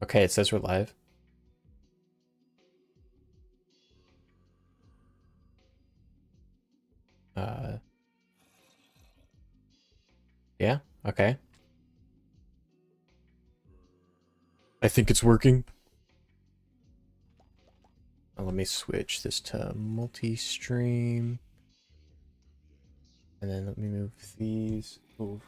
Okay, it says we're live. Uh, yeah, okay. I think it's working. Let me switch this to multi-stream. And then let me move these over.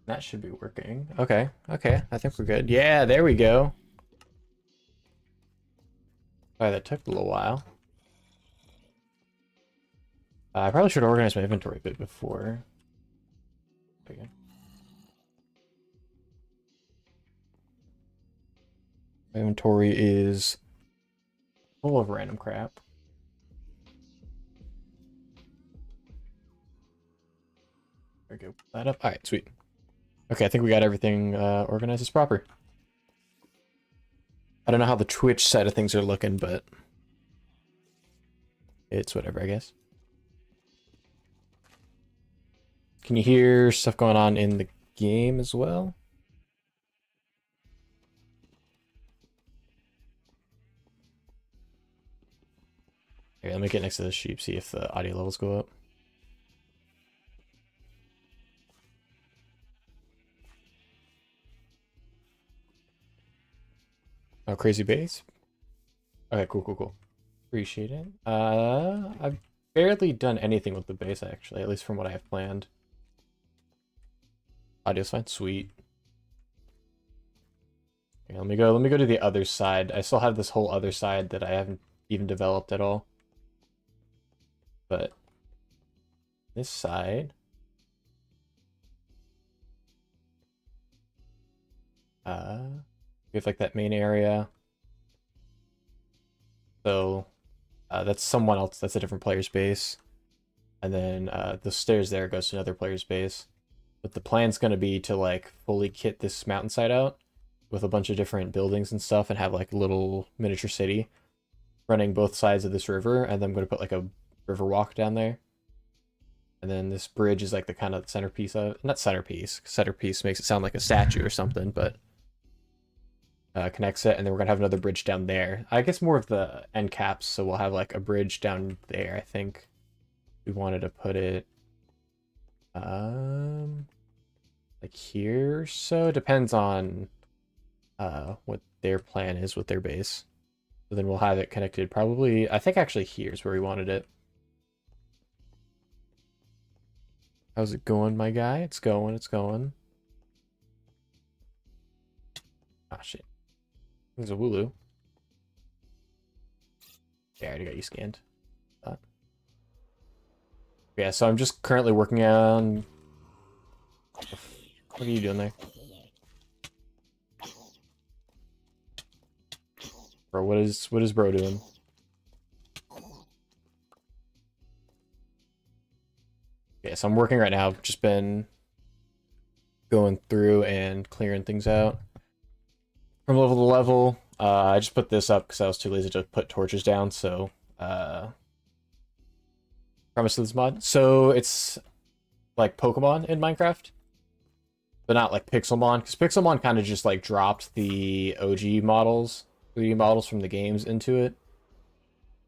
That should be working. Okay, okay, I think we're good. Yeah, there we go. Oh, that took a little while. I probably should organize my inventory a bit before. Okay. My inventory is full of random crap. There we go. Put that up. All right, sweet. Okay, I think we got everything organized as proper. I don't know how the Twitch side of things are looking, but it's whatever, I guess. Can you hear stuff going on in the game as well? Here, let me get next to the sheep, see if the audio levels go up. Oh, crazy base. Okay, cool, cool, cool. Appreciate it. I've barely done anything with the base actually, at least from what I have planned. Audio's fine, sweet. Okay, let me go to the other side. I still have this whole other side that I haven't even developed at all. But this side, we have like that main area. So that's someone else, that's a different player's base. And then the stairs there goes to another player's base. But the plan's gonna be to like fully kit this mountainside out with a bunch of different buildings and stuff and have like a little miniature city running both sides of this river, and then I'm gonna put like a river walk down there. And then this bridge is like the kind of centerpiece of, not centerpiece, centerpiece makes it sound like a statue or something, but connects it, and then we're gonna have another bridge down there. I guess more of the end caps, so we'll have like a bridge down there. I think we wanted to put it like here, so it depends on what their plan is with their base. So then we'll have it connected probably, I think actually here's where we wanted it. How's it going, my guy? It's going, it's going. Ah, shit. There's a Wooloo. Yeah, I already got you scanned. Yeah, so I'm just currently working on... What are you doing there? Bro, what is bro doing? Yeah, so I'm working right now. I've just been going through and clearing things out from level to level. I just put this up because I was too lazy to put torches down, so premise of this mod. So it's like Pokemon in Minecraft, but not like Pixelmon, because Pixelmon kind of just like dropped the OG models, 3D models from the games into it.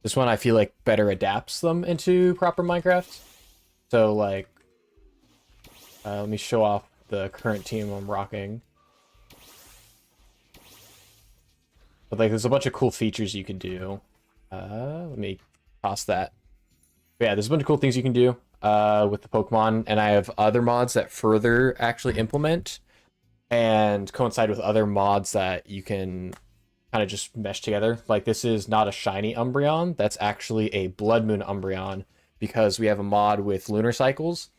This one I feel like better adapts them into proper Minecraft. So like, let me show off the current team I'm rocking. But like, there's a bunch of cool features you can do. Let me toss that. But yeah, there's a bunch of cool things you can do with the Pokemon, and I have other mods that further actually implement and coincide with other mods that you can kind of just mesh together. Like, this is not a shiny Umbreon, that's actually a Blood Moon Umbreon, because we have a mod with lunar cycles,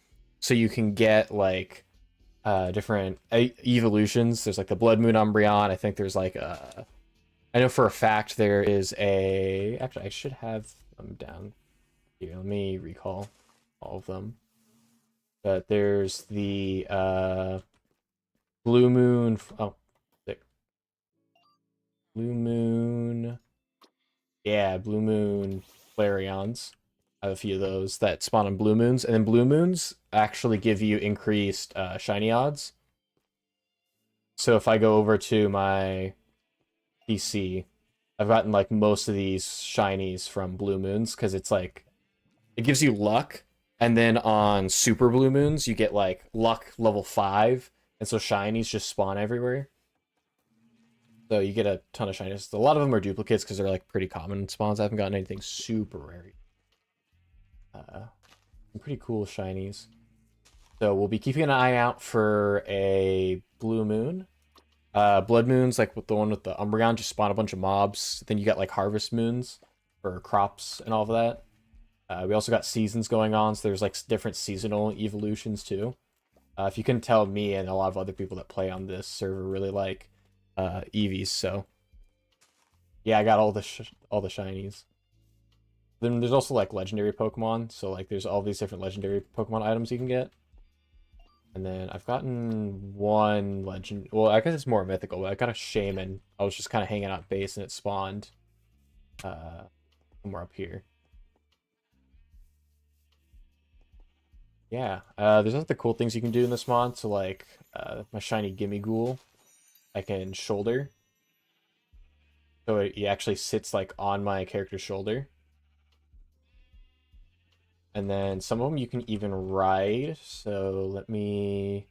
so you can get like different evolutions. There's like the Blood Moon Umbreon. I think there's like a... I know for a fact there is a... Actually, I should have them down here. Let me recall all of them. But there's the Blue Moon. Oh, sick. Blue Moon. Yeah, Blue Moon Flareons. I have a few of those that spawn on blue moons, and then blue moons actually give you increased shiny odds. So if I go over to my PC, I've gotten like most of these shinies from blue moons because it's like it gives you luck, and then on super blue moons you get like luck level 5, and so shinies just spawn everywhere. So you get a ton of shinies. A lot of them are duplicates because they're like pretty common spawns. I haven't gotten anything super rare. Some pretty cool shinies. So we'll be keeping an eye out for a blue moon. Blood moons, like with the one with the Umbreon, just spawn a bunch of mobs. Then you got like harvest moons for crops and all of that. We also got seasons going on, so there's like different seasonal evolutions too. If you can tell, me and a lot of other people that play on this server really like Eevees, so yeah, I got all the shinies. Then there's also like legendary Pokemon, so like there's all these different legendary Pokemon items you can get. And then I've gotten one legend. Well, I guess it's more mythical, but I got a Shaman. I was just kind of hanging out base and it spawned somewhere up here. Yeah, there's other cool things you can do in this mod. So like my shiny Gimme Ghoul, I can shoulder. So he actually sits like on my character's shoulder. And then some of them you can even ride. So let me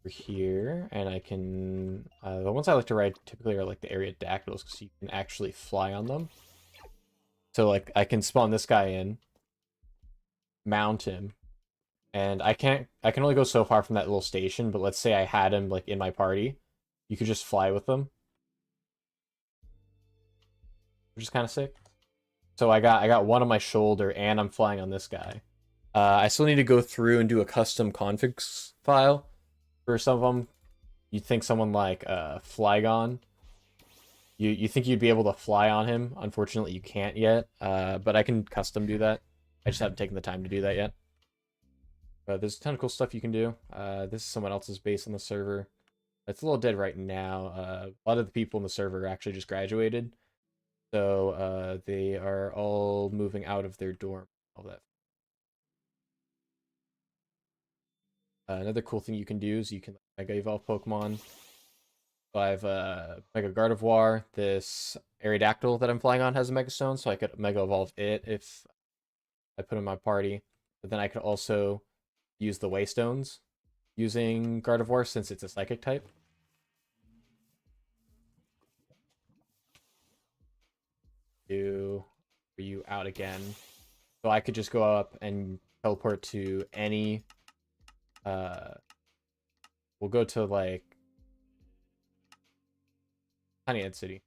over here, and I can the ones I like to ride typically are like the Aerodactyls because you can actually fly on them. So like I can spawn this guy in, mount him, and I can only go so far from that little station, but let's say I had him like in my party, you could just fly with them, which is kind of sick. So I got one on my shoulder, and I'm flying on this guy. I still need to go through and do a custom configs file for some of them. You'd think someone like Flygon, you think you'd be able to fly on him. Unfortunately, you can't yet, but I can custom do that. I just haven't taken the time to do that yet. There's a ton of cool stuff you can do. This is someone else's base on the server. It's a little dead right now. A lot of the people in the server actually just graduated. So they are all moving out of their dorm. All that. Another cool thing you can do is you can Mega Evolve Pokemon. So I have Mega Gardevoir. This Aerodactyl that I'm flying on has a Mega Stone, so I could Mega Evolve it if I put in my party. But then I could also use the Waystones using Gardevoir since it's a Psychic type. Are you out again? So I could just go up and teleport to any. We'll go to like Tiny Ant City,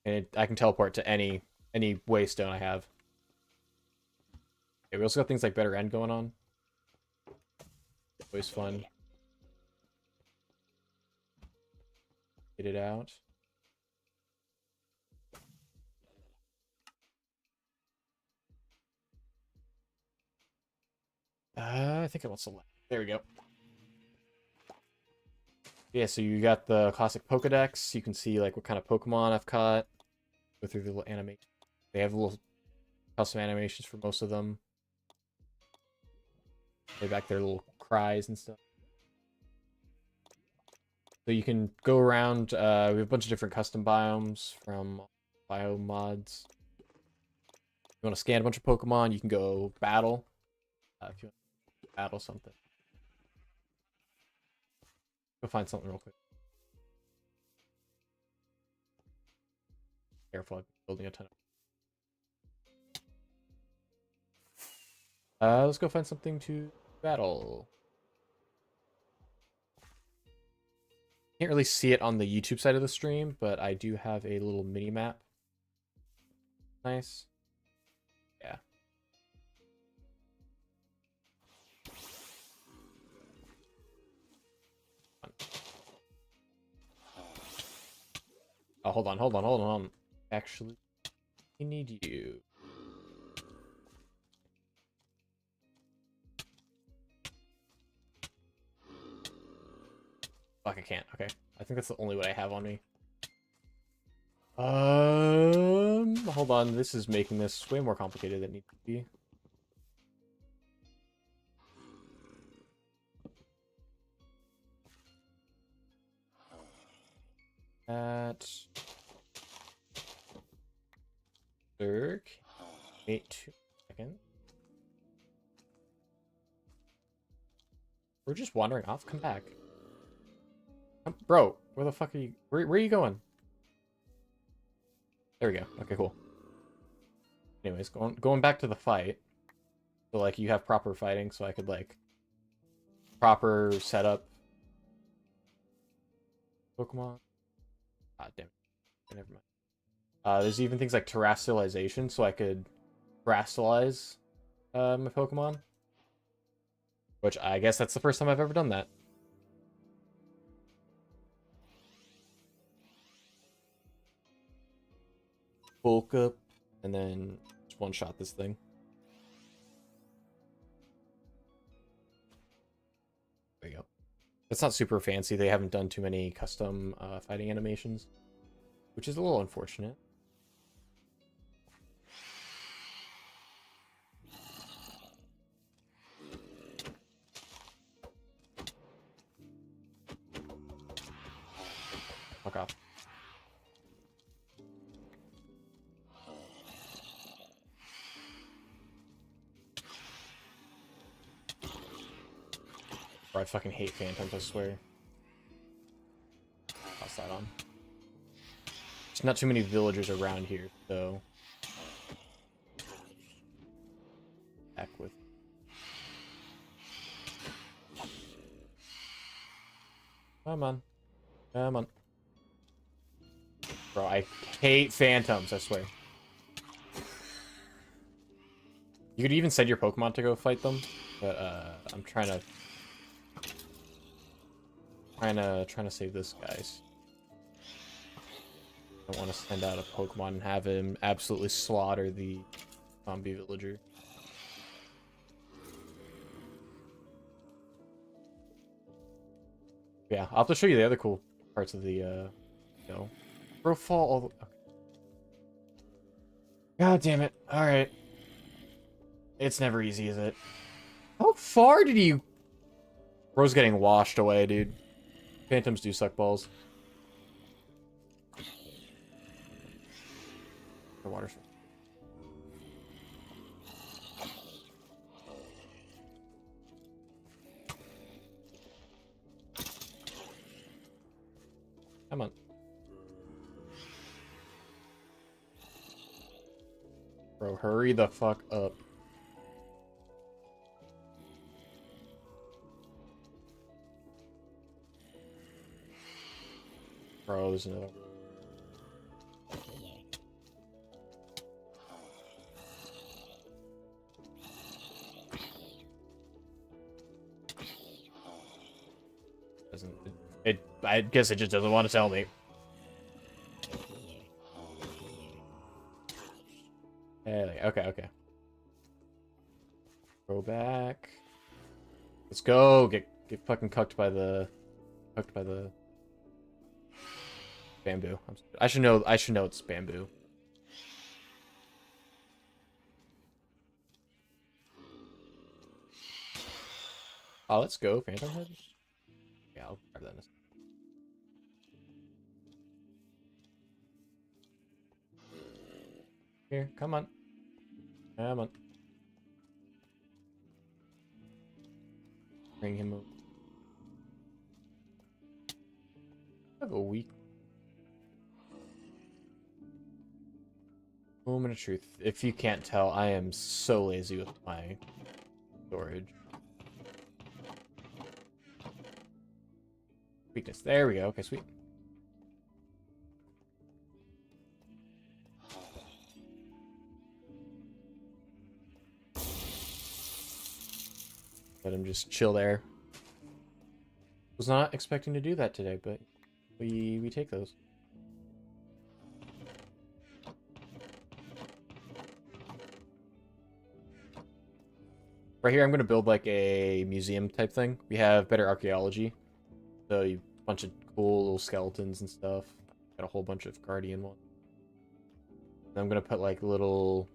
and I can teleport to any Waystone I have. Okay, we also got things like Better End going on. Always fun. Get it out. I think it wants to select. There we go. Yeah, so you got the classic Pokedex. You can see like what kind of Pokemon I've caught. Go through the little animation. They have little custom animations for most of them. They back their little cries and stuff. So you can go around. We have a bunch of different custom biomes from bio mods. You want to scan a bunch of Pokemon, you can go battle. If you want to battle something. Go find something real quick. Careful, I'm building a ton of. Let's go find something to battle. Can't really see it on the YouTube side of the stream, but I do have a little mini map. Nice. Yeah. Oh, hold on. Actually, I need you. Fuck, I can't. Okay. I think that's the only one I have on me. Hold on. This is making this way more complicated than it needs to be. At Dirk. Wait 2 seconds. We're just wandering off. Come back. Bro, where the fuck are you? Where are you going? There we go. Okay, cool. Anyways, going back to the fight. So, like, you have proper fighting, so I could, like, proper setup. Pokemon. Ah, damn it. Never mind. There's even things like terrestrialization, so I could terrestrialize my Pokemon. Which I guess that's the first time I've ever done that. Bulk up, and then just one-shot this thing. There you go. It's not super fancy. They haven't done too many custom fighting animations, which is a little unfortunate. Fuck off. Bro, I fucking hate phantoms, I swear. Toss that on. There's not too many villagers around here, so... Back with... Come on. Come on. Bro, I hate phantoms, I swear. You could even send your Pokemon to go fight them, but I'm trying to save this guy. I don't want to send out a Pokemon and have him absolutely slaughter the zombie villager. Yeah, I'll have to show you the other cool parts of the, you know, bro, fall all the... Okay. God damn it. Alright. It's never easy, is it? How far did you... Bro's getting washed away, dude. Phantoms do suck balls. The water. Come on. Bro, hurry the fuck up. Bro, there's another. I guess it just doesn't want to tell me. Okay. Go back. Let's go. Get fucking cucked by the bamboo. I should know it's bamboo. Oh, let's go, Phantom Head. Yeah, I'll grab that in a second. Here, come on. Come on. Bring him over. I have a weak moment of truth. If you can't tell, I am so lazy with my storage. Weakness. There we go. Okay, sweet. Let him just chill there. Was not expecting to do that today, but we take those. Right here, I'm going to build like a museum type thing. We have better archaeology. So you bunch of cool little skeletons and stuff. Got a whole bunch of guardian ones. And I'm gonna put like little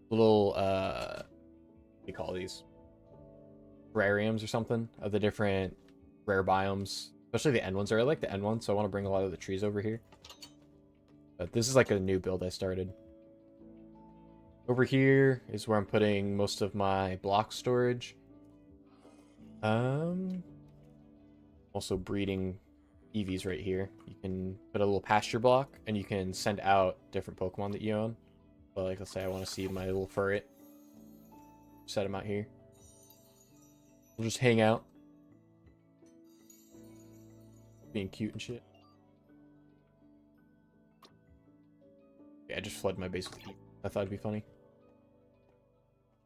what do you call these? Terrariums or something of the different rare biomes, especially the end ones. I really like the end ones, so I want to bring a lot of the trees over here. But this is like a new build I started. Over here is where I'm putting most of my block storage. Also breeding EVs right here. You can put a little pasture block, and you can send out different Pokemon that you own. But like, let's say I want to see my little furret. Set him out here. We'll just hang out. Being cute and shit. Yeah, I just flooded my base with heat. I thought it'd be funny.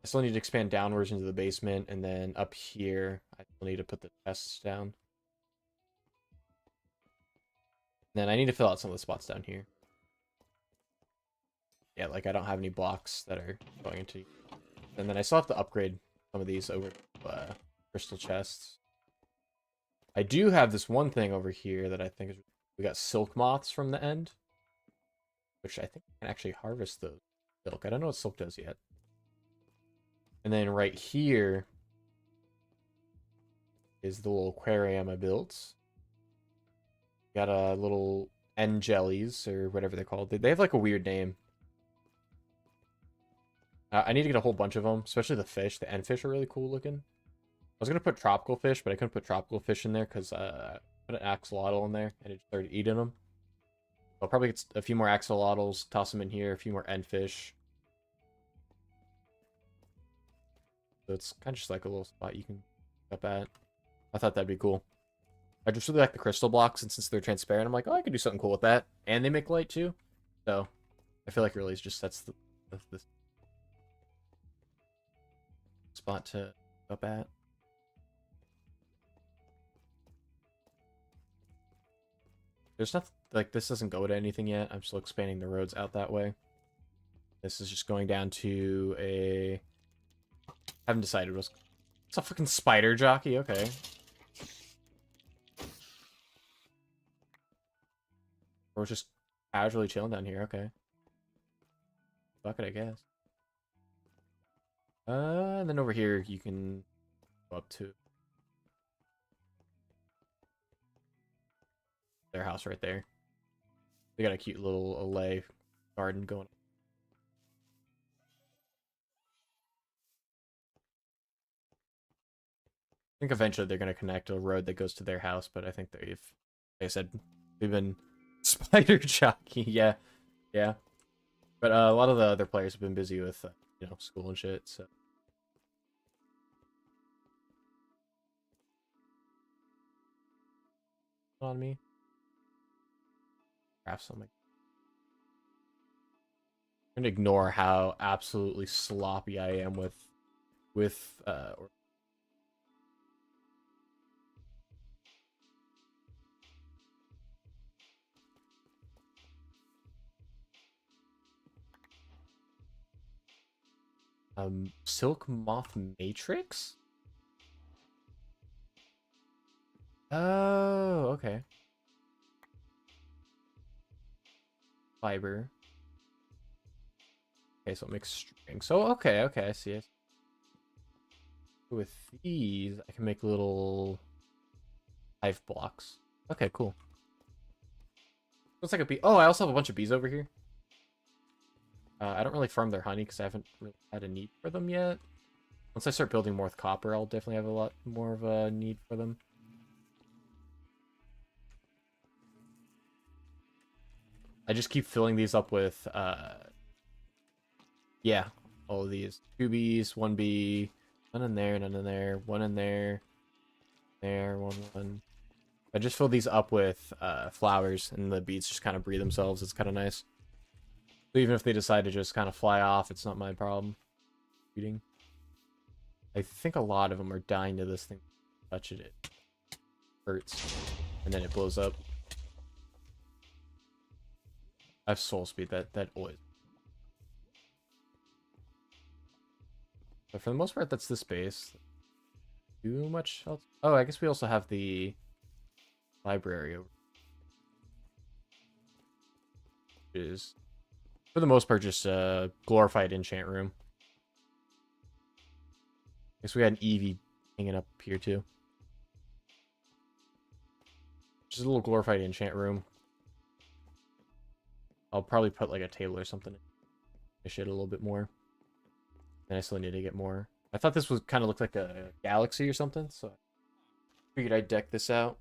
I still need to expand downwards into the basement, and then up here, I still need to put the chests down. And then I need to fill out some of the spots down here. Yeah, like I don't have any blocks that are going into... And then I still have to upgrade some of these over crystal chests. I do have this one thing over here that I think is... We got silk moths from the end. Which I think I can actually harvest the silk. I don't know what silk does yet. And then right here is the little aquarium I built. Got a little end jellies, or whatever they're called. They have like a weird name. I need to get a whole bunch of them, especially the fish. The end fish are really cool looking. I was going to put tropical fish, but I couldn't put tropical fish in there because I put an axolotl in there and it started eating them. I'll probably get a few more axolotls, toss them in here, a few more end fish. So it's kind of just like a little spot you can up at. I thought that'd be cool. I just really like the crystal blocks, and since they're transparent, I'm like, oh, I could do something cool with that. And they make light too. So I feel like it really just sets the spot to up at. There's nothing, like, this doesn't go to anything yet. I'm still expanding the roads out that way. This is just going down to a... Haven't decided what's... It's a fucking spider jockey, okay. Or just casually chilling down here, okay. Fuck it, I guess. And then over here, you can go up to their house right there. They got a cute little alley garden going. I think eventually they're going to connect a road that goes to their house, but I think they've, like I said, they've been spider jockey. Yeah, yeah. But a lot of the other players have been busy with, you know, school and shit, so. On me. Grab something. I'm gonna ignore how absolutely sloppy I am with Silk Moth Matrix? Oh, okay. Fiber. Okay, so it makes string. So, okay, I see it. With these, I can make little hive blocks. Okay, cool. Looks like a bee. Oh, I also have a bunch of bees over here. I don't really farm their honey because I haven't really had a need for them yet. Once I start building more with copper, I'll definitely have a lot more of a need for them. I just keep filling these up with, yeah, all of these. 2 bees, 1 bee, none in there, none in there, 1 in there, there, 1. I just fill these up with flowers, and the bees just kind of breed themselves. It's kind of nice. So even if they decide to just kind of fly off, it's not my problem. Breeding. I think a lot of them are dying to this thing. Touch it, it hurts, and then it blows up. I have soul speed, that always. But for the most part, that's this base. Too much else. Oh, I guess we also have the library over, which is for the most part just a glorified enchant room. Guess we got an Eevee hanging up here too. Just a little glorified enchant room. I'll probably put like a table or something. Finish it a little bit more. And I still need to get more. I thought this was kind of looked like a galaxy or something, so I figured I'd deck this out.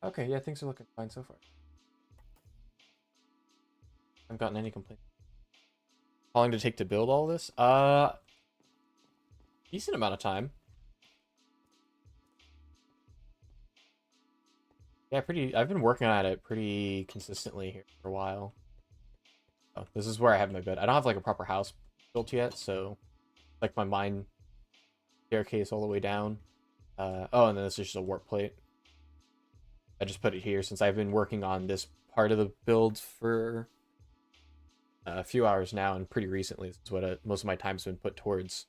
Okay, yeah, things are looking fine so far. I haven't gotten any complaints. How long did it take to build all this? Decent amount of time. Yeah, I've been working on it pretty consistently here for a while. Oh, this is where I have my bed. I don't have like a proper house built yet, so like my mine staircase all the way down. Oh, and then this is just a warp plate. I just put it here since I've been working on this part of the build for a few hours now, and pretty recently. This is what most of my time's been put towards.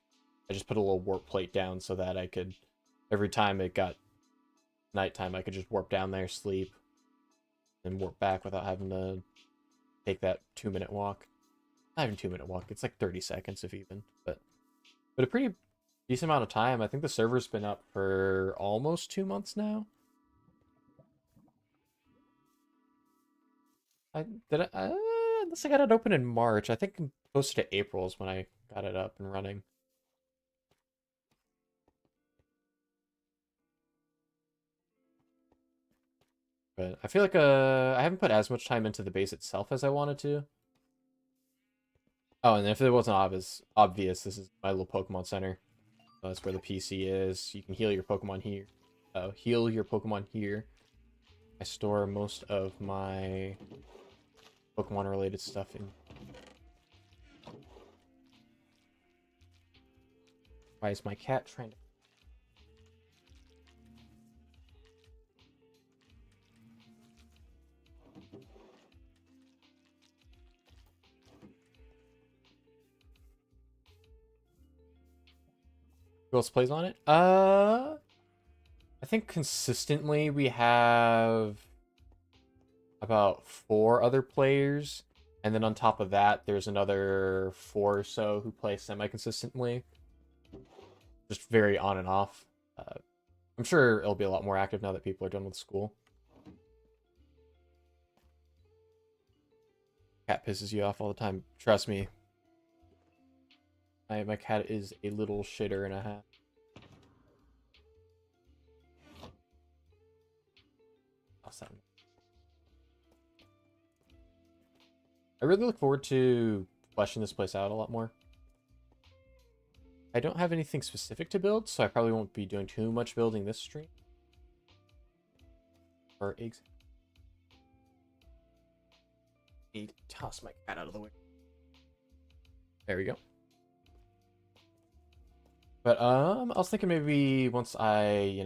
I just put a little warp plate down so that I could, every time it got nighttime, I could just warp down there, sleep, and warp back without having to take that 2-minute walk. Not even 2-minute walk. It's like 30 seconds if even, but a pretty decent amount of time. I think the server's been up for almost 2 months now. Unless I got it open in March. I think close to April is when I got it up and running. But I feel like I haven't put as much time into the base itself as I wanted to. Oh, and if it wasn't obvious, this is my little Pokemon Center. So that's where the PC is. You can heal your Pokemon here. Heal your Pokemon here. I store most of my Pokemon related stuff in. Why is my cat trying to... Who else plays on it? I think consistently we have about 4 other players, and then on top of that, there's another 4 or so who play semi-consistently. Just very on and off. I'm sure it'll be a lot more active now that people are done with school. Cat pisses you off all the time. Trust me. My cat is a little shitter and a half. Awesome. I really look forward to fleshing this place out a lot more. I don't have anything specific to build, so I probably won't be doing too much building this stream. Or eggs. Need to toss my cat out of the way. There we go. But I was thinking maybe once I,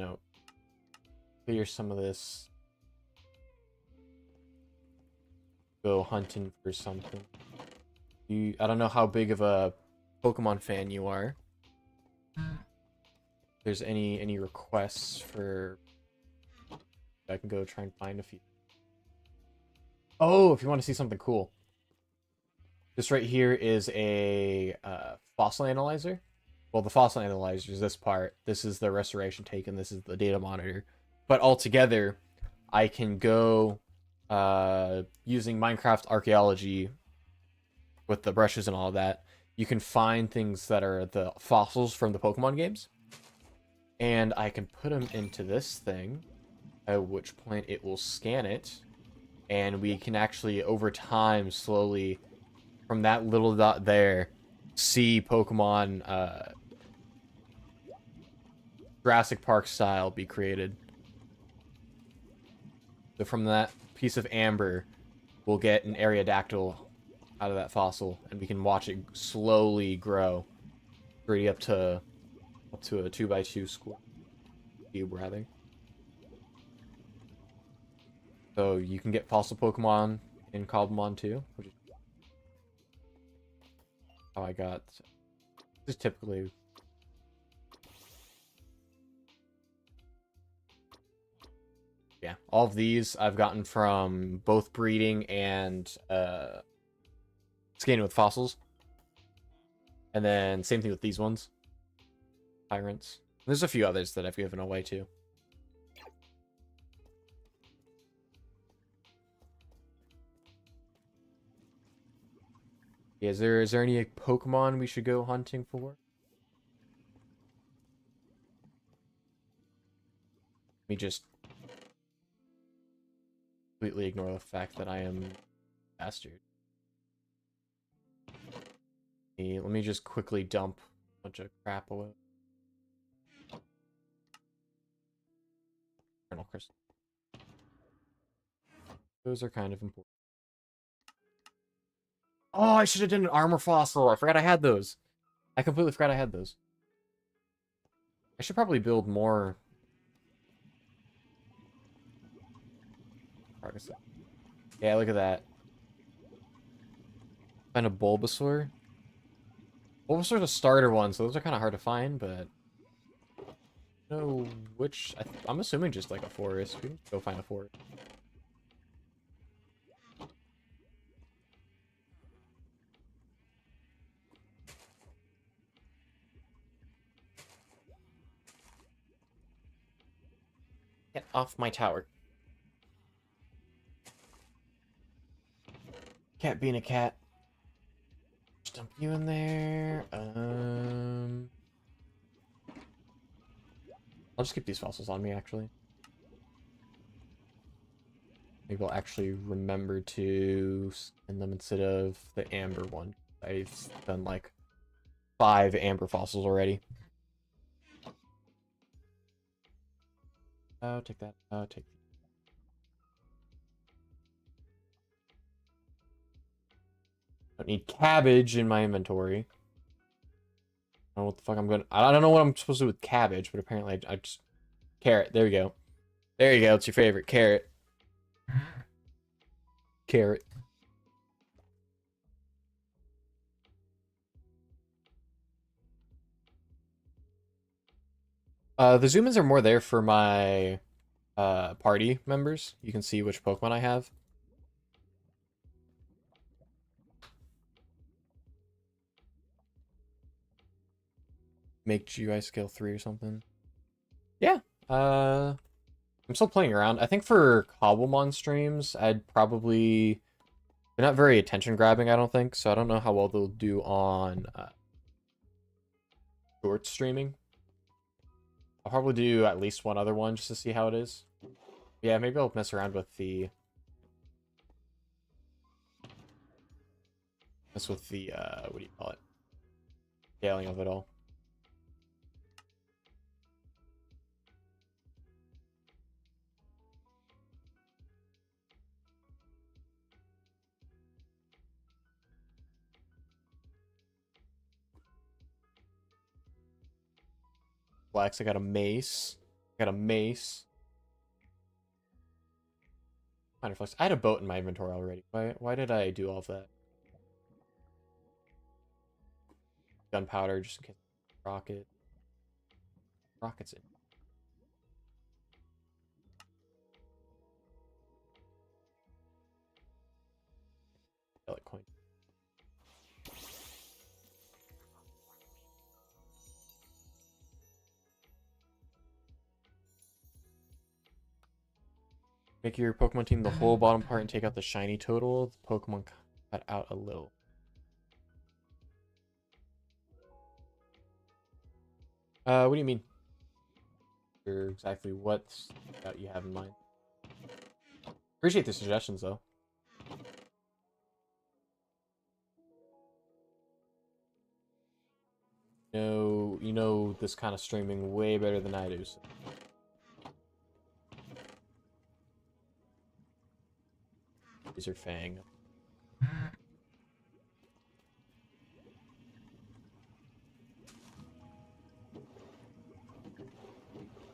clear some of this, go hunting for something. I don't know how big of a Pokemon fan you are. If there's any requests for, I can go try and find a few. Oh, if you want to see something cool. This right here is a fossil analyzer. Well, the fossil analyzer is this part. This is the restoration take, and this is the data monitor. But altogether, I can go using Minecraft archaeology with the brushes and all of that. You can find things that are the fossils from the Pokemon games. And I can put them into this thing, at which point it will scan it. And we can actually, over time, slowly, from that little dot there, see Pokemon Jurassic Park style be created. So from that piece of amber, we'll get an Aerodactyl out of that fossil, and we can watch it slowly grow, pretty up to a 2x2 square cube, rather. So you can get fossil Pokemon in Cobblemon too, which is how I got. This is typically. Yeah, all of these I've gotten from both breeding and scanning with fossils. And then same thing with these ones. Tyrants. There's a few others that I've given away too. Yeah, is there any Pokemon we should go hunting for? Let me just completely ignore the fact that I am a bastard. Let me just quickly dump a bunch of crap away. Eternal Crystal. Those are kind of important. Oh, I should have done an armor fossil. I forgot I had those. I completely forgot I had those. I should probably build more. Yeah, look at that. Find a Bulbasaur. Bulbasaur's a starter one, so those are kind of hard to find, but... No, which... I'm assuming just like a forest. We can go find a forest. Get off my tower. Cat being a cat. Just dump you in there. I'll just keep these fossils on me, actually. Maybe I'll actually remember to send them instead of the amber one. I've done like 5 amber fossils already. Oh, take that. Oh, take that. Don't need cabbage in my inventory. I don't know what the fuck I'm gonna... I don't know what I'm supposed to do with cabbage, but apparently I just... Carrot. There we go. There you go. It's your favorite. Carrot. Carrot. The zoom-ins are more there for my party members. You can see which Pokemon I have. Make GUI scale 3 or something. Yeah. I'm still playing around. I think for Cobblemon streams, I'd probably... They're not very attention-grabbing, I don't think, so I don't know how well they'll do on short streaming. I'll probably do at least one other one just to see how it is. Yeah, maybe I'll mess around with the... what do you call it? Scaling of it all. Flex, I got a mace. I got a mace. Minor flex. I had a boat in my inventory already. Why did I do all of that? Gunpowder, just in case. Rocket. Rockets in. Relic coin. Make your Pokemon team the whole bottom part and take out the shiny total. The Pokemon cut out a little. What do you mean? Exactly what you have in mind. Appreciate the suggestions, though. You know this kind of streaming way better than I do. So. Laser Fang. I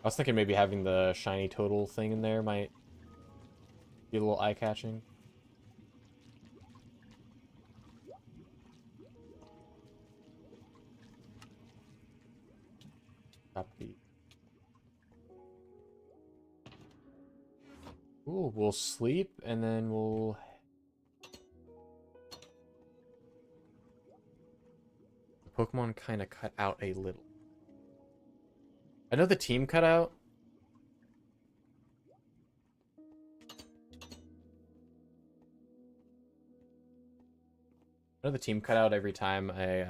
was thinking maybe having the shiny total thing in there might Be a little eye-catching. Copy. Ooh, we'll sleep and then we'll... Pokemon kind of cut out a little. I know the team cut out. I know the team cut out every time I...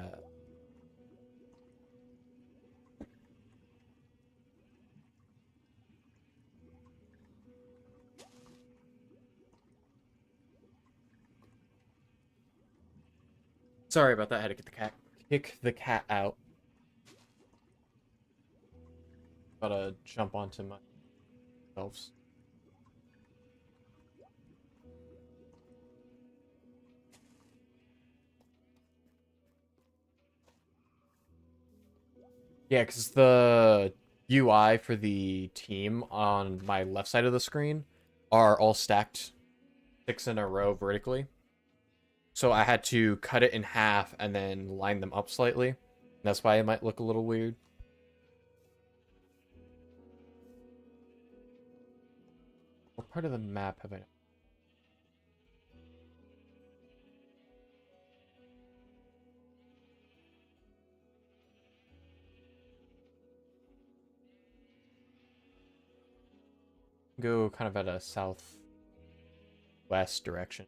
Sorry about that. I had to get the cat, kick the cat out. Gotta jump onto my shelves. Yeah, because the UI for the team on my left side of the screen are all stacked 6 in a row vertically. So I had to cut it in half and then line them up slightly. That's why it might look a little weird. What part of the map have I... Go kind of at a southwest direction.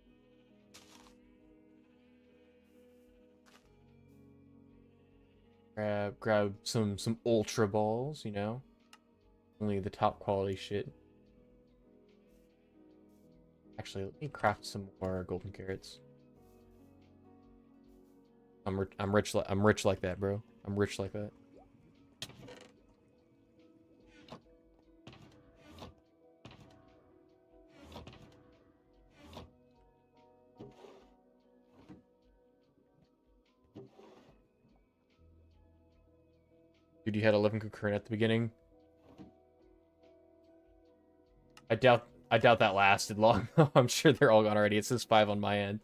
Grab some ultra balls, you know? Only the top quality shit. Actually, let me craft some more golden carrots. I'm rich like that, bro. I'm rich like that. Dude, you had 11 concurrent at the beginning. I doubt that lasted long. I'm sure they're all gone already. It says 5 on my end.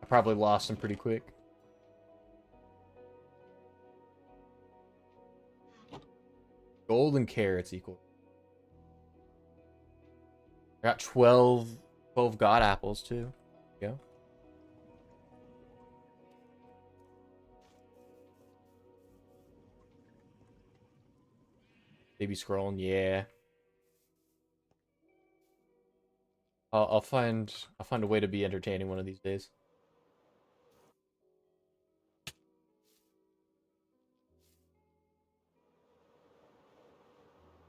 I probably lost them pretty quick. Golden carrots equal. I got 12 god apples too. There you go. Baby scrolling, yeah. I'll find a way to be entertaining one of these days.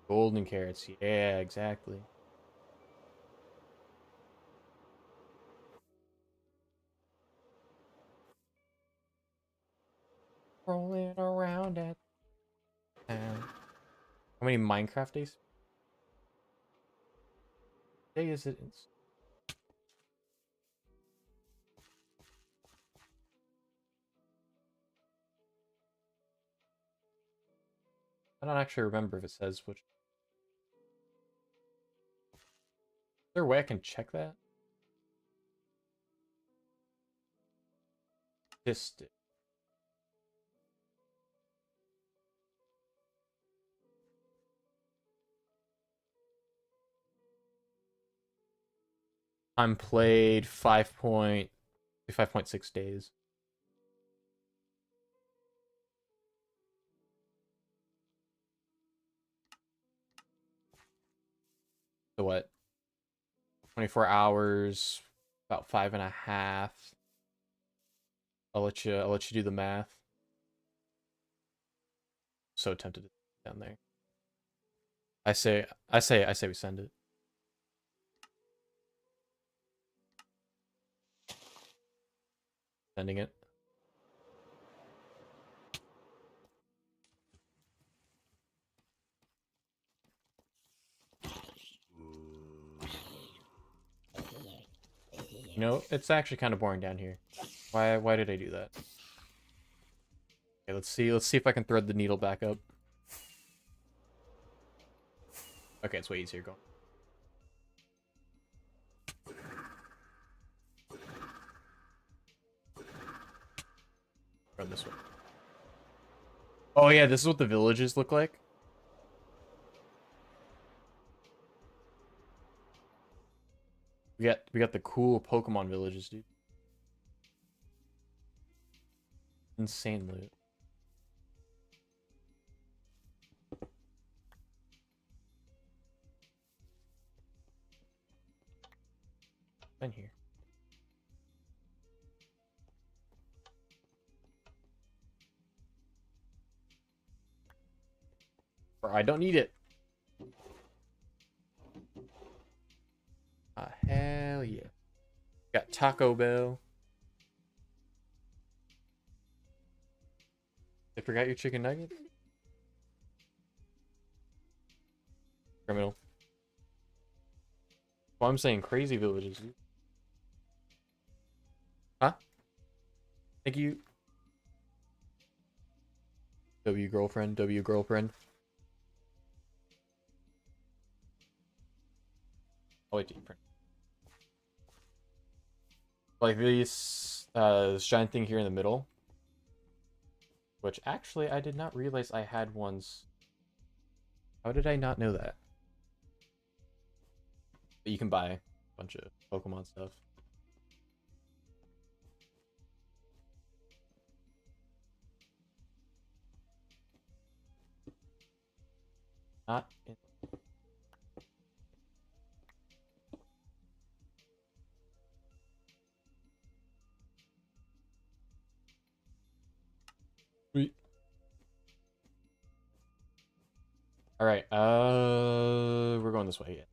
Golden carrots, yeah, exactly. Rolling around at town. How many Minecraft days? Day is it? I don't actually remember if it says which. Is there a way I can check that? Just time played 5.6 days. So what? 24 hours, about 5.5. I'll let you do the math. So tempted to down there. I say we send it. Sending it. You know, it's actually kind of boring down here. Why did I do that? Okay, let's see if I can thread the needle back up. Okay, it's way easier going. Run this way. Oh yeah, this is what the villages look like. We got the cool Pokemon villages, dude. Insane loot. In here. Or I don't need it. Ah, hell yeah. Got Taco Bell. I forgot your chicken nuggets? Criminal. Well, I'm saying crazy villages. Dude. Huh? Thank you. W girlfriend, W girlfriend. Oh, wait, different. Like this giant thing here in the middle. Which actually I did not realize I had ones. How did I not know that? But you can buy a bunch of Pokemon stuff. Not in... Sweet. Alright, we're going this way.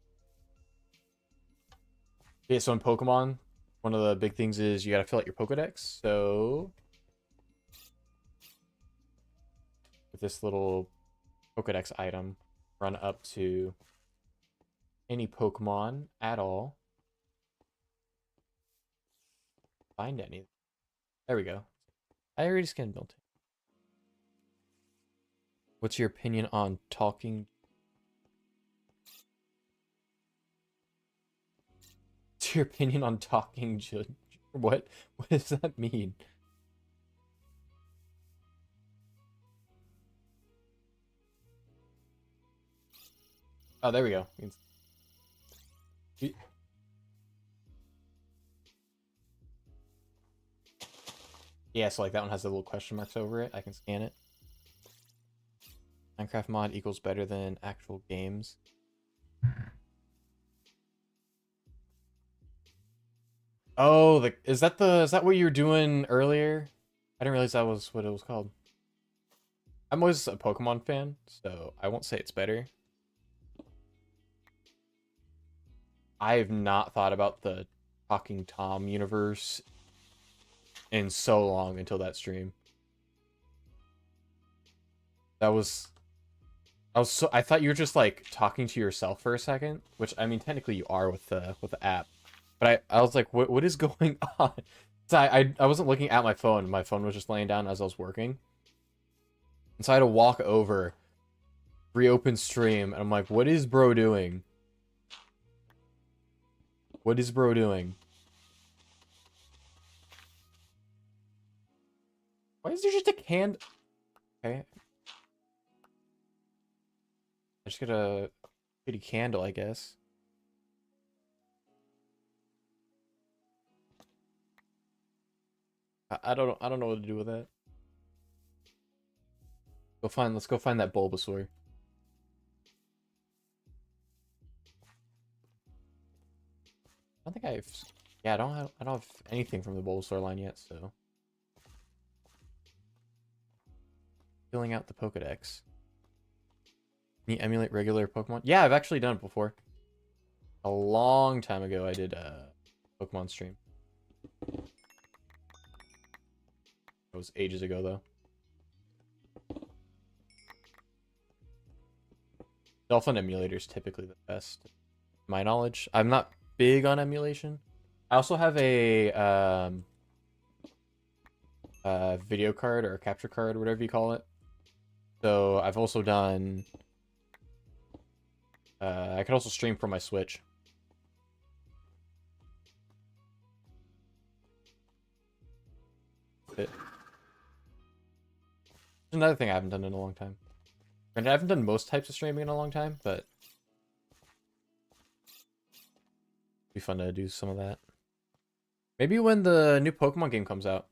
Yeah, so in Pokemon, one of the big things is you gotta fill out your Pokedex. So with this little Pokedex item, run up to any Pokemon at all. Find any. There we go. I already scanned Milton. What's your opinion on talking? What's your opinion on talking? What? What does that mean? Oh, there we go. Yeah, so like that one has the little question marks over it. I can scan it. Minecraft mod equals better than actual games. Oh, is that what you were doing earlier? I didn't realize that was what it was called. I'm always a Pokemon fan, so I won't say it's better. I have not thought about the Talking Tom universe in so long until that stream. I thought you were just like talking to yourself for a second, which I mean technically you are with the app. But I was like, what is going on? So I wasn't looking at my phone. My phone was just laying down as I was working. And so I had to walk over, reopen stream, and I'm like, what is bro doing? What is bro doing? Why is there just a can? Okay. I just get a candle, I guess. I don't know what to do with that. Let's go find that Bulbasaur. I don't think I don't have anything from the Bulbasaur line yet, so filling out the Pokedex. Can you emulate regular Pokemon? Yeah, I've actually done it before. A long time ago I did a Pokemon stream. It was ages ago though. Dolphin emulator is typically the best, to my knowledge. I'm not big on emulation. I also have a video card or a capture card, whatever you call it. So I've also done I could also stream from my Switch. Another thing I haven't done in a long time. And I haven't done most types of streaming in a long time, but it'd be fun to do some of that. Maybe when the new Pokemon game comes out,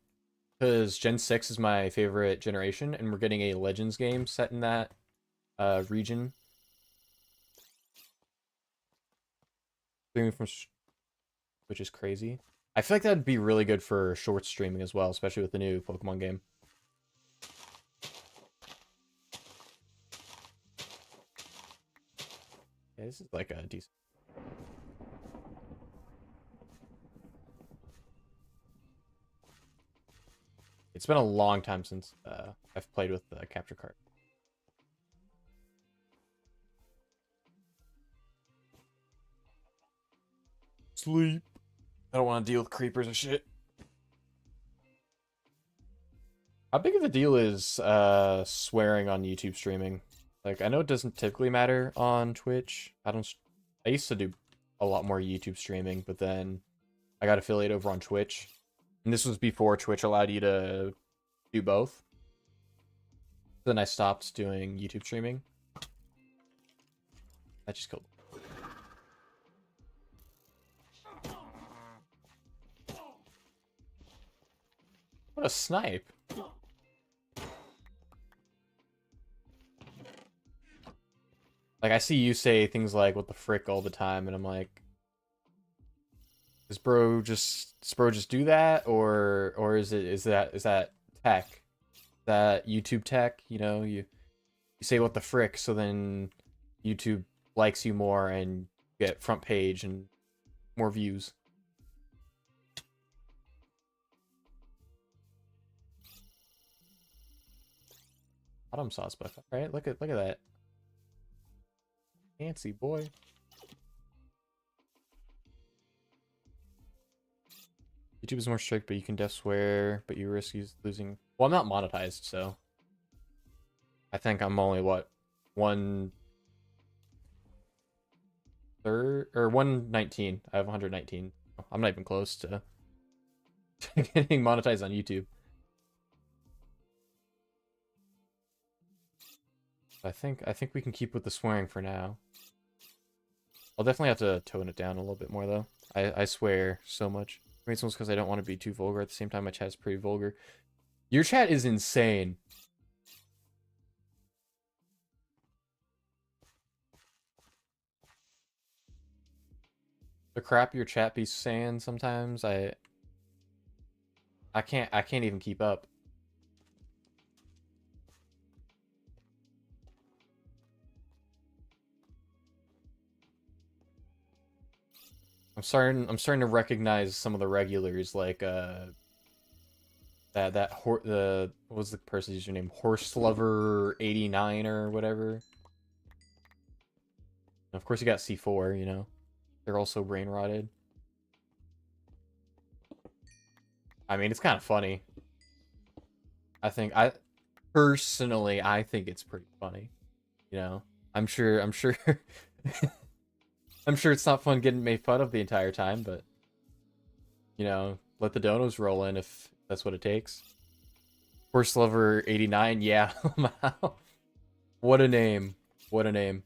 because Gen 6 is my favorite generation, and we're getting a Legends game set in that region. Streaming from, which is crazy. I feel like that'd be really good for short streaming as well, especially with the new Pokemon game. Yeah, this is like a decent. It's been a long time since I've played with the capture card. Sleep. I don't want to deal with creepers and shit. How big of a deal is swearing on YouTube streaming? Like, I know it doesn't typically matter on Twitch. I used to do a lot more YouTube streaming, but then I got affiliate over on Twitch. And this was before Twitch allowed you to do both. Then I stopped doing YouTube streaming. That just killed. What a snipe. Like, I see you say things like, what the frick, all the time, and I'm like, does bro just do that? Or is that tech? That YouTube tech, you know, you say what the frick, so then YouTube likes you more and get front page and more views. Autumn sauce buff, right? Look at that. Fancy boy. YouTube is more strict, but you can def swear, but you risk losing. Well, I'm not monetized, so I think I'm only what 1/3 or 119. I have 119. I'm not even close to getting monetized on YouTube. I think we can keep with the swearing for now. I'll definitely have to tone it down a little bit more though. I swear so much. Maybe it's because I don't want to be too vulgar. At the same time, my chat's pretty vulgar. Your chat is insane. The crap your chat be saying sometimes, I can't even keep up. I'm starting to recognize some of the regulars, like what was the person's username? Horse Lover 89 or whatever. And of course you got C4, you know. They're also brain rotted. I mean, it's kind of funny. Personally, I think it's pretty funny. You know, I'm sure I'm sure it's not fun getting made fun of the entire time, but you know, let the donos roll in if that's what it takes. Horse Lover 89, yeah. What a name. What a name.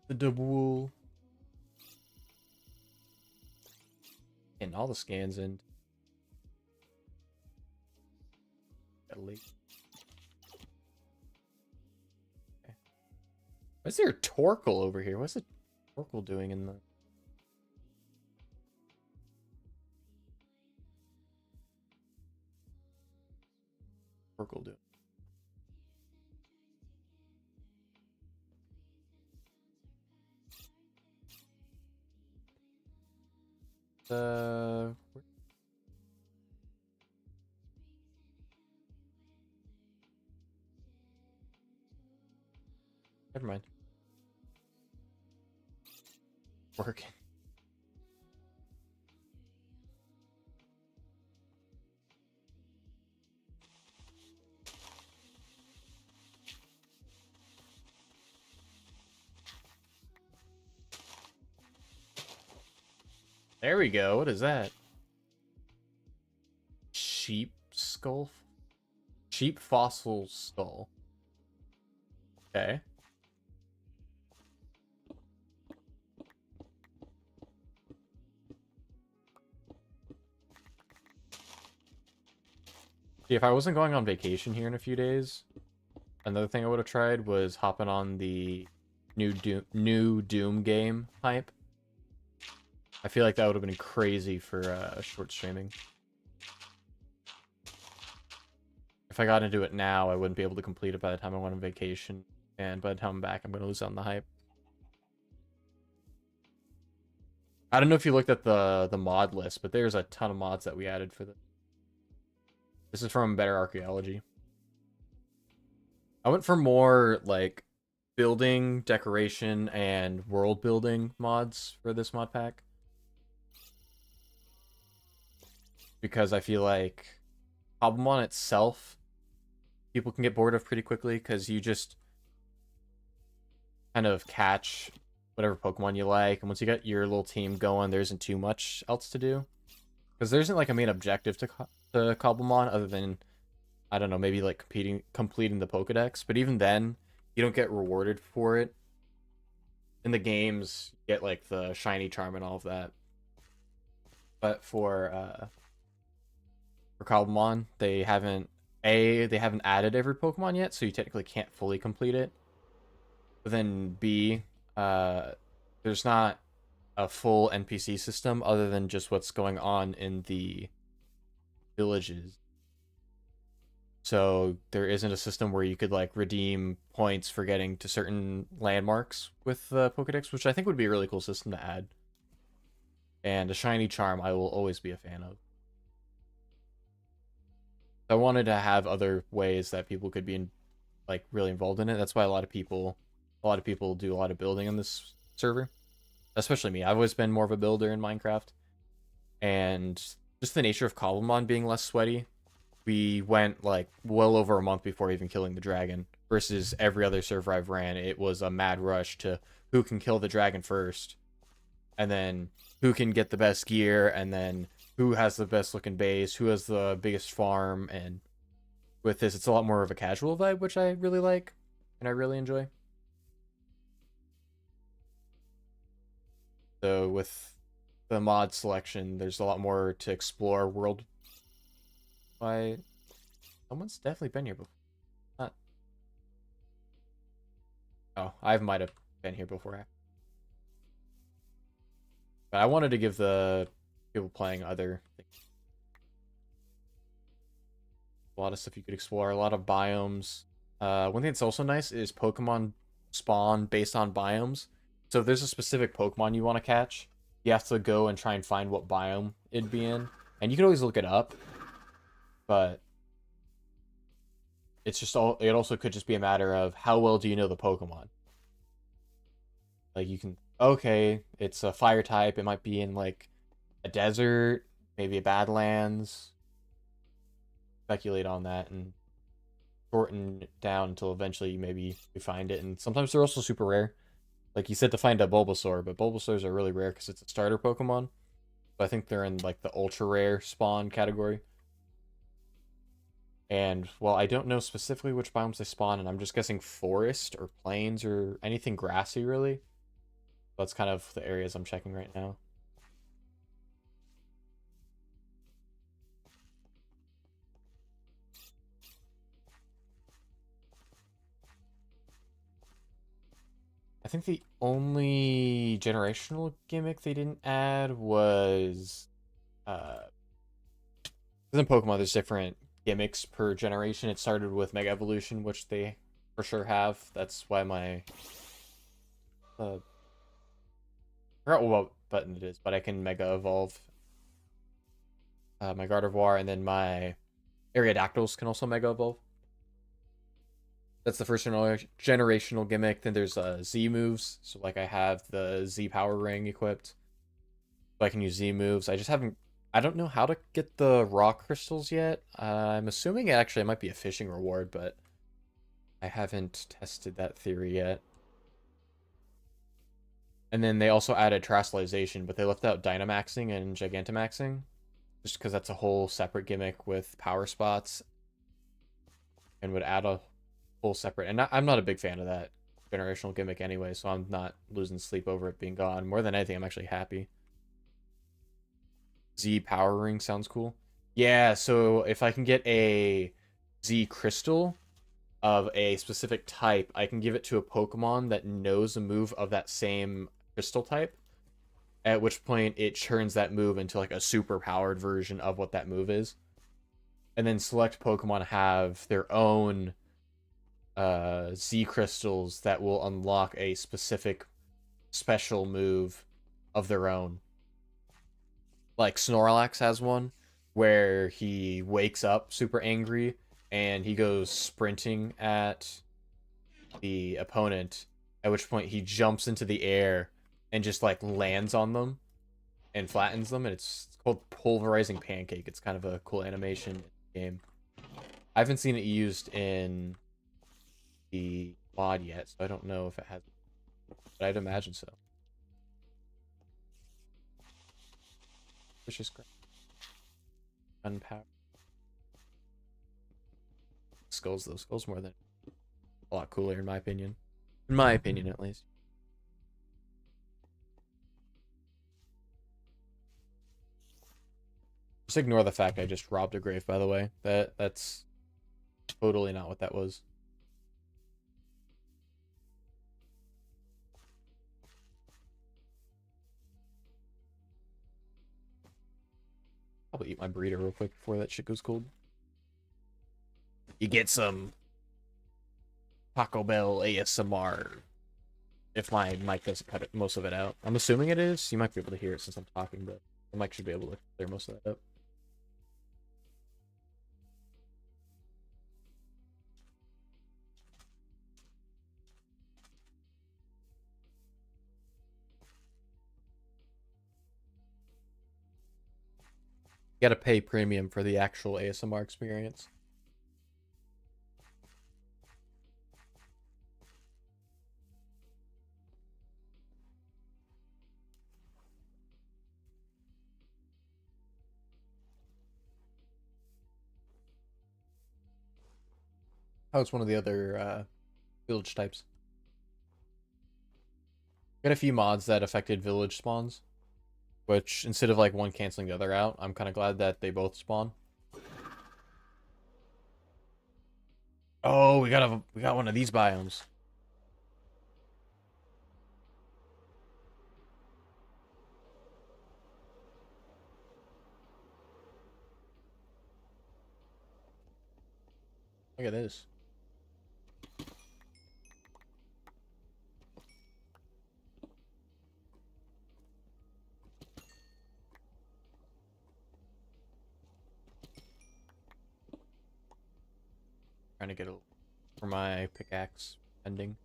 The double. Getting all the scans in. At least. Okay. Why is there a Torkoal over here? What's the Torkoal doing in the... Torkoal doing? Never mind. Working. There we go. What is that? Sheep skull? Sheep fossil skull. Okay. See, if I wasn't going on vacation here in a few days, another thing I would have tried was hopping on the new Doom game hype. I feel like that would have been crazy for short streaming. If I got into it now, I wouldn't be able to complete it by the time I went on vacation, and by the time I'm back, I'm going to lose out on the hype. I don't know if you looked at the mod list, but there's a ton of mods that we added for this. This is from Better Archaeology. I went for more, like, building, decoration, and world building mods for this mod pack. Because I feel like Cobblemon itself, people can get bored of pretty quickly, because you just kind of catch whatever Pokemon you like, and once you get your little team going, there isn't too much else to do. Because there isn't, like, a main objective to Cobblemon other than, I don't know, maybe, like, completing the Pokedex. But even then, you don't get rewarded for it. In the games, you get, like, the shiny charm and all of that. But for Cobblemon, they haven't added every Pokemon yet, so you technically can't fully complete it. But then B, there's not a full NPC system other than just what's going on in the villages. So there isn't a system where you could, like, redeem points for getting to certain landmarks with the Pokedex, which I think would be a really cool system to add. And a shiny charm I will always be a fan of. I wanted to have other ways that people could be like really involved in it. That's why a lot of people do a lot of building on this server, especially me. I've always been more of a builder in Minecraft, and just the nature of Cobblemon being less sweaty, we went like well over a month before even killing the dragon. Versus every other server I've ran, it was a mad rush to who can kill the dragon first, and then who can get the best gear, and then who has the best looking base, who has the biggest farm. And with this, it's a lot more of a casual vibe, which I really like and I really enjoy. So with the mod selection, there's a lot more to explore world. Why? Someone's definitely been here before. Not. Oh, I might have been here before. But I wanted to give the people playing other things. A lot of stuff you could explore, a lot of biomes. One thing that's also nice is Pokemon spawn based on biomes. So if there's a specific Pokemon you want to catch, you have to go and try and find what biome it'd be in. And you can always look it up, but it's just it also could just be a matter of how well do you know the Pokemon. Like you can, okay, it's a fire type, it might be in like a desert, maybe a Badlands. Speculate on that and shorten it down until eventually maybe you find it. And sometimes they're also super rare. Like you said, to find a Bulbasaur, but Bulbasaurs are really rare because it's a starter Pokemon. But I think they're in like the ultra rare spawn category. And well, I don't know specifically which biomes they spawn, and I'm just guessing forest or plains or anything grassy really. That's kind of the areas I'm checking right now. I think the only generational gimmick they didn't add was in Pokemon there's different gimmicks per generation. It started with Mega Evolution, which they for sure have. That's why my I forgot what button it is, but I can Mega Evolve my Gardevoir, and then my Aerodactyls can also Mega Evolve. That's the first generational gimmick. Then there's Z moves. So like I have the Z Power Ring equipped, so I can use Z moves. I don't know how to get the rock crystals yet. I'm assuming it might be a fishing reward, but I haven't tested that theory yet. And then they also added Terastallization, but they left out Dynamaxing and Gigantamaxing, just because that's a whole separate gimmick with power spots, and would add a whole separate. And I'm not a big fan of that generational gimmick anyway, so I'm not losing sleep over it being gone. More than anything, I'm actually happy. Z Power Ring sounds cool. Yeah, so if I can get a Z Crystal of a specific type, I can give it to a Pokemon that knows a move of that same crystal type, at which point it turns that move into like a super powered version of what that move is. And then select Pokemon have their own Z crystals that will unlock a specific special move of their own. Like Snorlax has one where he wakes up super angry and he goes sprinting at the opponent, at which point he jumps into the air and just like lands on them and flattens them, and it's called Pulverizing Pancake. It's kind of a cool animation in the game. I haven't seen it used in the mod yet, so I don't know if it has, but I'd imagine so. Vicious crap. Gunpowder. Skulls though. Skulls more than a lot cooler in my opinion. In my opinion, at least. Just ignore the fact I just robbed a grave, by the way. That's totally not what that was. Probably eat my burrito real quick before that shit goes cold. You get some Taco Bell ASMR. If my mic doesn't cut most of it out. I'm assuming it is. You might be able to hear it since I'm talking, but the mic should be able to clear most of that up. You gotta pay premium for the actual ASMR experience. How's one of the other village types? Got a few mods that affected village spawns, which instead of like one canceling the other out, I'm kind of glad that they both spawn. Oh, we got one of these biomes. Look at this. Trying to get a for my pickaxe ending.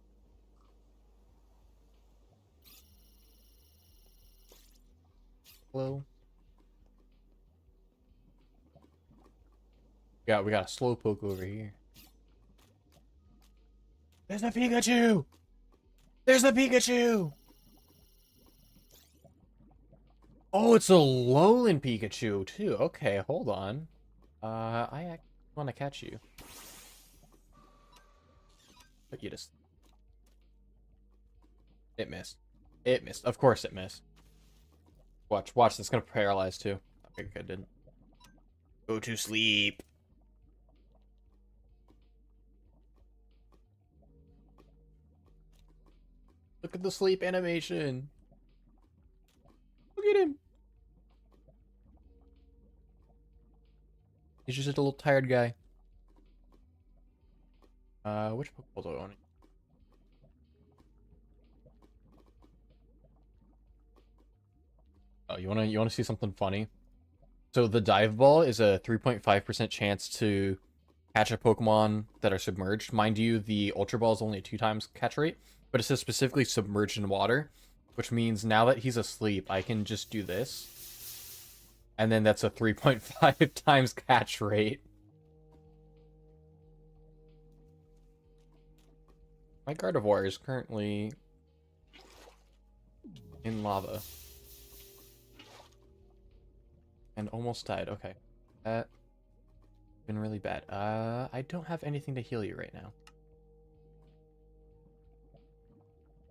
Hello. Yeah, we got a slowpoke over here. There's a Pikachu! There's a Pikachu! Oh, it's a Lowland Pikachu too. Okay, hold on. I want to catch you. But you just... It missed. It missed. Of course it missed. Watch, watch. That's gonna paralyze too. Okay, I didn't. Go to sleep. Look at the sleep animation. Look at him. He's just a little tired guy. Which Pokeball do I want? Oh, you wanna see something funny? So the dive ball is a 3.5% chance to catch a Pokemon that are submerged. Mind you, the Ultra Ball is only a 2 times catch rate, but it says specifically submerged in water, which means now that he's asleep, I can just do this. And then that's a 3.5 times catch rate. My Gardevoir is currently in lava. And almost died. Okay. That been really bad. I don't have anything to heal you right now.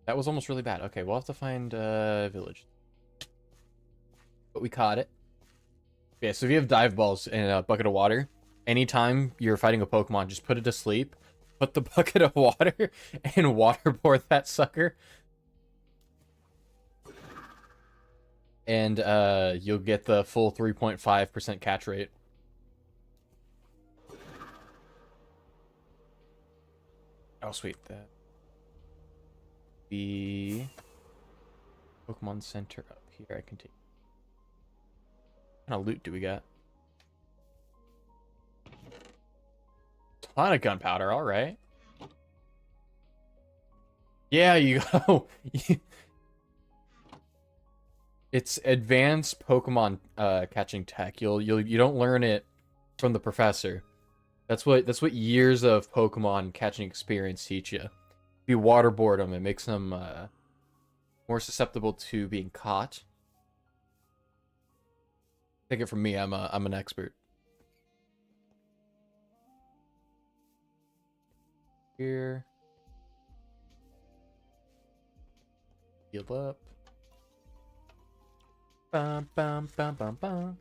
That was almost really bad. Okay, we'll have to find a village. But we caught it. Yeah, so if you have dive balls and a bucket of water, anytime you're fighting a Pokemon, just put it to sleep. Put the bucket of water and waterboard that sucker. And you'll get the full 3.5% catch rate. Oh, sweet. The Pokemon Center up here. I can take. What kind of loot do we got? A lot of gunpowder. All right. Yeah, you go. It's advanced Pokemon catching tech. You don't learn it from the professor. That's what years of Pokemon catching experience teach you. If you waterboard them, it makes them more susceptible to being caught. Take it from me, I'm an expert. Here. Heal up. Bum bum bum bum bum.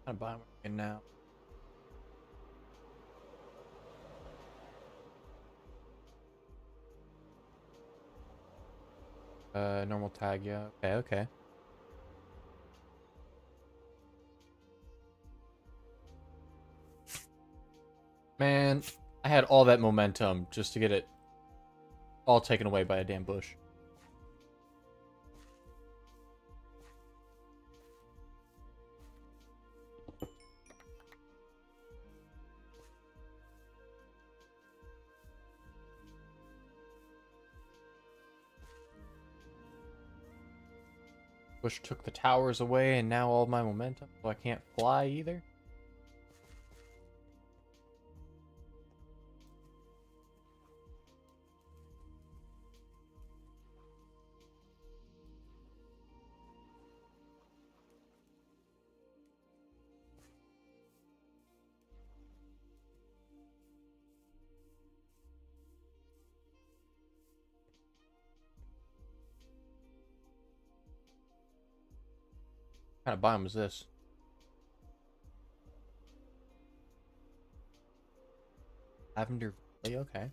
I'm buying one now. Normal tag, yeah. Okay, okay. Man, I had all that momentum just to get it all taken away by a damn bush. Bush took the towers away, and now all my momentum, so I can't fly either. What kind of biome is this? Lavender Valley, okay.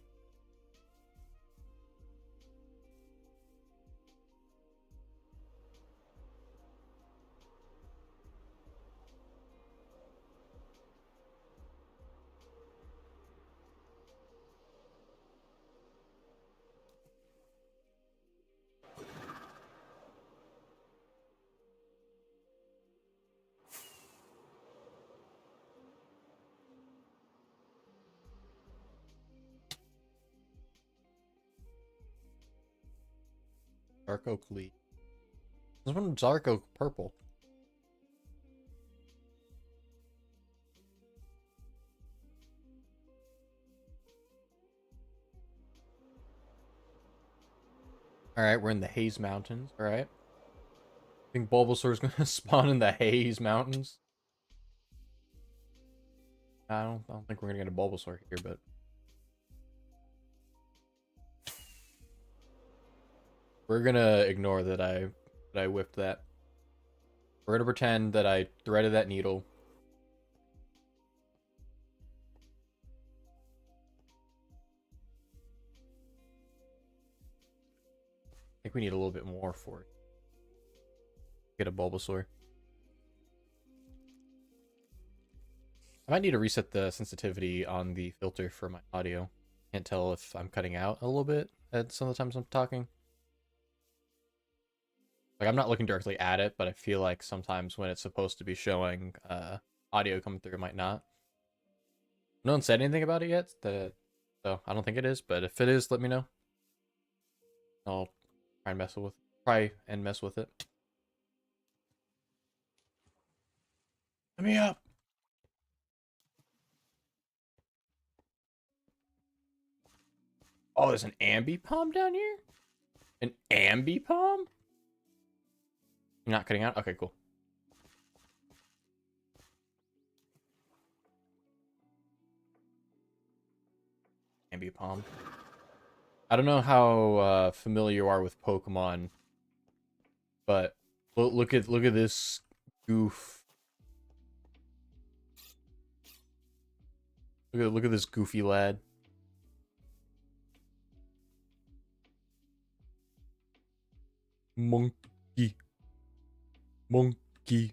Dark oak leaf. This one dark oak purple. Alright, we're in the Haze Mountains. Alright. I think Bulbasaur's gonna spawn in the Haze Mountains. I don't think we're gonna get a Bulbasaur here, but we're gonna ignore that I whipped that. We're gonna pretend that I threaded that needle. I think we need a little bit more for it. Get a Bulbasaur. I might need to reset the sensitivity on the filter for my audio. Can't tell if I'm cutting out a little bit at some of the times I'm talking. Like, I'm not looking directly at it, but I feel like sometimes when it's supposed to be showing audio coming through, it might not. No one said anything about it yet, so I don't think it is, but if it is, let me know. I'll try Try and mess with it. Let me up. Oh, there's an ambipom down here? An ambipom? You're not cutting out? Okay, cool. Ambipom. I don't know how familiar you are with Pokemon, but look at this goof. Look at this goofy lad. Monkey. Monkey.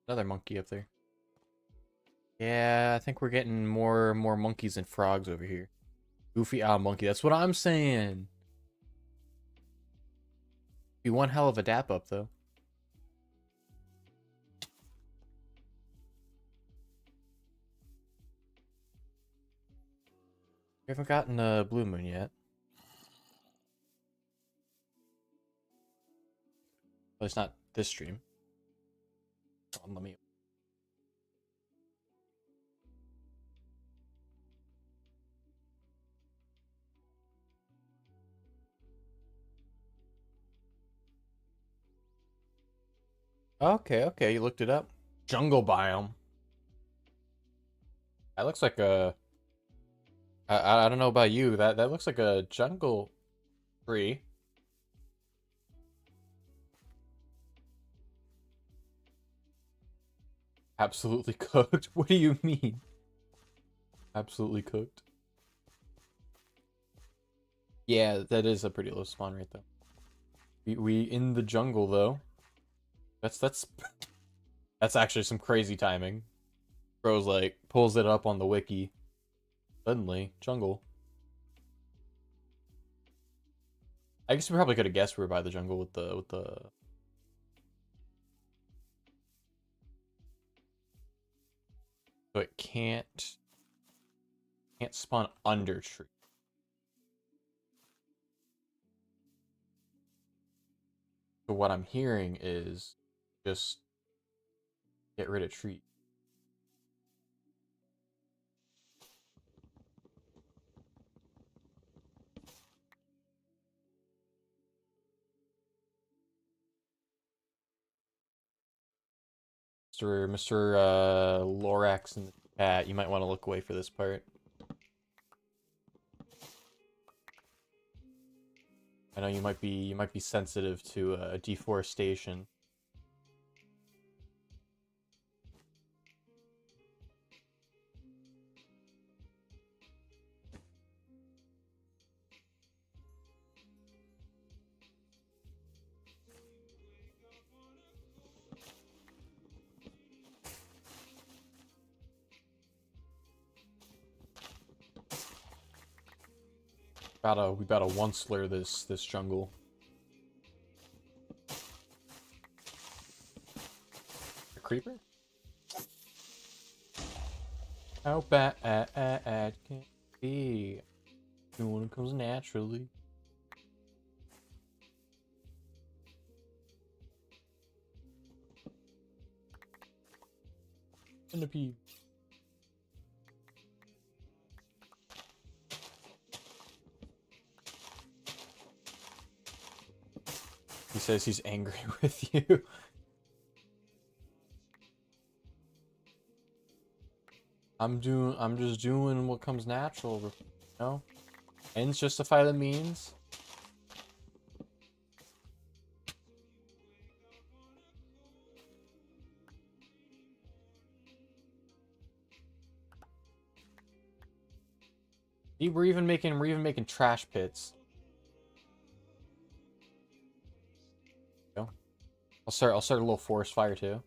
Another monkey up there. Yeah, I think we're getting more monkeys and frogs over here. Goofy owl monkey. That's what I'm saying. Be one hell of a dap up though. We haven't gotten a blue moon yet. Well, it's not this stream. Hold on, let me. Okay, you looked it up. Jungle biome. That looks like a. I don't know about you. That looks like a jungle tree. Absolutely cooked. What do you mean? Absolutely cooked. Yeah, that is a pretty low spawn rate though. We in the jungle though. That's actually some crazy timing. Bro's like pulls it up on the wiki. Suddenly, jungle. I guess we probably could have guessed we were by the jungle with the. So it can't spawn under tree. So what I'm hearing is just get rid of tree. Mr. Lorax in the chat, you might want to look away for this part. I know you might be sensitive to deforestation. We gotta once-ler this jungle. A creeper? How bad can it be when it comes naturally? Centipede. He says he's angry with you. I'm just doing what comes natural, you know? Ends justify the means. See, we're even making trash pits. Go. I'll start a little forest fire too.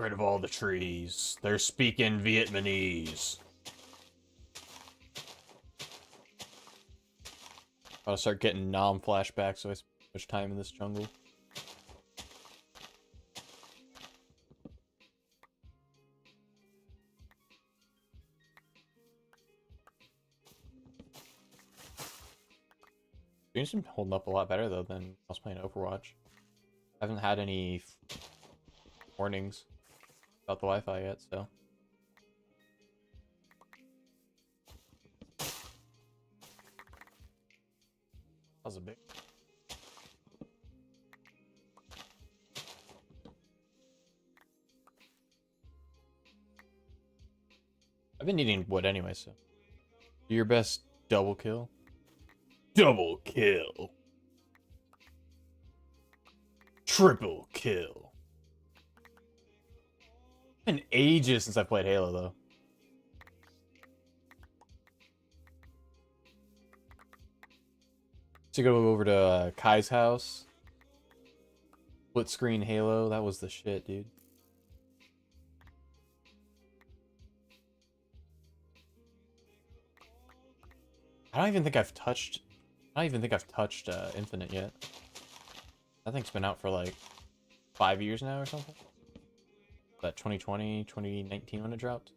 rid of all the trees. They're speaking Vietnamese. I'll start getting flashbacks so I spend too much time in this jungle. Stream's been holding up a lot better though than I was playing Overwatch. I haven't had any warnings about the Wi-Fi yet, so. That was a big. I've been needing wood anyway, so. Do your best double kill. Double kill. Triple kill. It's been ages since I played Halo, though. To go over to Kai's house. Split screen Halo, that was the shit, dude. I don't even think I've touched Infinite yet. That thing's been out for like 5 years now or something. That 2020, 2019 when it dropped.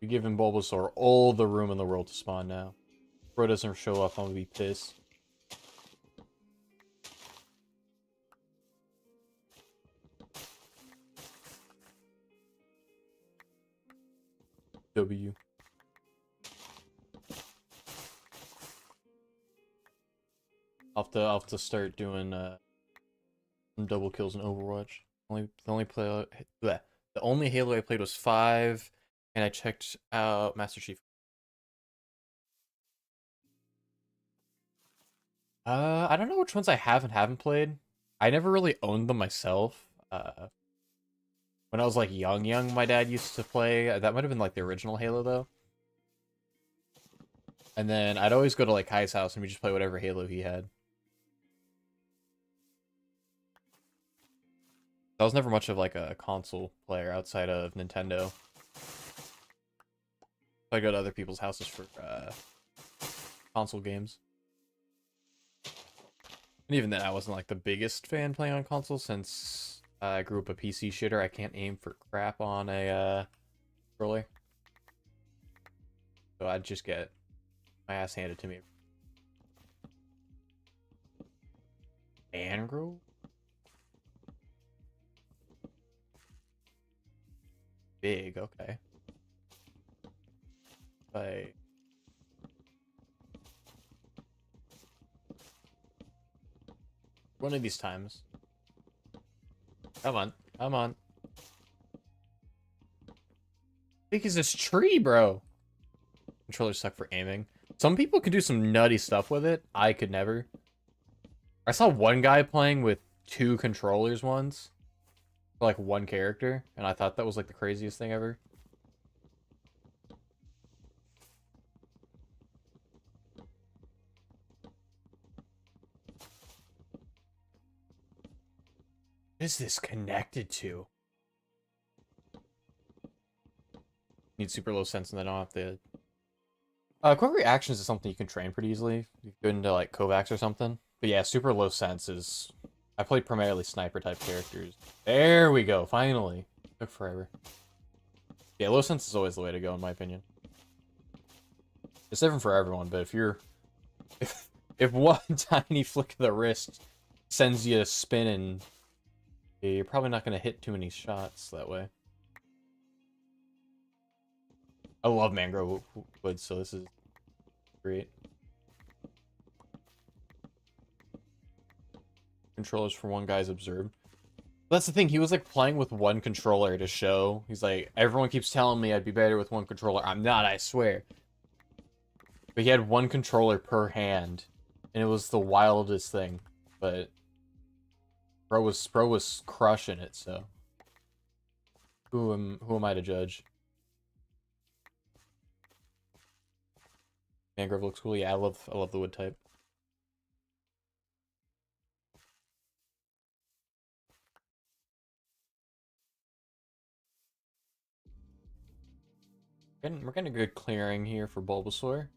You're giving Bulbasaur all the room in the world to spawn now. Bro doesn't show up, I'm gonna be pissed. W. I'll have to start doing some double kills in Overwatch. The only Halo I played was 5, and I checked out Master Chief. I don't know which ones I have and haven't played. I never really owned them myself. When I was like young, my dad used to play. That might have been like the original Halo though. And then I'd always go to like Kai's house and we just play whatever Halo he had. I was never much of like a console player outside of Nintendo. I go to other people's houses for console games. And even then, I wasn't like the biggest fan playing on console since I grew up a PC shitter. I can't aim for crap on a controller. So I'd just get my ass handed to me. Angro? Big, okay. Like... one of these times. Come on, come on. Big is this tree, bro? Controllers suck for aiming. Some people can do some nutty stuff with it. I could never. I saw one guy playing with 2 controllers once. For like one character. And I thought that was like the craziest thing ever. What is this connected to? Need super low sense and then I don't have to... quick reactions is something you can train pretty easily. You go into like Kovacs or something. But yeah, super low sense is... I played primarily sniper type characters. There we go, finally. Took forever. Yeah, low sense is always the way to go in my opinion. It's different for everyone, but if you're... If one tiny flick of the wrist sends you spinning, you're probably not going to hit too many shots that way. I love mangrove wood, so this is great. Controllers for one guy's observed. That's the thing, he was like playing with one controller to show. He's like, everyone keeps telling me I'd be better with one controller. I'm not, I swear. But he had one controller per hand. And it was the wildest thing. But Bro was crushing it, so. Who am I to judge? Mangrove looks cool. Yeah, I love the wood type. We're getting a good clearing here for Bulbasaur.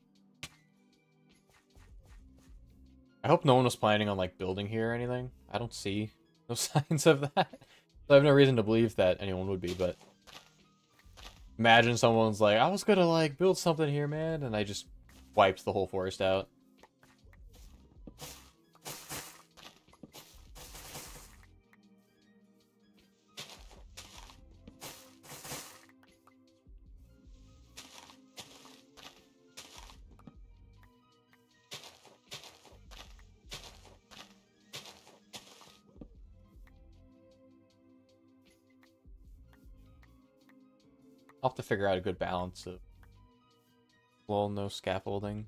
I hope no one was planning on, like, building here or anything. I don't see no signs of that. So I have no reason to believe that anyone would be, but... Imagine someone's like, I was gonna, like, build something here, man, and I just wiped the whole forest out. I'll have to figure out a good balance of... Well, no scaffolding.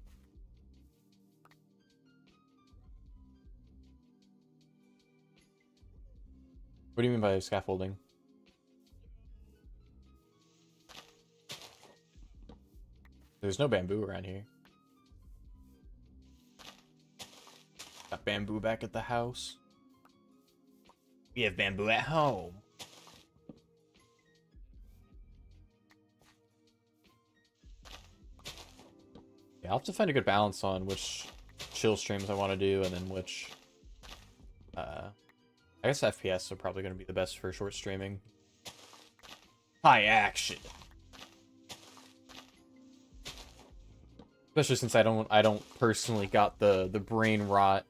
What do you mean by scaffolding? There's no bamboo around here. Got bamboo back at the house. We have bamboo at home. Yeah, I'll have to find a good balance on which chill streams I want to do, and then which... I guess FPS are probably going to be the best for short streaming. High action! Especially since I don't personally got the brain rot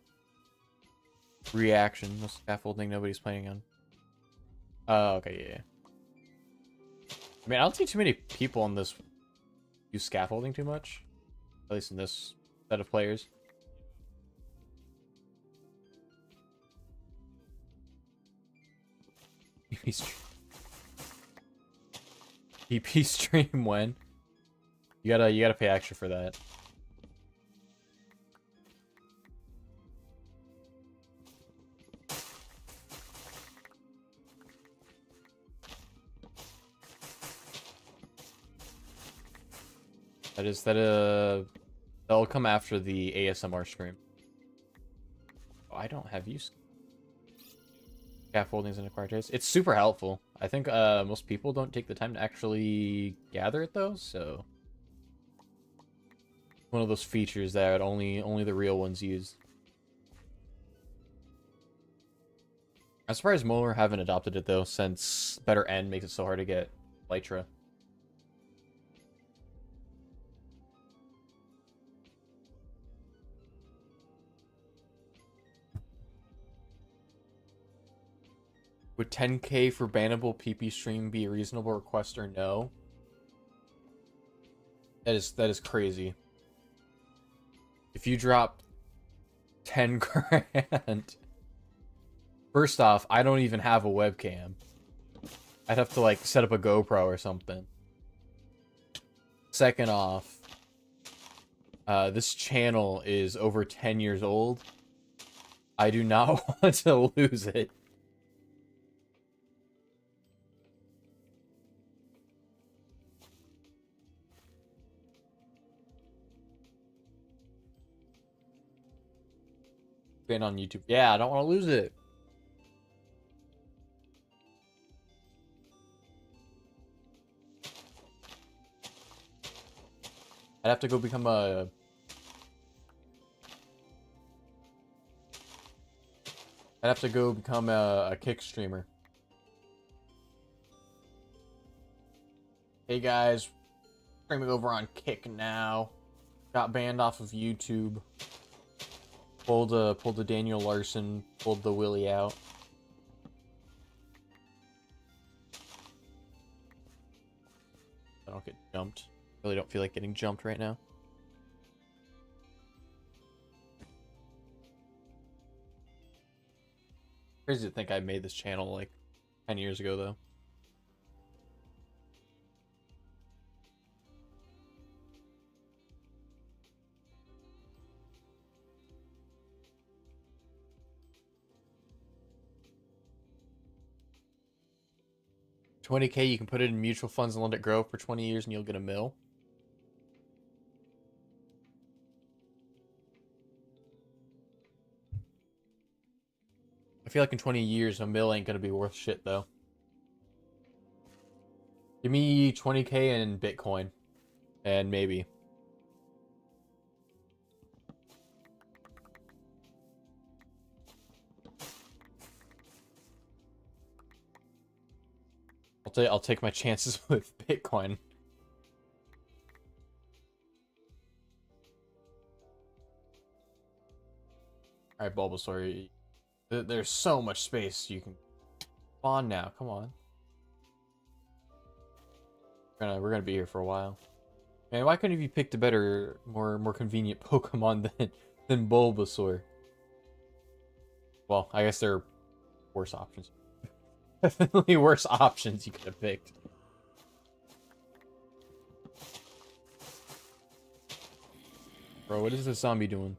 reaction. No scaffolding, nobody's planning on. Oh, okay, yeah. I mean, I don't see too many people on this use scaffolding too much. At least in this set of players. EP stream when? You gotta pay extra for that. That'll come after the ASMR stream. Oh, I don't have use scaffoldings in acquired taste. It's super helpful. I think most people don't take the time to actually gather it though, so one of those features that only the real ones use. I'm surprised Molar haven't adopted it though, since Better End makes it so hard to get Lytra. Would 10k for bannable PP stream be a reasonable request or no? That is crazy. If you drop 10 grand... First off, I don't even have a webcam. I'd have to, like, set up a GoPro or something. Second off, this channel is over 10 years old. I do not want to lose it. Been on YouTube. Yeah, I don't want to lose it. I'd have to go become a... I'd have to go become a Kick streamer. Hey guys, streaming over on Kick now. Got banned off of YouTube. Pulled the Daniel Larson, pulled the Willie out. I don't get jumped. Really don't feel like getting jumped right now. Crazy to think I made this channel like 10 years ago though. $20k, you can put it in mutual funds and let it grow for 20 years and you'll get a mil. I feel like in 20 years, a mil ain't gonna be worth shit, though. Give me 20k in Bitcoin. And maybe. I'll take my chances with Bitcoin. All right, Bulbasaur. There's so much space you can. Come on now, come on. We're gonna be here for a while. Man, why couldn't you picked a better, more convenient Pokemon than Bulbasaur? Well, I guess there are worse options. Definitely worse options you could have picked. Bro, what is this zombie doing?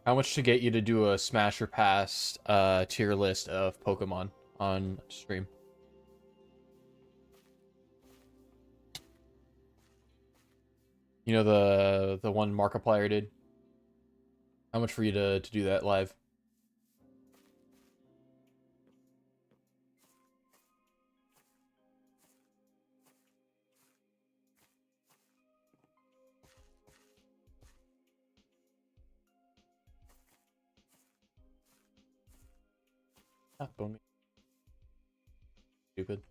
How much to get you to do a smash or pass tier list of Pokemon on stream? You know the one Markiplier did? How much for you to do that live? Ah, bone me. Stupid.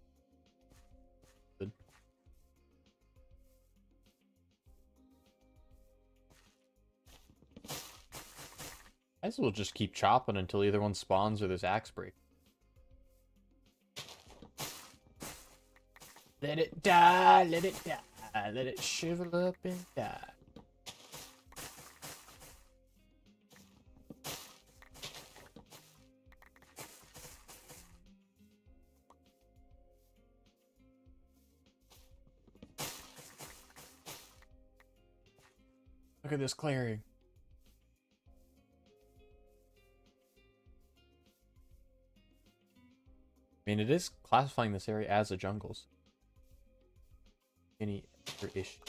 Good. I guess we'll just keep chopping until either one spawns or this axe break. Let it die, let it die, let it shrivel up and die. Look at this clearing. I mean, it is classifying this area as a jungle. So any other issue?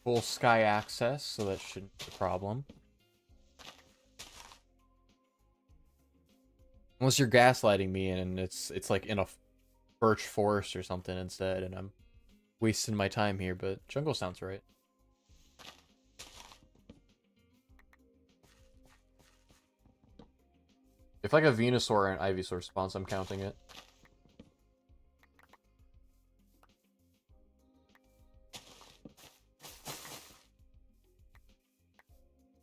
Full sky access, so that shouldn't be a problem. Unless you're gaslighting me and it's like in a birch forest or something instead, and I'm wasting my time here, but jungle sounds right. If like a Venusaur or an Ivysaur spawns, I'm counting it.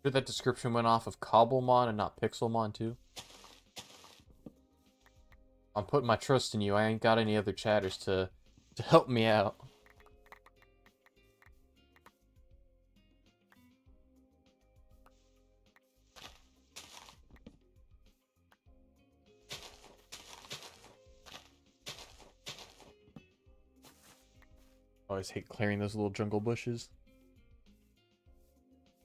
Sure that description went off of Cobblemon and not Pixelmon too. I'm putting my trust in you. I ain't got any other chatters to help me out. Always hate clearing those little jungle bushes.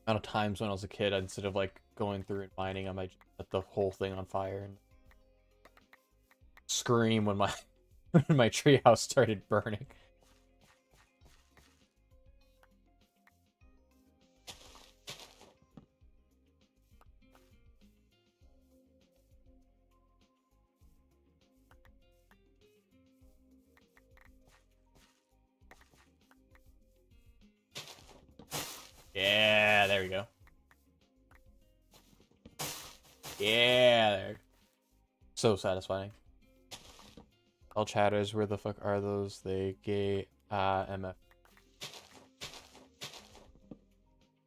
Amount of times when I was a kid, instead of like going through and mining, I might set the whole thing on fire and scream when my when my treehouse started burning. Yeah, there we go. Yeah, there. So satisfying. All chatters, where the fuck are those? They gay MF.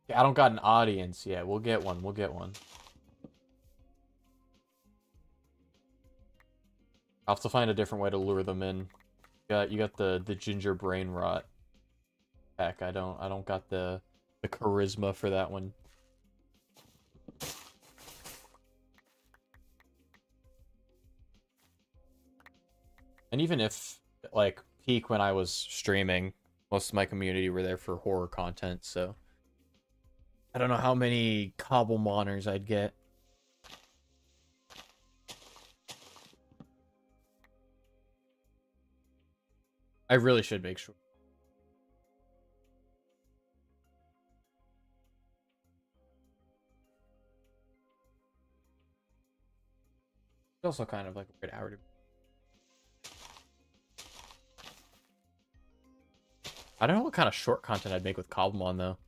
Yeah, I don't got an audience yet. We'll get one. We'll get one. I'll have to find a different way to lure them in. You got the ginger brain rot. Heck, I don't got the charisma for that one. And even if, like, peak when I was streaming, most of my community were there for horror content, so I don't know how many Cobblemoners I'd get. I really should make sure. It's also kind of like a weird hour to... I don't know what kind of short content I'd make with Cobblemon, though.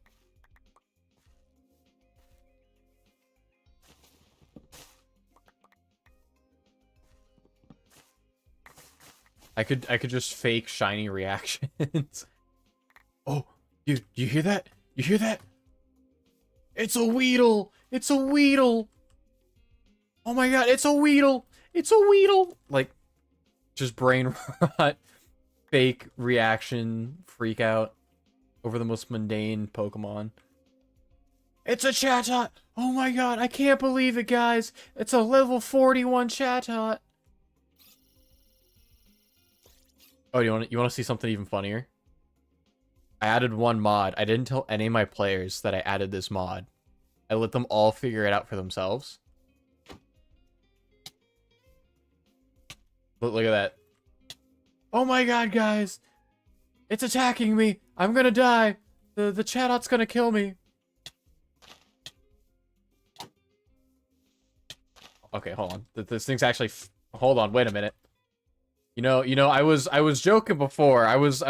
I could just fake shiny reactions. Oh, you hear that? You hear that? It's a Weedle! It's a Weedle! Oh my god, it's a Weedle! It's a Weedle! Like, just brain rot, fake reaction, freak out over the most mundane Pokemon. It's a Chatot! Oh my god, I can't believe it, guys! It's a level 41 Chatot! Oh, you want to see something even funnier? I added one mod. I didn't tell any of my players that I added this mod. I let them all figure it out for themselves. Look at that. Oh my god, guys! It's attacking me! I'm gonna die! The Chatot's gonna kill me! Okay, hold on. This thing's actually... Hold on, wait a minute. You know, I was joking before. I was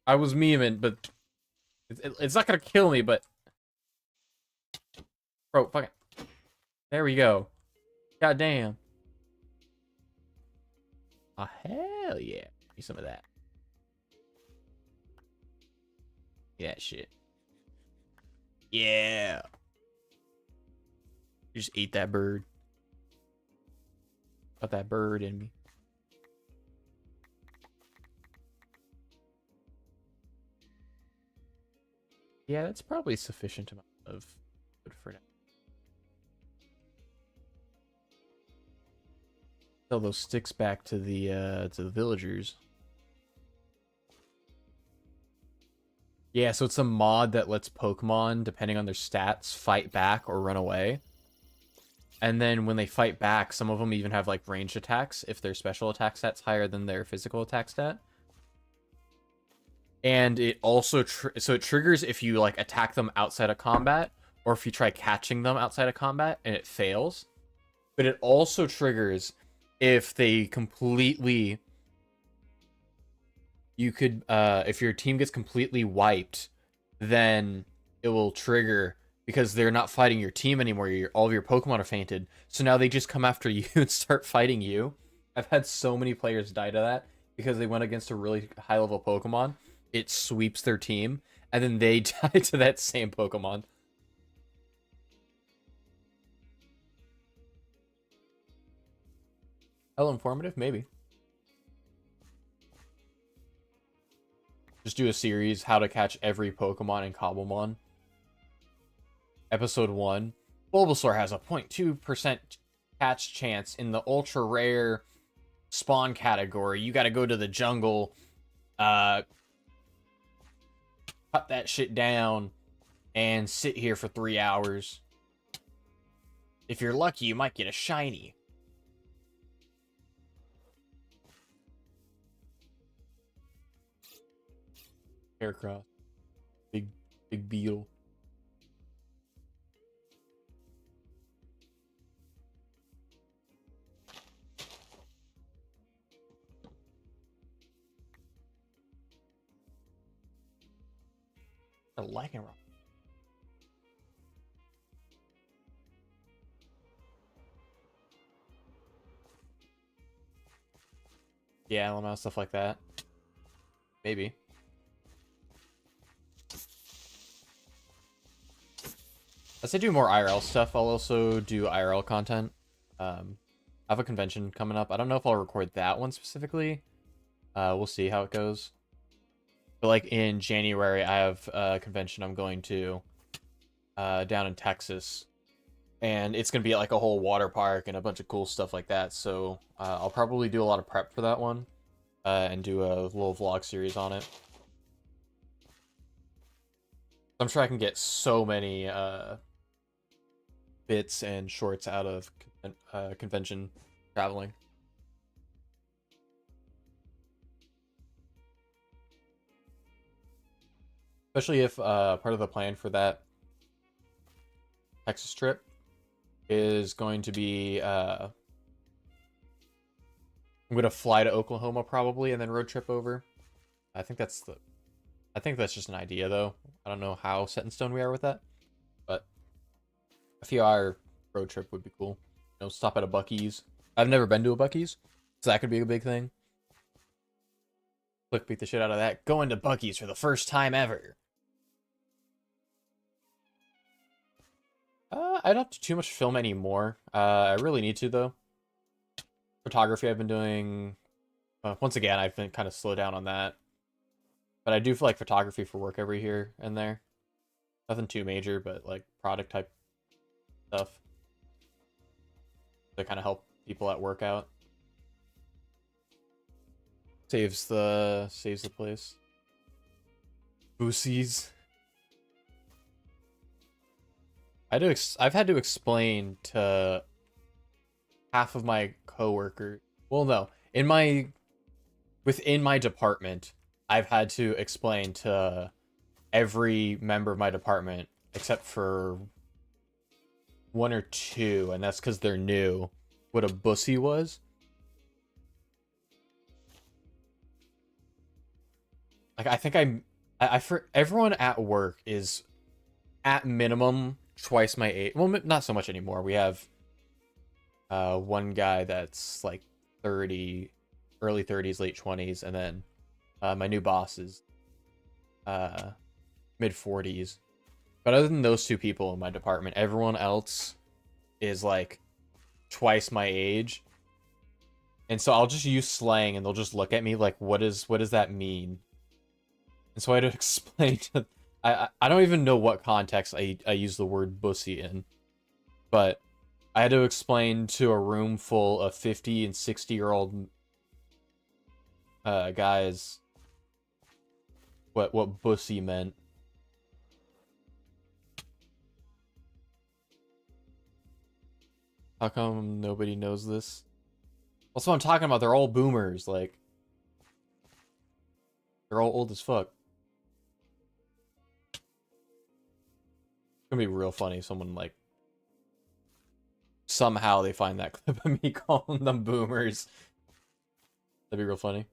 memeing, but it's not gonna kill me, but... Bro, fuck it. There we go. God damn. Oh, hell yeah. Need some of that. Yeah, shit. Yeah. You just ate that bird. Got that bird in me. Yeah, that's probably sufficient amount of food for now. Sell those sticks back to the villagers. Yeah, so it's a mod that lets Pokemon, depending on their stats, fight back or run away. And then when they fight back, some of them even have like ranged attacks if their special attack stat's higher than their physical attack stat. And it also so it triggers if you like attack them outside of combat, or if you try catching them outside of combat and it fails. But it also triggers if they completely... You could, if your team gets completely wiped, then it will trigger because they're not fighting your team anymore. All of your Pokemon are fainted. So now they just come after you and start fighting you. I've had so many players die to that because they went against a really high level Pokemon. It sweeps their team and then they die to that same Pokemon. Hell informative? Maybe. Just do a series, how to catch every Pokemon in Cobblemon. Episode 1. Bulbasaur has a 0.2% catch chance in the ultra rare spawn category. You gotta go to the jungle, cut that shit down, and sit here for 3 hours. If you're lucky, you might get a shiny. Aircraft. Big beetle. A lightning rock. Yeah, LML, stuff like that. Maybe. As I do more IRL stuff, I'll also do IRL content. I have a convention coming up. I don't know if I'll record that one specifically. We'll see how it goes. But like in January, I have a convention I'm going to down in Texas. And it's going to be like a whole water park and a bunch of cool stuff like that. So I'll probably do a lot of prep for that one and do a little vlog series on it. I'm sure I can get so many bits and shorts out of convention traveling. Especially if part of the plan for that Texas trip is going to be I'm gonna fly to Oklahoma probably and then road trip over. I think that's just an idea though. I don't know how set in stone we are with that, but a few hour road trip would be cool. You know, stop at a Buc-ee's. I've never been to a Buc-ee's, so that could be a big thing. Click beat the shit out of that. Going to Buc-ee's for the first time ever. I don't do too much film anymore. I really need to though. Photography I've been doing. Once again, I've been kind of slowed down on that. But I do feel like photography for work every here and there. Nothing too major, but like product type stuff. To kind of help people at work out. Saves the place. Boosies. I've had to explain to half of my coworkers. Well, no, within my department, I've had to explain to every member of my department except for one or two, and that's because they're new, what a bussy was. Like, I think I for everyone at work is at minimum twice my age. Well, not so much anymore. We have one guy that's like 30, early 30s, late 20s, and then my new boss is mid 40s. But other than those two people in my department, everyone else is like twice my age. And so I'll just use slang and they'll just look at me like, what does that mean? And so I had to explain to I don't even know what context I use the word bussy in. But I had to explain to a room full of 50 and 60-year-old guys what bussy meant. How come nobody knows this? Also, I'm talking about, they're all boomers, like, they're all old as fuck. It's gonna be real funny if someone, like, somehow they find that clip of me calling them boomers. That'd be real funny.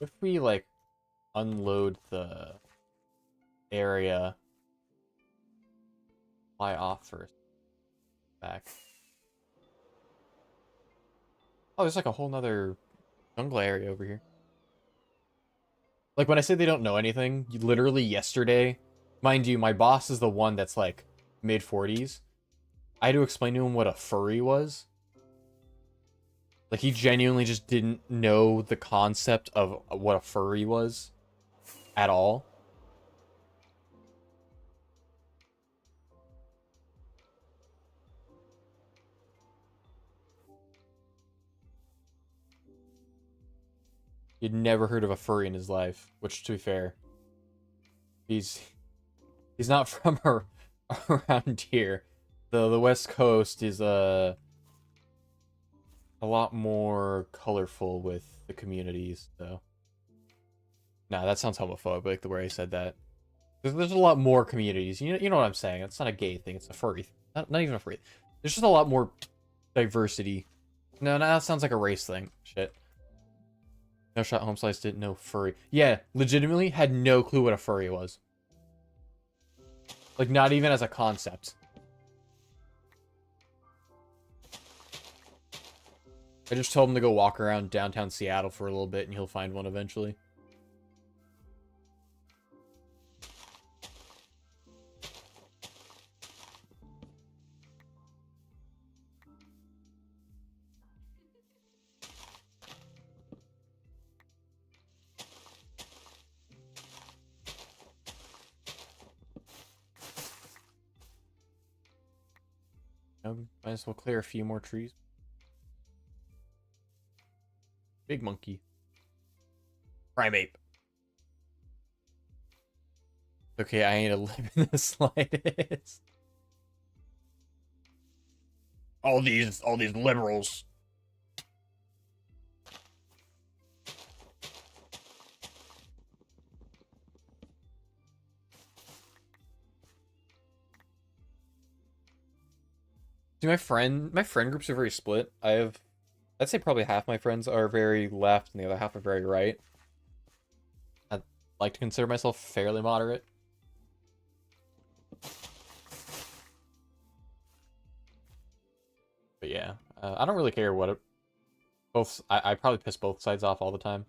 If we, like, unload the area, fly off first, back. Oh, there's like a whole nother jungle area over here. Like, when I say they don't know anything, literally yesterday, mind you, my boss is the one that's like mid-40s. I had to explain to him what a furry was. Like, he genuinely just didn't know the concept of what a furry was at all. He'd never heard of a furry in his life, which, to be fair, he's not from around here. The West Coast is a lot more colorful with the communities, so. Nah, that sounds homophobic, the way I said that. There's a lot more communities. You know what I'm saying. It's not a gay thing. It's a furry. Not even a furry. There's just a lot more diversity. No, that sounds like a race thing. Shit. No Shot Home Slice didn't know furry. Yeah, legitimately had no clue what a furry was. Like, not even as a concept. I just told him to go walk around downtown Seattle for a little bit and he'll find one eventually. Might as well clear a few more trees. Big monkey. Primate. Okay, I ain't a live in the slightest. All these liberals. my friend groups are very split. I'd say probably half my friends are very left and the other half are very right. I'd like to consider myself fairly moderate. But yeah, I don't really care what it, both. I probably piss both sides off all the time,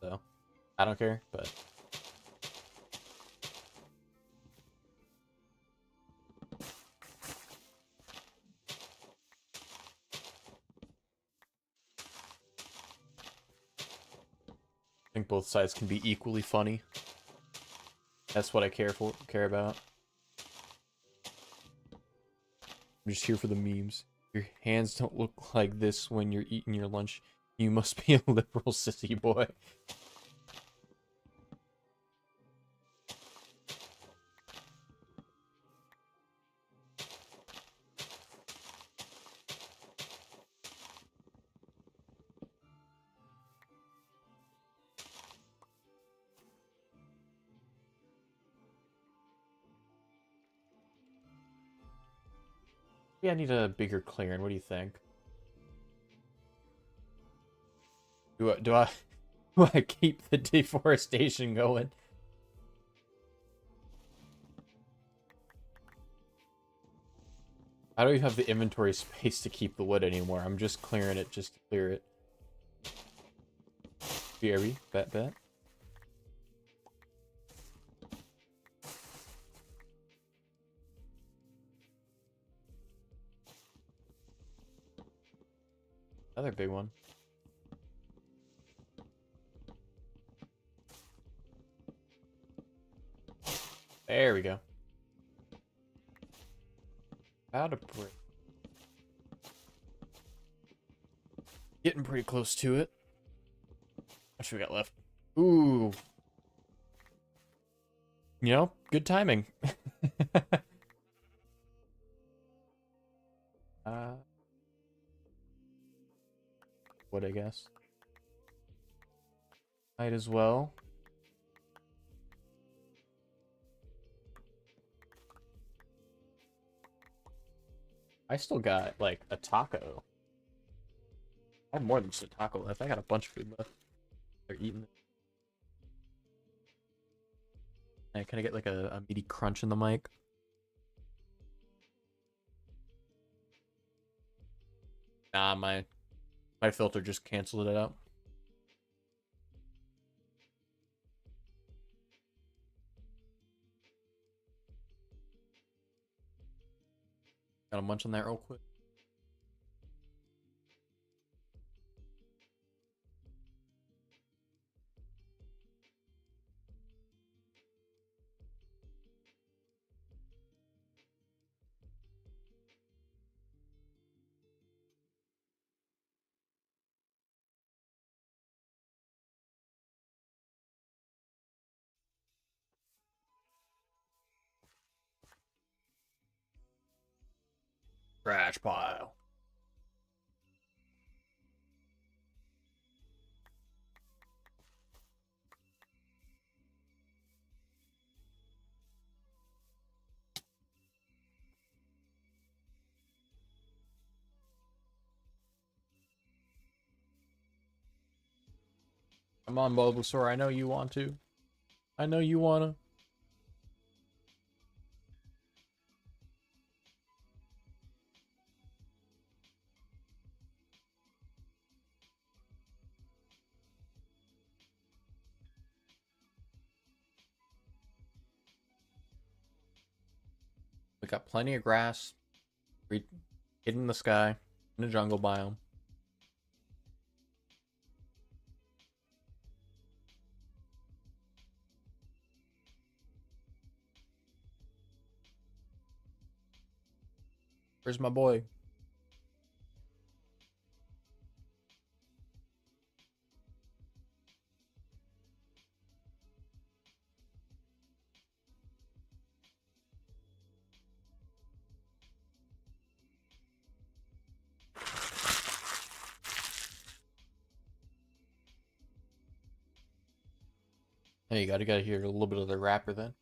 so I don't care. But I think both sides can be equally funny. That's what I care about. I'm just here for the memes. Your hands don't look like this when you're eating your lunch. You must be a liberal sissy boy. Yeah, I need a bigger clearing. What do you think? Do I do I keep the deforestation going? I don't even have the inventory space to keep the wood anymore. I'm just clearing it just to clear it. BRB, bet. Another big one. There we go. About to break. Getting pretty close to it. What should we got left? Ooh. You know, good timing. uh, what I guess. Might as well. I still got like a taco. I have more than just a taco left. I got a bunch of food left. They're eating it. Can I get like a meaty crunch in the mic? Nah, my filter just canceled it out. Got a munch on that real quick. Trash pile. Come on, Bulbasaur. I know you want to. I know you wanna. We got plenty of grass. Hidden in the sky. In a jungle biome. Where's my boy? Hey, you gotta hear a little bit of the rapper then.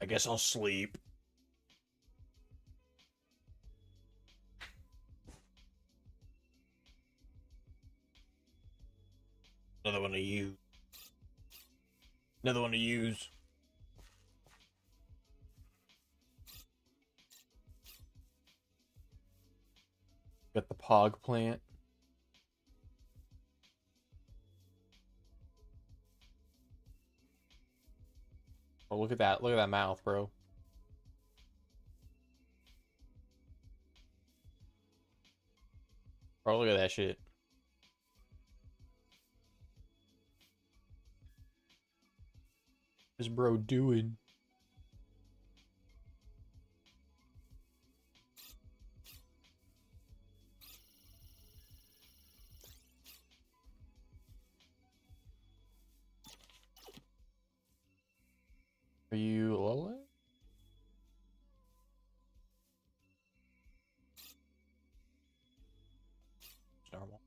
I guess I'll sleep. Another one to use. Another one to use. Got the pog plant. Oh, look at that. Look at that mouth, bro. Bro, look at that shit. What's bro doing? Are you Lola? It's normal.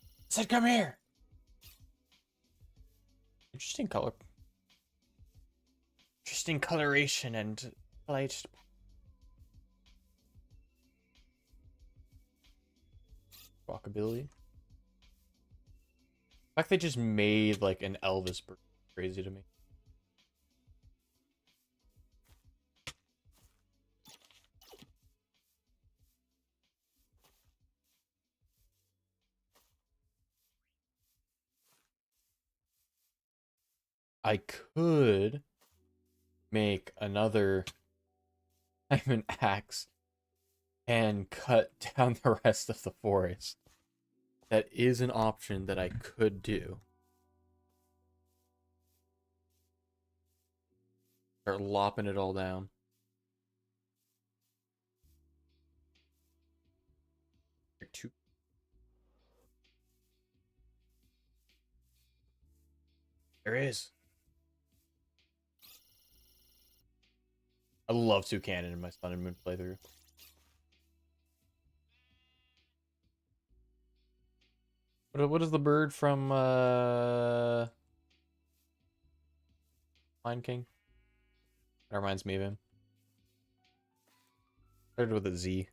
I said, come here. Interesting color. Interesting coloration and light. Walkability. The fact they just made like an Elvis bird crazy to me. I could make another diamond axe and cut down the rest of the forest. That is an option that I could do. Start lopping it all down. Two. There is. I love Toucan in my Sun and Moon playthrough. What is the bird from Lion King? That reminds me of him. Started with a Z.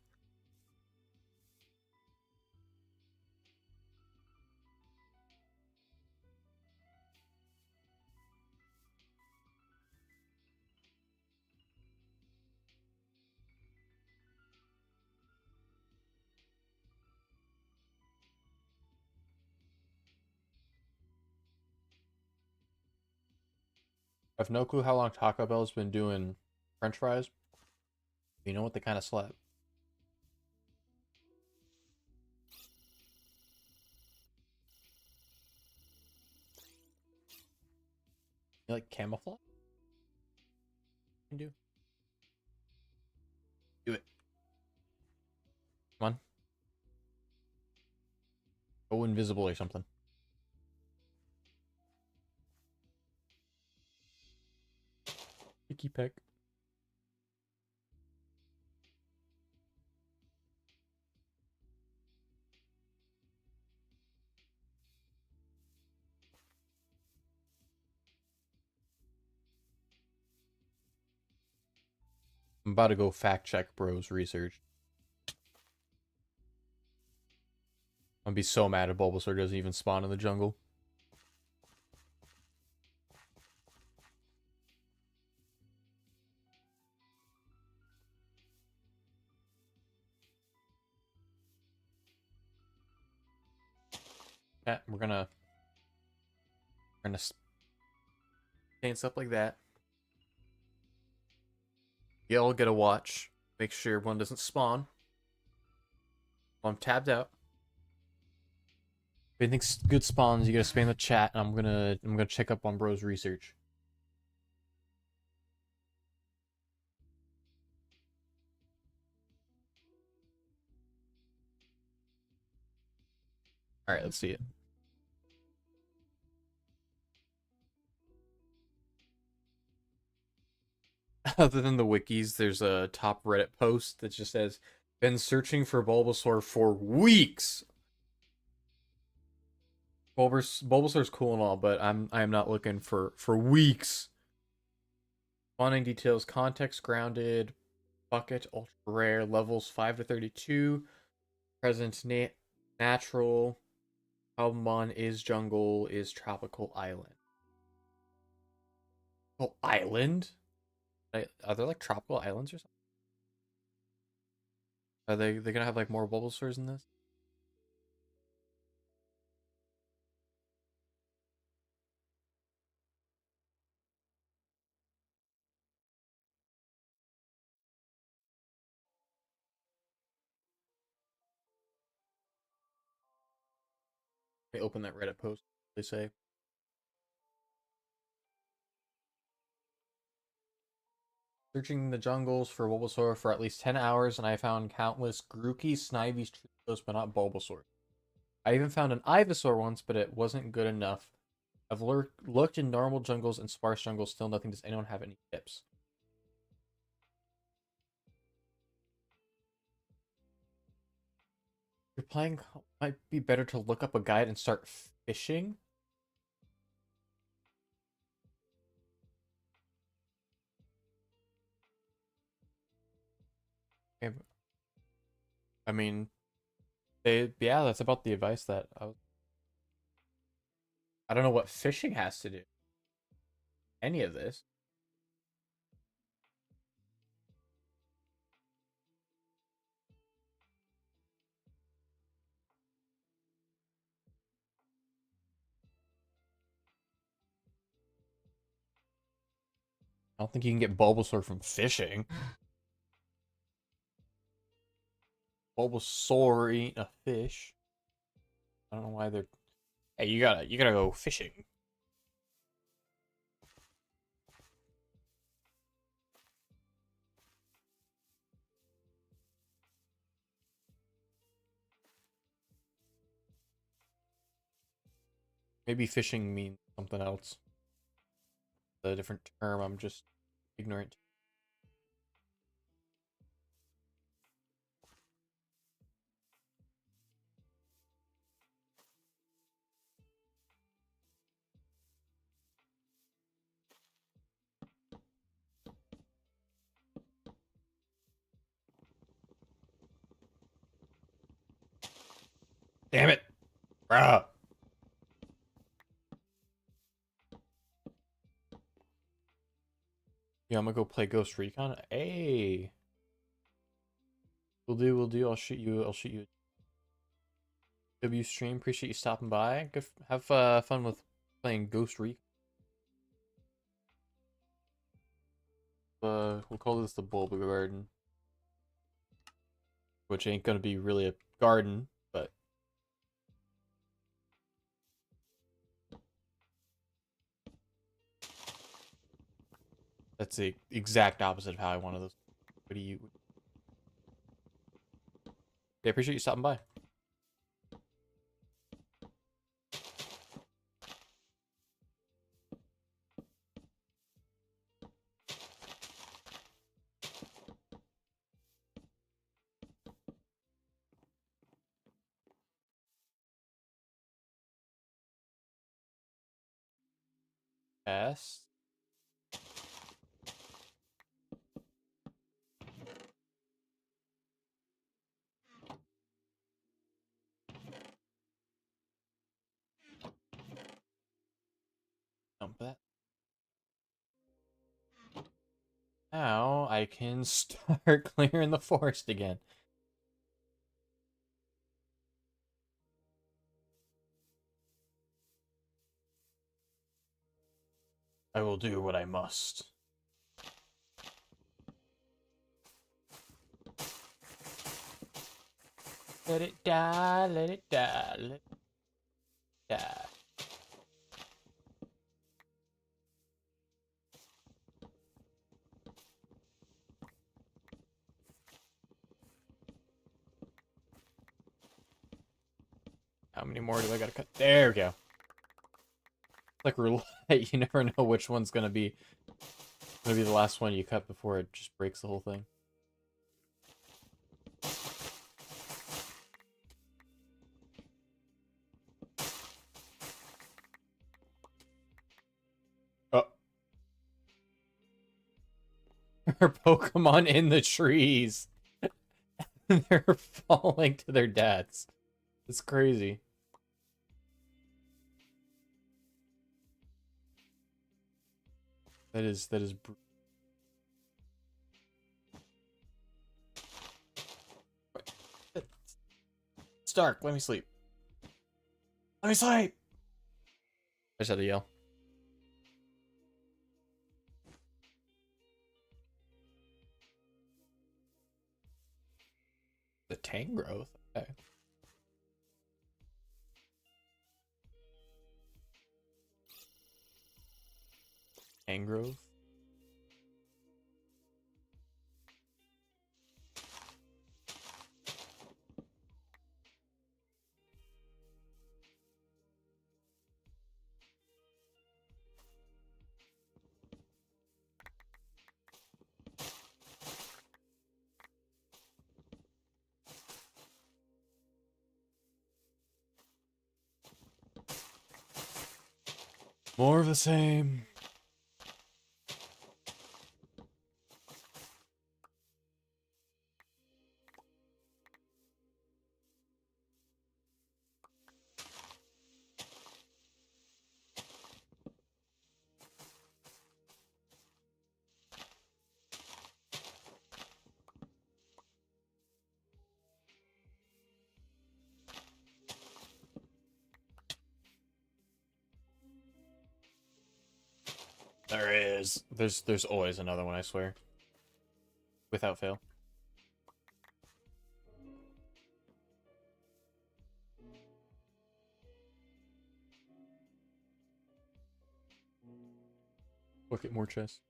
I have no clue how long Taco Bell's been doing French fries. You know what? They kind of slap. You like camouflage? You can do. Do it. Come on. Go invisible or something. Picky peck. I'm about to go fact check bro's research. I'm gonna be so mad if Bulbasaur doesn't even spawn in the jungle. Yeah, we're gonna paint stuff like that. Y'all get a watch. Make sure everyone doesn't spawn. I'm tabbed out. If anything's good spawns, you gotta spam the chat, and I'm gonna check up on bro's research. All right, let's see it. Other than the wikis, there's a top Reddit post that just says, Been searching for Bulbasaur for weeks. Bulbasaur's cool and all, but I am not looking for weeks. Spawning details: context grounded, bucket ultra rare, levels 5 to 32, presence natural. Cobblemon is jungle, is tropical island. Oh, island? Are there like tropical islands or something? Are they gonna have like more Bulbasaurs in this? Let me open that Reddit post. They say searching the jungles for Bulbasaur for at least 10 hours, and I found countless Grookey, Snivies, Trios, but not Bulbasaur. I even found an Ivysaur once, but it wasn't good enough. I've looked in normal jungles and sparse jungles, still nothing. Does anyone have any tips? You're playing, might be better to look up a guide and start fishing. I mean, yeah, that's about the advice that I don't know what fishing has to do. Any of this. I don't think you can get Bulbasaur from fishing. Bulbasaur ain't a fish. I don't know why they're. Hey, you gotta go fishing. Maybe fishing means something else. A different term. I'm just ignorant. Damn it, bruh. Yeah, I'm gonna go play Ghost Recon. Hey, we'll do. We'll do. I'll shoot you. I'll shoot you. W stream. Appreciate you stopping by. Good. Have fun with playing Ghost Recon. We'll call this the Bulba Garden, which ain't gonna be really a garden, but that's the exact opposite of how I wanted those. What do you? Yeah, appreciate you stopping by. Yes. Dump that. Now I can start clearing the forest again. I will do what I must. Let it die, let it die, let it die. How many more do I gotta cut? There we go. Like roulette, you never know which one's gonna be the last one you cut before it just breaks the whole thing. are Pokemon in the trees. They're falling to their deaths. It's crazy. That is it's dark. Let me sleep. Let me sleep. I just had to yell. The Tangrowth. Okay. Tangrowth. More of the same. There is. There's always another one, I swear. Without fail. Look at more chests.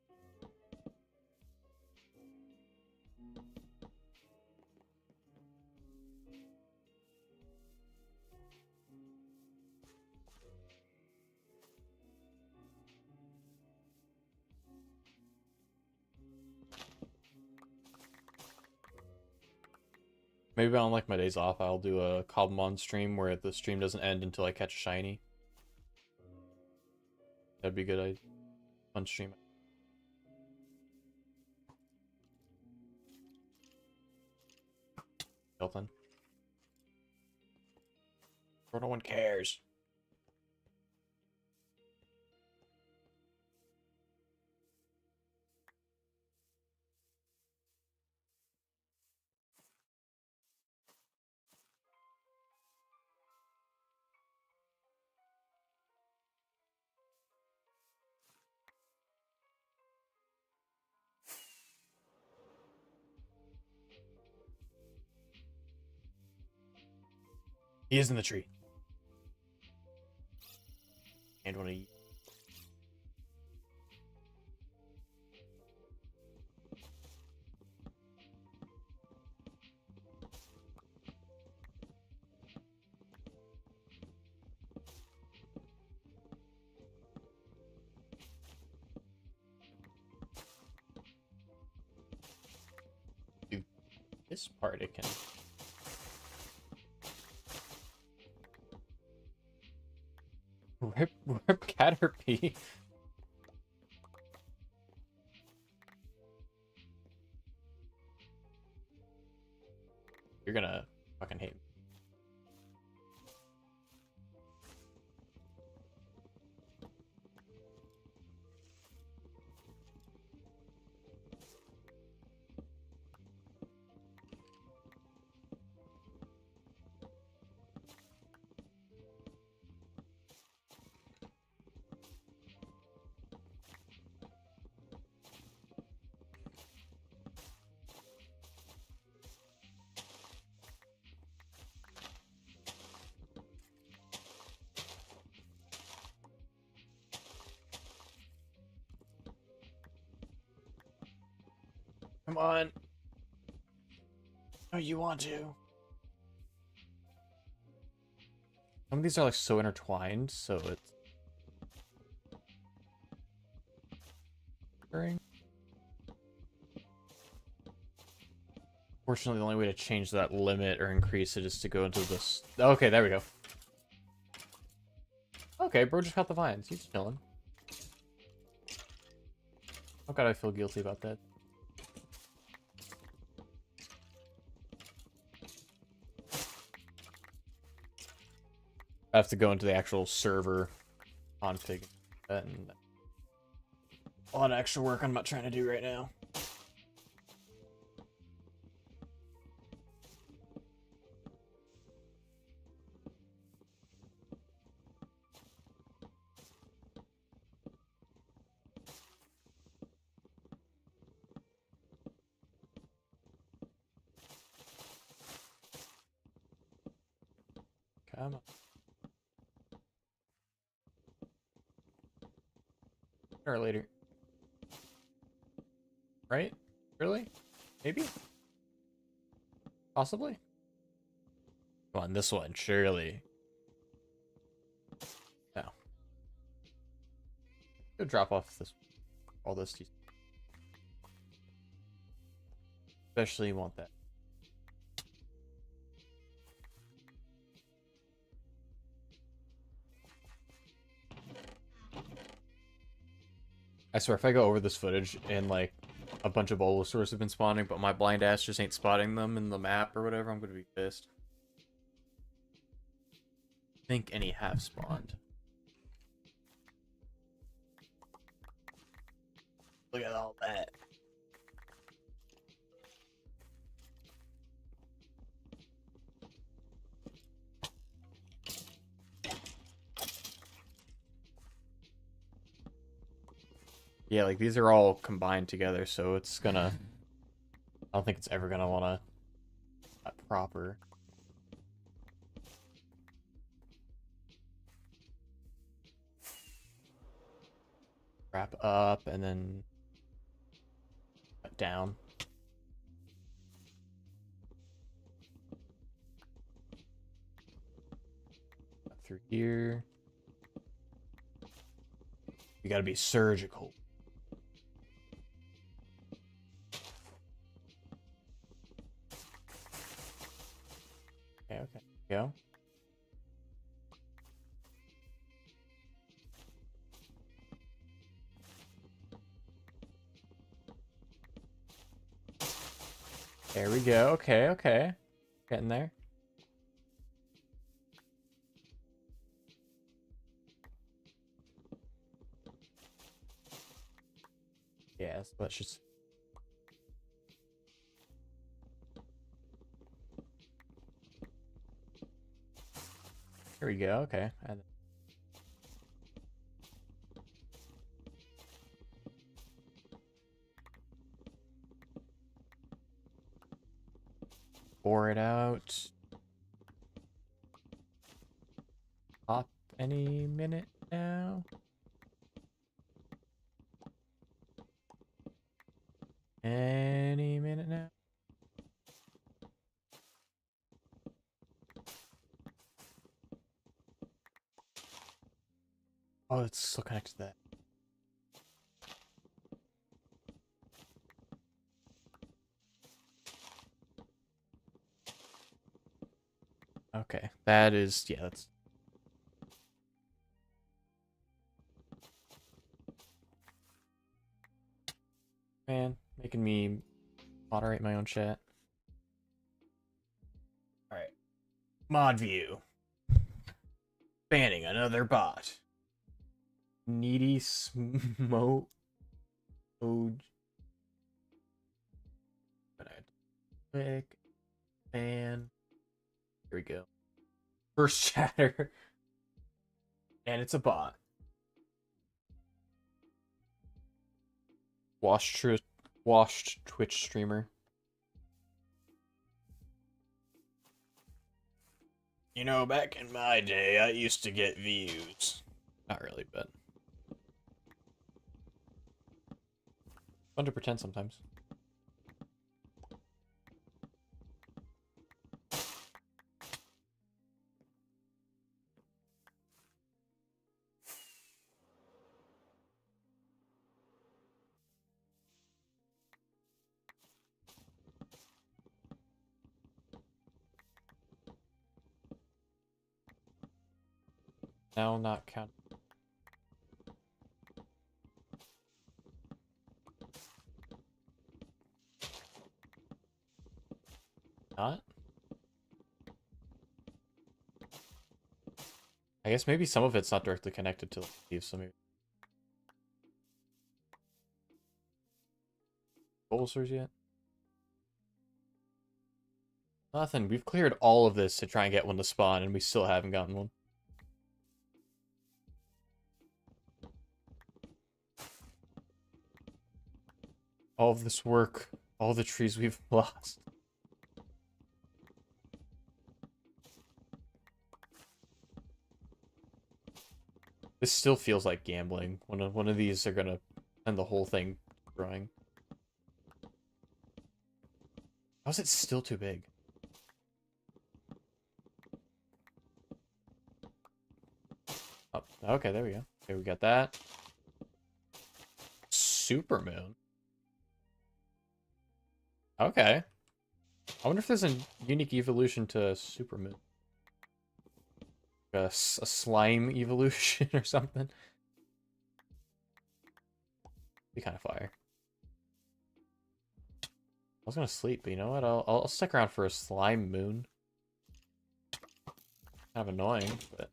Maybe on like my days off, I'll do a Cobblemon stream where the stream doesn't end until I catch a shiny. That'd be a good idea. Fun stream. Hilton. No one cares. He is in the tree. And when he... do this part, it can... Rip Caterpie. You're gonna fucking hate me. Come on. Oh, you want to. Some of these are like so intertwined, so it's... Fortunately, the only way to change that limit or increase it is to go into this... Okay, there we go. Okay, bro just got the vines. He's chilling. Oh god, I feel guilty about that. I have to go into the actual server config, and a lot of extra work I'm not trying to do right now. Come on. Or later. Right? Really? Maybe? Possibly? Come on, this one, surely. No. Go drop off this, all this. Especially want that. I swear, if I go over this footage and like a bunch of Bulbasaurs have been spawning, but my blind ass just ain't spotting them in the map or whatever, I'm gonna be pissed. I think any have spawned. Look at all that. Yeah, like these are all combined together, so it's gonna... I don't think it's ever gonna wanna... proper. Wrap up and then... cut down. Up through here. You gotta be surgical. Okay, okay. Go. There we go. Okay, okay. Getting there. Yeah, so let's just... Here we go. Okay. And pour it out. Pop any minute now. Any minute now. Oh, it's still connected to that. Okay, that is, yeah, that's... Man, making me moderate my own chat. Alright. Mod view. Banning another bot. Needy smoke. Oh. Click. Ban. Here we go. First chatter. And it's a bot. Washed Twitch streamer. You know, back in my day, I used to get views. Not really, but... fun to pretend sometimes. Now not count. Not? I guess maybe some of it's not directly connected to the leaves, so maybe. Bulbasaurs yet? Nothing. We've cleared all of this to try and get one to spawn, and we still haven't gotten one. All of this work, all the trees we've lost. This still feels like gambling. One of these are gonna send the whole thing growing. How's it still too big? Oh, okay, there we go. Okay, we got that. Supermoon. Okay. I wonder if there's a unique evolution to Supermoon. A slime evolution or something. Be kind of fire. I was gonna sleep, but you know what? I'll stick around for a slime moon. Kind of annoying, but.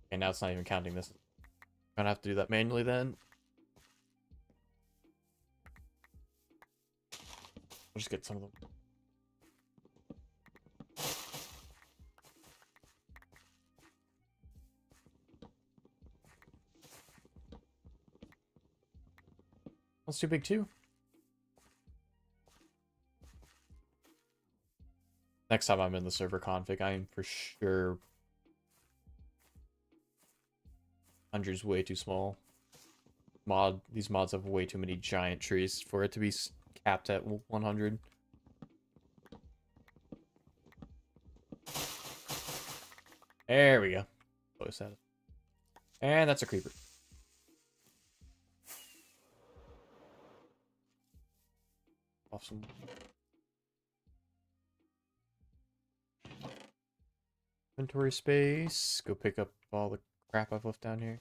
Okay, now it's not even counting this. I'm gonna have to do that manually then. I'll just get some of them. That's too big too. Next time I'm in the server config, I am for sure 100's way too small. These mods have way too many giant trees for it to be capped at 100. There we go. Close that. And that's a creeper. Awesome. Inventory space. Go pick up all the crap I've left down here.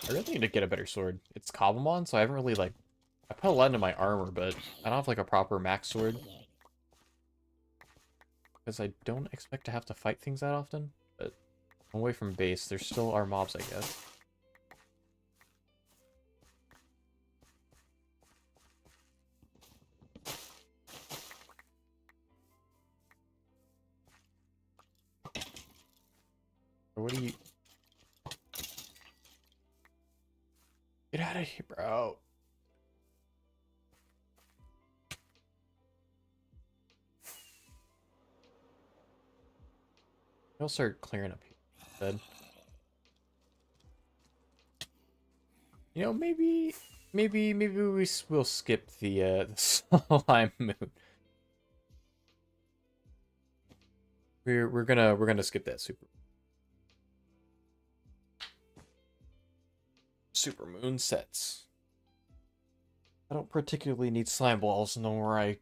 I really need to get a better sword. It's Cobblemon, so I haven't really, like... I put a lot into my armor, but I don't have, like, a proper max sword. Because I don't expect to have to fight things that often, but I'm away from base. There still are mobs, I guess. Or what do you... Get out of here, bro. I'll start clearing up here instead. You know, maybe we'll skip the slime moon. We're gonna skip that super moon sets. I don't particularly need slime balls, nor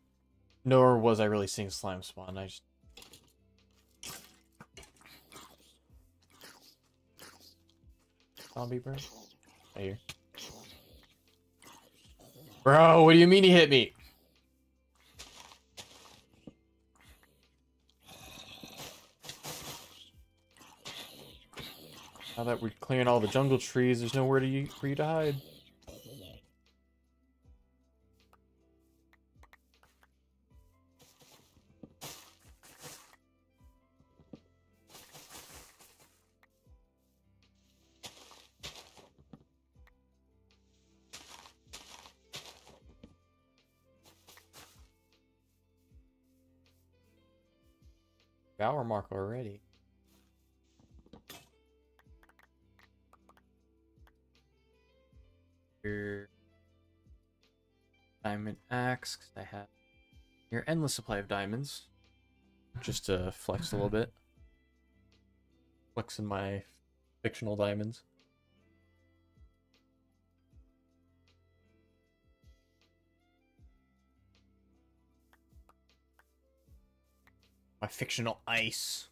was I really seeing slime spawn. I just zombie bro. Right here. Bro, what do you mean he hit me? Now that we're clearing all the jungle trees, there's nowhere for you to hide. Hour mark already. Your diamond axe, 'cause I have your endless supply of diamonds. Just to flex a little bit. Flexing my fictional diamonds. My fictional ice.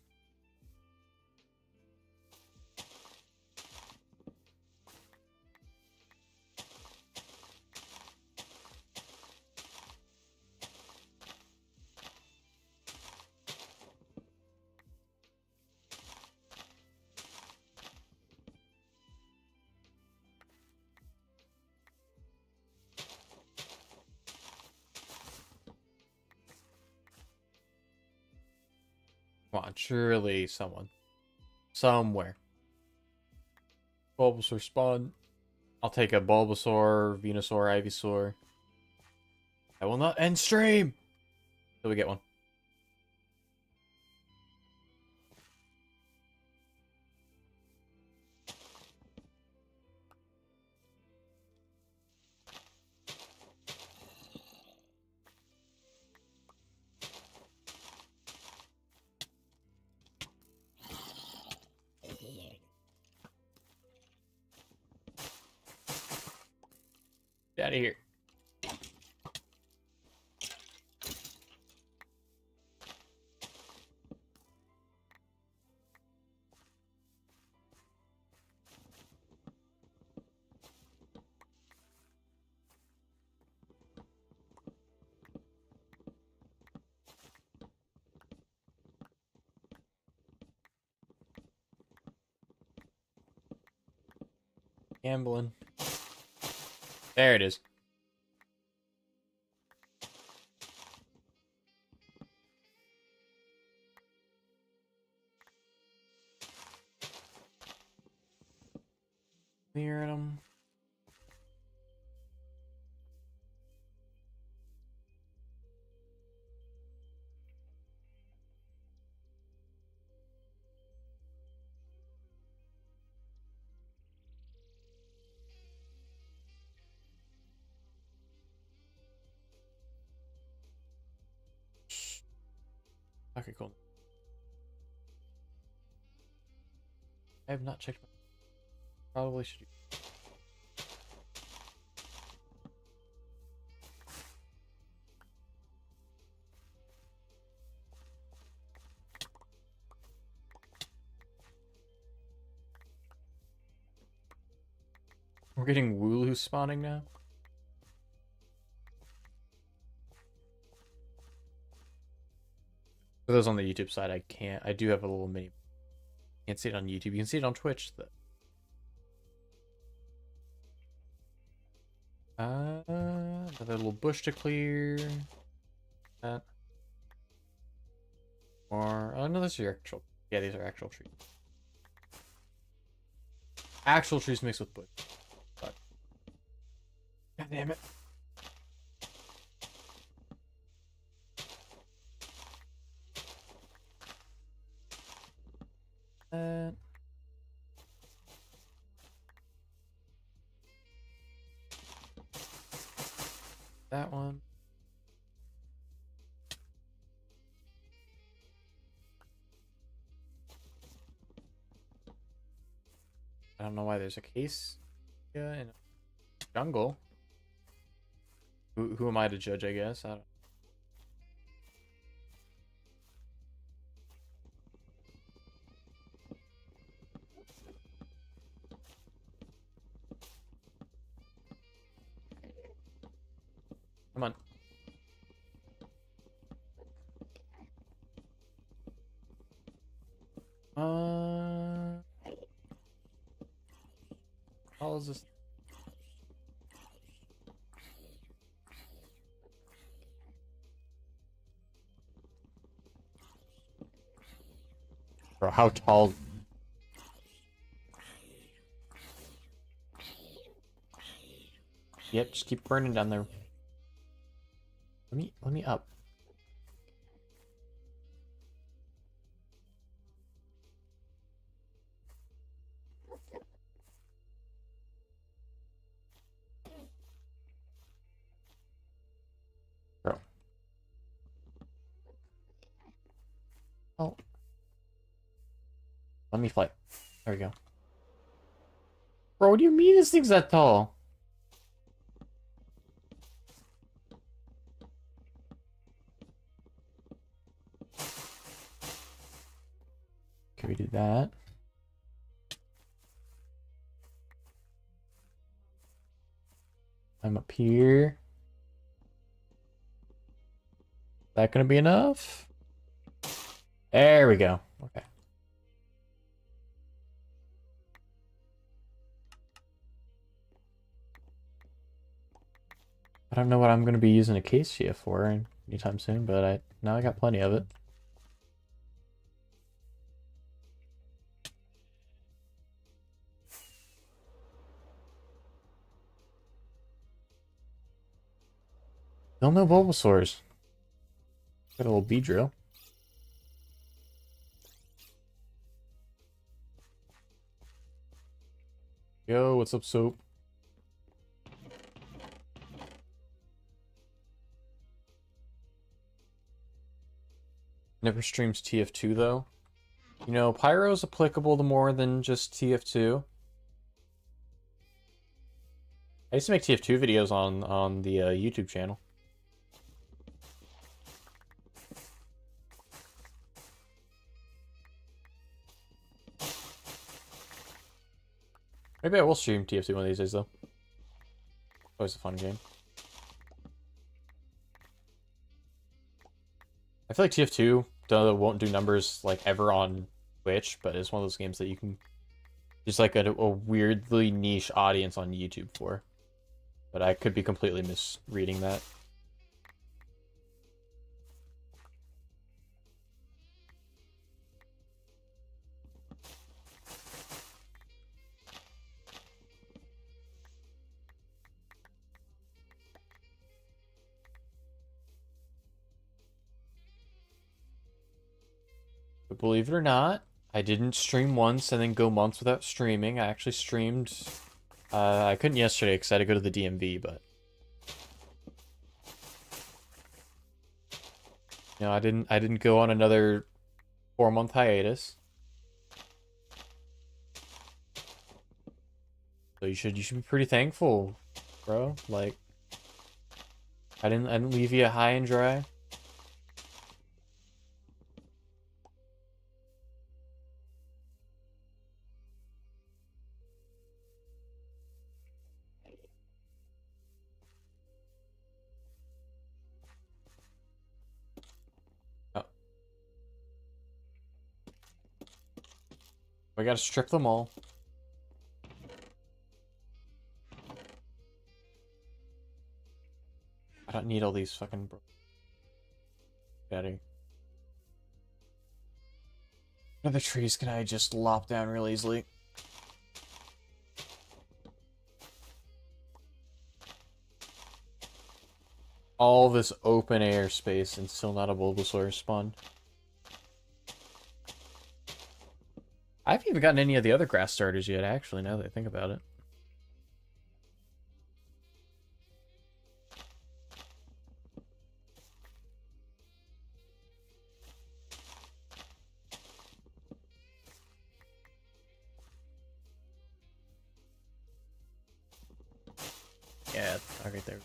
Come on, surely someone. Somewhere. Bulbasaur spawn. I'll take a Bulbasaur, Venusaur, Ivysaur. I will not end stream till we get one. Get out of here. Gambling. There it is. Clearing them. Okay, cool. I have not checked. Probably should. We're getting Wooloo spawning now. For those on the YouTube side, I can't. I do have a little mini. Can't see it on YouTube. You can see it on Twitch. Another little bush to clear. That. Or oh no, those are actual. Yeah, these are actual trees. Actual trees mixed with bush. But God damn it. That one. I don't know why there's a case in a jungle. Who am I to judge, I guess? I don't. Come on. How is this? Bro, how tall? Yep, just keep burning down there. Let me up. Bro. Oh. Let me fly. There we go. Bro, what do you mean this thing's that tall? Can we do that? I'm up here. That gonna be enough? There we go. Okay. I don't know what I'm gonna be using acacia for anytime soon, but now I got plenty of it. Still no Bulbasaurs. Got a little Beedrill. Yo, what's up, Soap? Never streams TF2 though. You know, Pyro's applicable to more than just TF2. I used to make TF2 videos on the YouTube channel. Maybe I will stream TF2 one of these days though. Always a fun game. I feel like TF2 won't do numbers like ever on Twitch, but it's one of those games that you can just like a weirdly niche audience on YouTube for. But I could be completely misreading that. But believe it or not, I didn't stream once and then go months without streaming. I actually streamed. I couldn't yesterday because I had to go to the DMV, but you know, I didn't go on another 4-month hiatus. So you should be pretty thankful, bro. Like I didn't leave you high and dry. Oh. We gotta strip them all. I don't need all these fucking Betty. Other trees can I just lop down real easily? All this open air space and still not a Bulbasaur spawn. I haven't even gotten any of the other grass starters yet, actually, now that I think about it. Yeah, right there.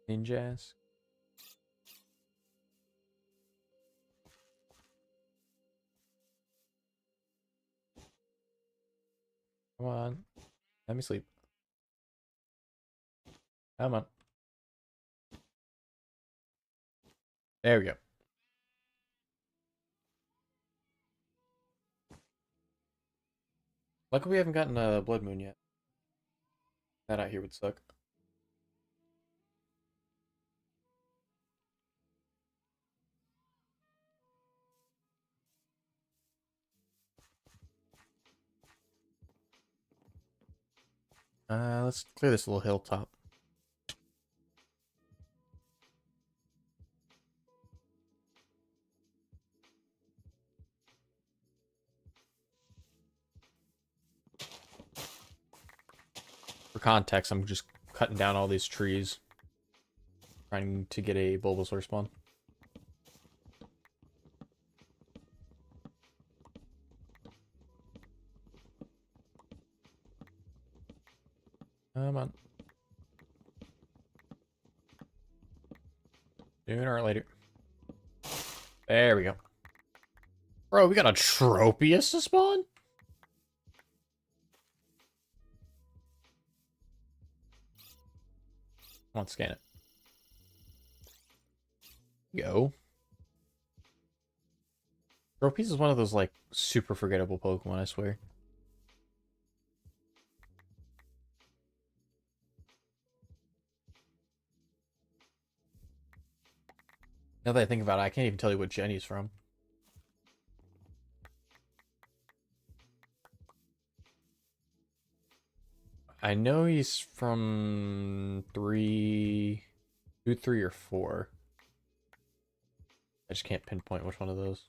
Ninjas. Come on. Let me sleep. Come on. There we go. Luckily we haven't gotten a Blood Moon yet. That out here would suck. Let's clear this little hilltop. For context, I'm just cutting down all these trees, trying to get a Bulbasaur spawn. Come on. Sooner or later. There we go. Bro, we got a Tropius to spawn? Come on, scan it. Go. Tropius is one of those, like, super forgettable Pokemon, I swear. Now that I think about it, I can't even tell you what gen he's from. I know he's from 2, 3, or 4. I just can't pinpoint which one of those.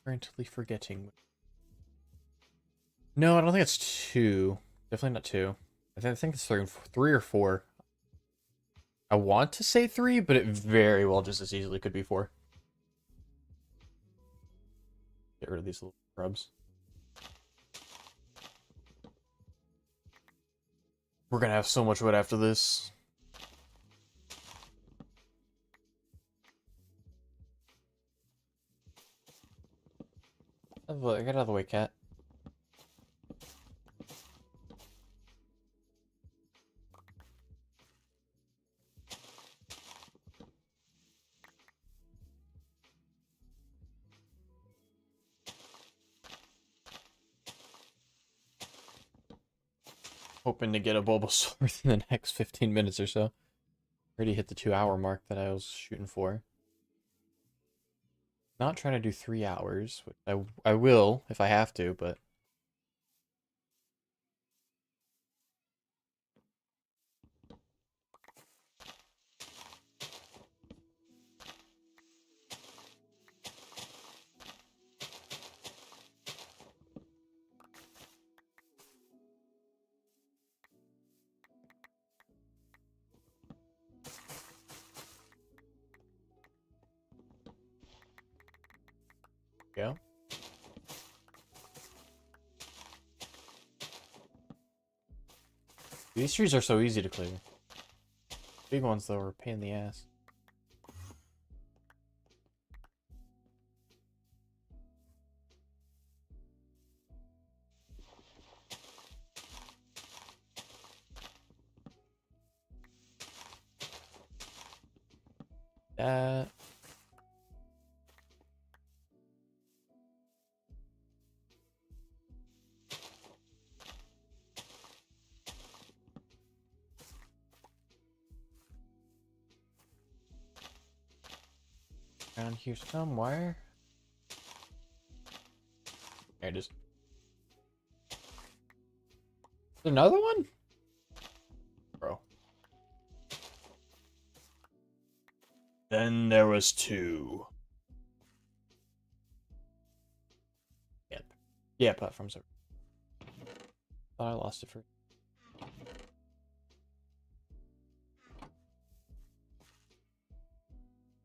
Currently forgetting. No, I don't think it's 2. Definitely not 2. I think it's 3 or 4. I want to say 3, but it very well just as easily could be 4. Get rid of these little scrubs. We're gonna have so much wood after this. Get out of the way, cat. Hoping to get a Bulbasaur within the next 15 minutes or so. Already hit the 2-hour mark that I was shooting for. Not trying to do 3 hours, which I will if I have to, but... Go. These trees are so easy to clear. Big ones, though, are a pain in the ass. That... Around here somewhere. There it is. Another one? Bro. Then there was 2. Yep. Yeah, platforms are... Thought I lost it for...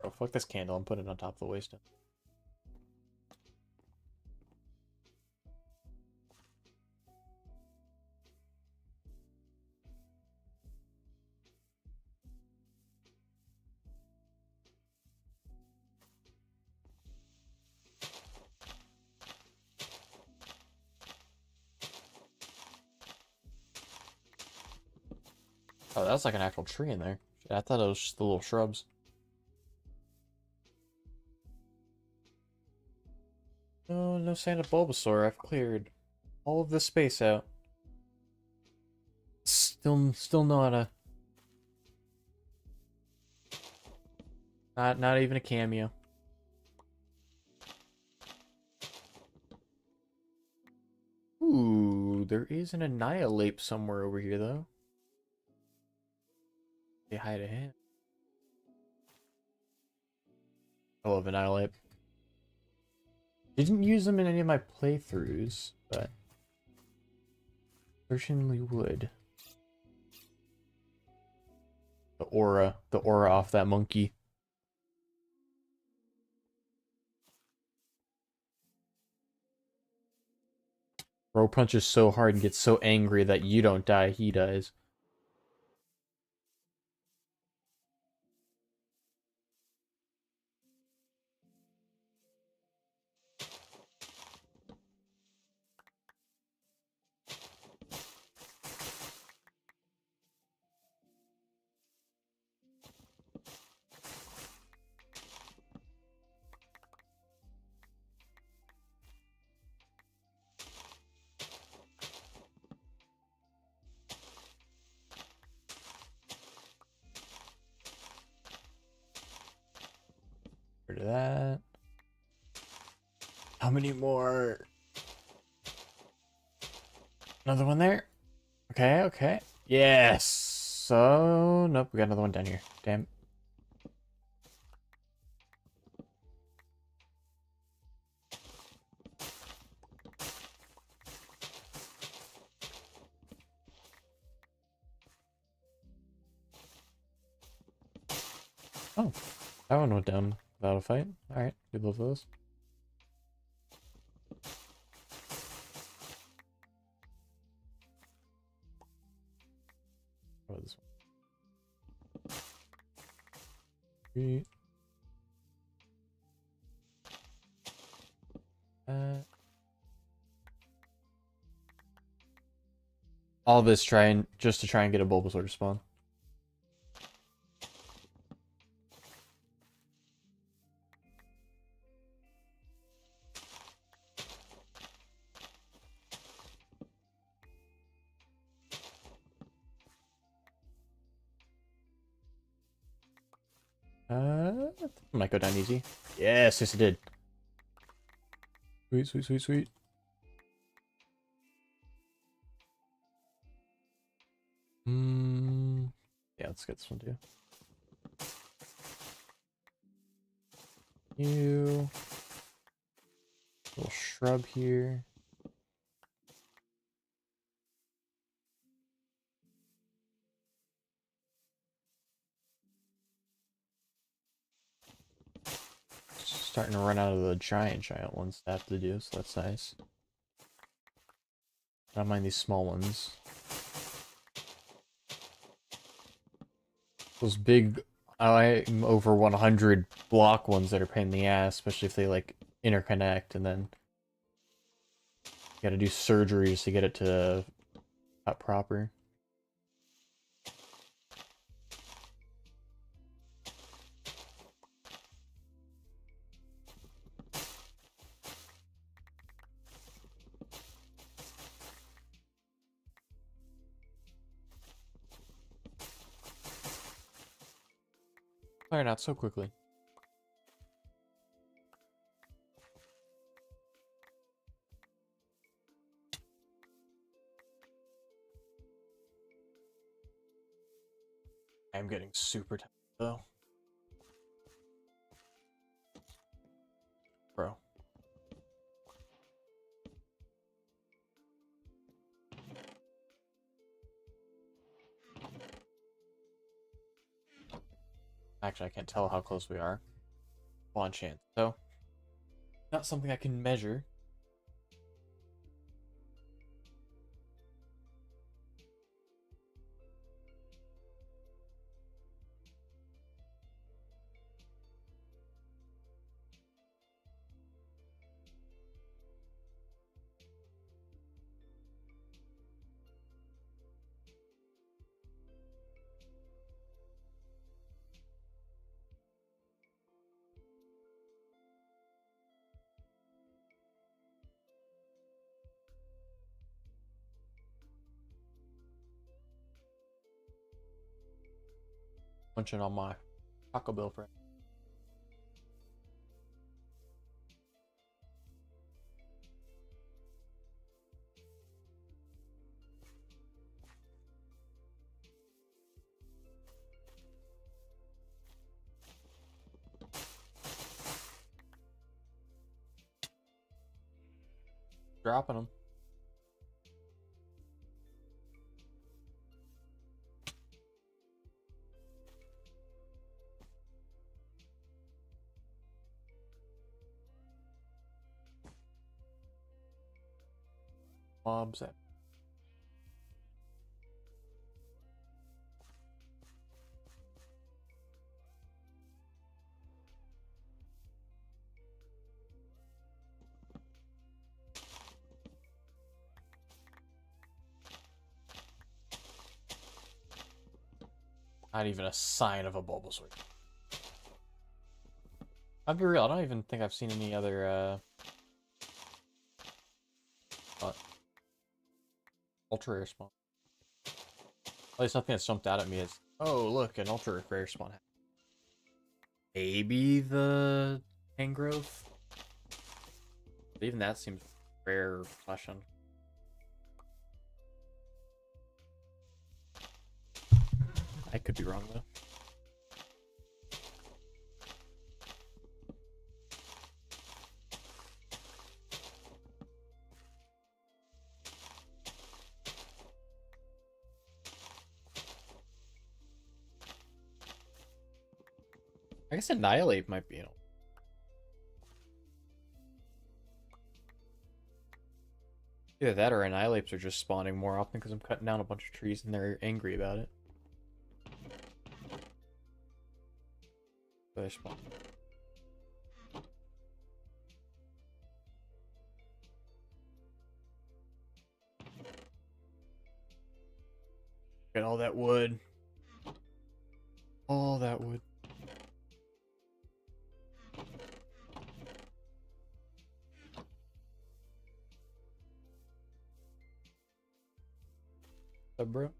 Bro, fuck this candle. I'm putting it on top of the waste. Oh, that's like an actual tree in there. I thought it was just the little shrubs. Oh, no sign of Bulbasaur. I've cleared all of this space out. Still not a... Not even a cameo. Ooh, there is an Annihilate somewhere over here, though. Say hi to him. I love Annihilate. Didn't use them in any of my playthroughs, but certainly would. The aura off that monkey. Bro punches so hard and gets so angry that you don't die, he dies. Rid of that. How many more? Another one there. Okay, okay. Yes. So, nope, we got another one down here. Damn. Oh, that one went down without a fight. Alright, we love those. Oh, this one. Sweet. All this just to try and get a Bulbasaur to spawn. Might go down easy. Yes, yes it did. Sweet, sweet, sweet, sweet. Yeah, let's get this one too. You. Little shrub here. Starting to run out of the giant ones to have to do, so that's nice. I don't mind these small ones. Those big, I'm over 100 block ones that are pain in the ass, especially if they like interconnect and then you gotta do surgeries to get it to cut proper. Sorry, not so quickly. I'm getting super tired though. Bro. Actually, I can't tell how close we are. On chance. So, not something I can measure. Munching on my Taco Bell friend. Dropping them. mobs. Not even a sign of a Bulbasaur. I'll be real, I don't even think I've seen any other ultra rare spawn. At least nothing that's jumped out at me is, oh look, an ultra rare spawn. Maybe the Tangrowth? But even that seems rare flesh on. I could be wrong though. I guess Annihilate might be. Either that or Annihilates are just spawning more often because I'm cutting down a bunch of trees and they're angry about it. So they spawn. Get all that wood. All that wood. What's up, bro?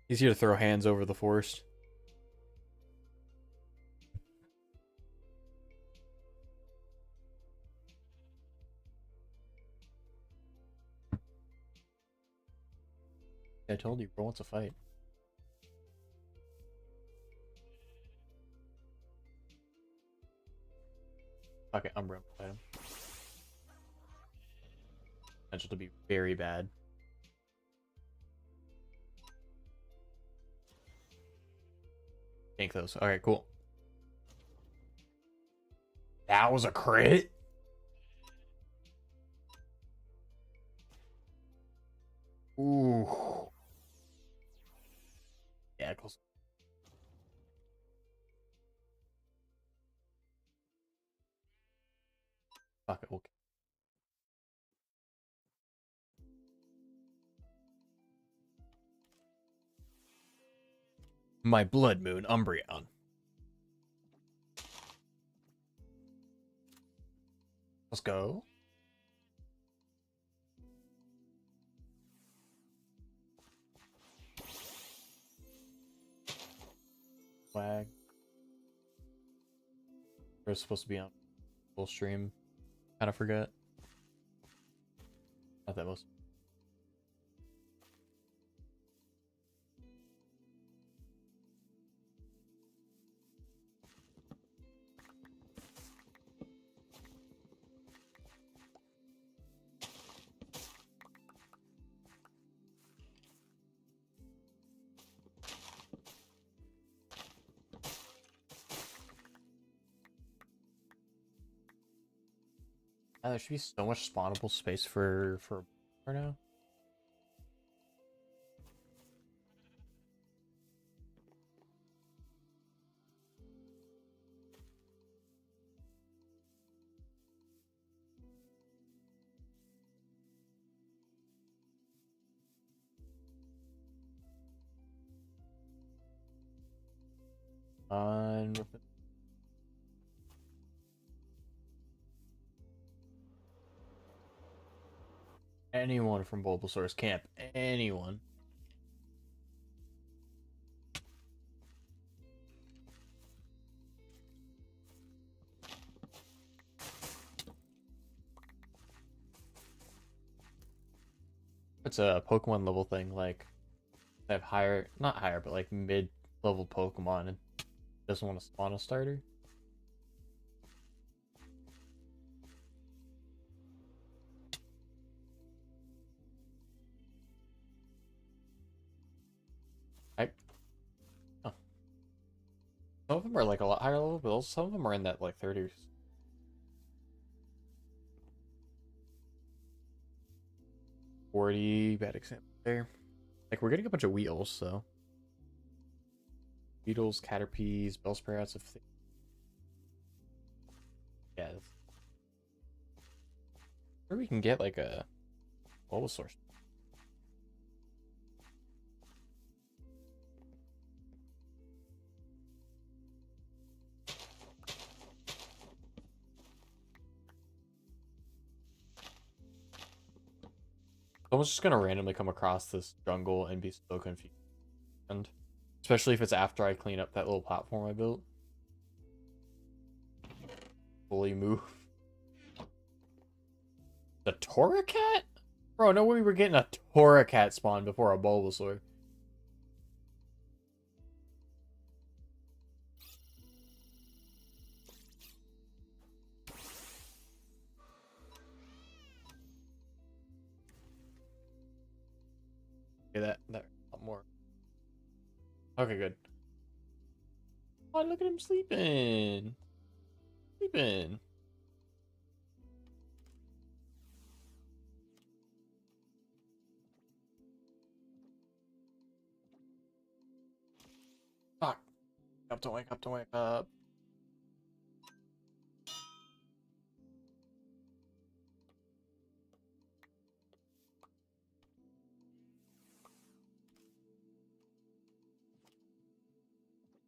Easier to throw hands over the forest. I told you, bro wants a fight. Okay, Umbra fight him. Potential to be very bad. Tank those. Alright, cool. That was a crit? Ooh. Yeah, close. Fuck it, okay. My blood moon, Umbreon. Let's go. Flag. We're supposed to be on full stream. Kind of forget. Not that most. There should be so much spawnable space for right now. On anyone from Bulbasaur's camp. Anyone. It's a Pokemon level thing, like they have higher, not higher, but like mid-level Pokemon and doesn't want to spawn a starter. Oh. Some of them are like a lot higher level, but also some of them are in that like 30s. 40. Bad example there. Like, we're getting a bunch of wheels, so. Beetles, caterpies, bellsprouts, if they... Yeah. Or we can get, like, a Bulbasaur. Someone's just gonna randomly come across this jungle and be so confused. And especially if it's after I clean up that little platform I built. Fully move. The Torracat? Bro, no way we were getting a Torracat spawn before a Bulbasaur. Okay, that a lot more. Okay, good. Oh, look at him sleeping. Sleeping. Fuck. Don't wake up, don't wake up.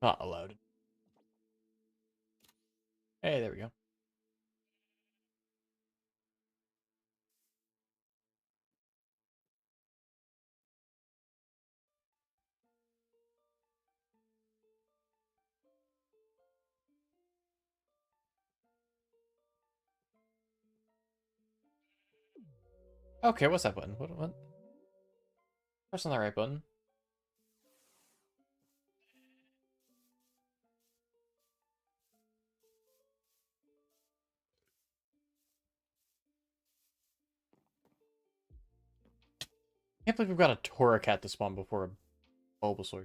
Not allowed. Hey, there we go. Okay, what's that button? What? Press on the right button. Can't believe we've got a Torracat to spawn before a Bulbasaur.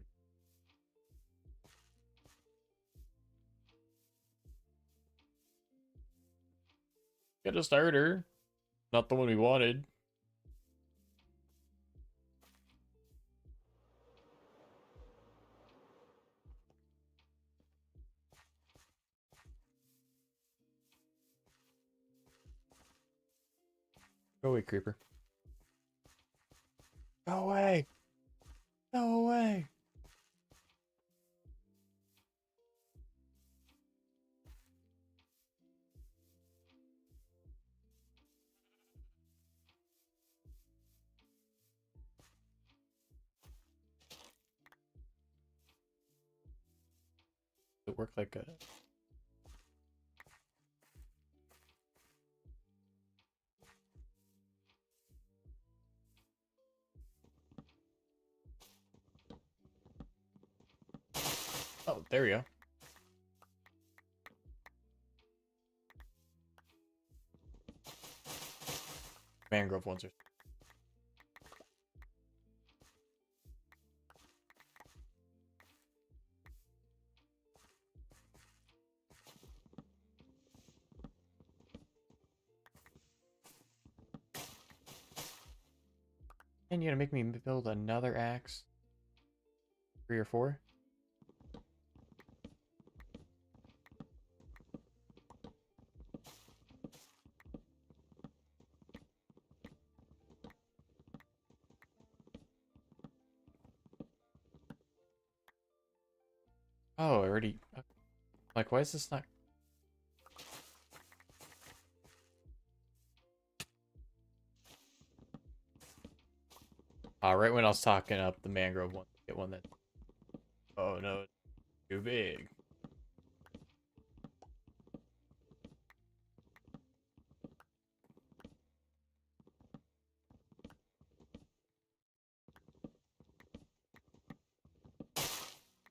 Get a starter. Not the one we wanted. Go away, creeper. Go away. Go away. It worked like a... Oh, there we go. Mangrove ones are... And you're gonna make me build another axe? 3 or 4? Oh, I already... Like, why is this not... Right when I was talking up the mangrove one, get one that... Oh no, it's too big.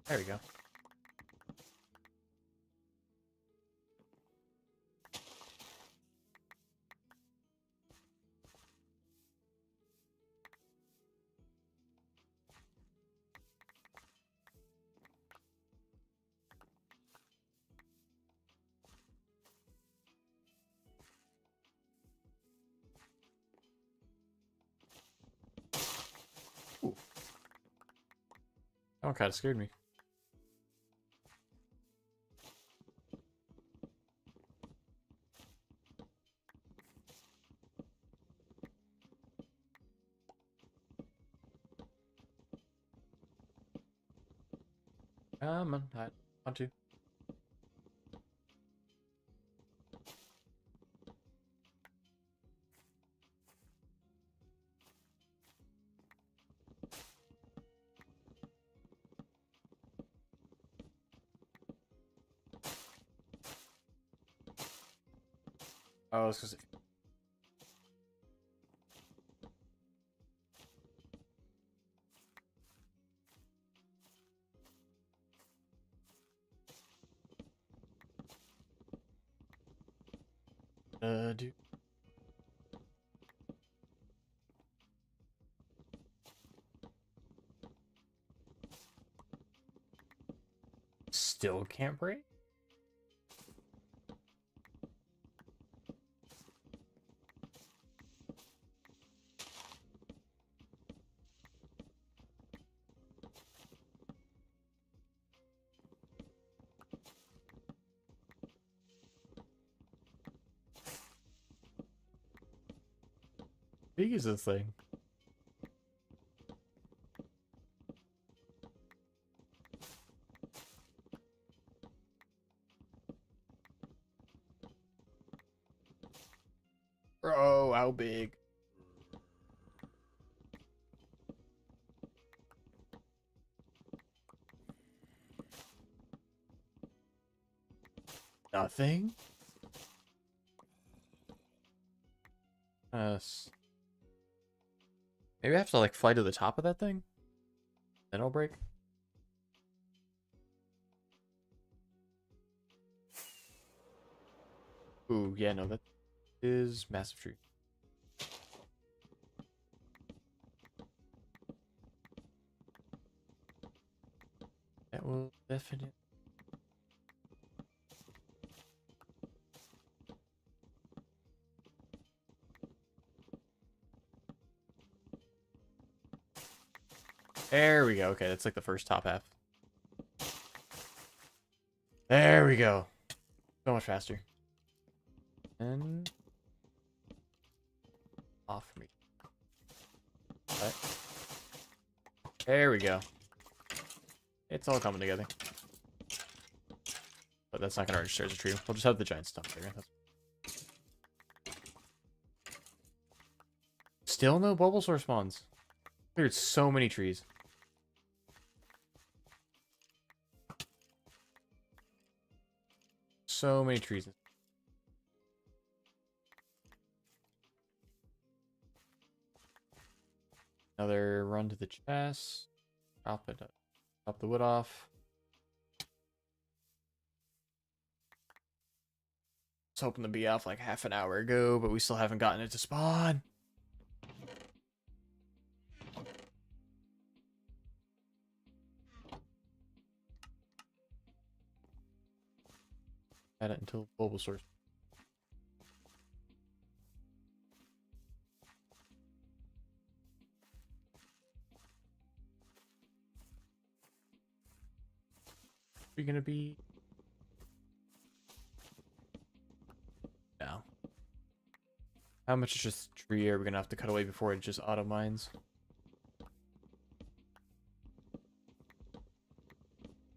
There we go. That one kind of scared me. Come on, I want to. Oh, it's because dude. Still can't break? How big is this thing? Bro, how big? Nothing? Maybe I have to like fly to the top of that thing? Then it'll break? Ooh, yeah, no, that is massive tree. That will definitely. There we go. Okay, that's like the first top half. There we go. So much faster. And off me. Right. There we go. It's all coming together. But that's not gonna register as a tree. We'll just have the giant stump there. Still no Bulbasaur spawns. Cleared so many trees. So many trees. Another run to the chest. Drop it up. Drop the wood off. I was hoping to be off like half an hour ago, but we still haven't gotten it to spawn. Had it until Bulbasaur. You're gonna be no. How much is just tree are we gonna have to cut away before it just auto mines?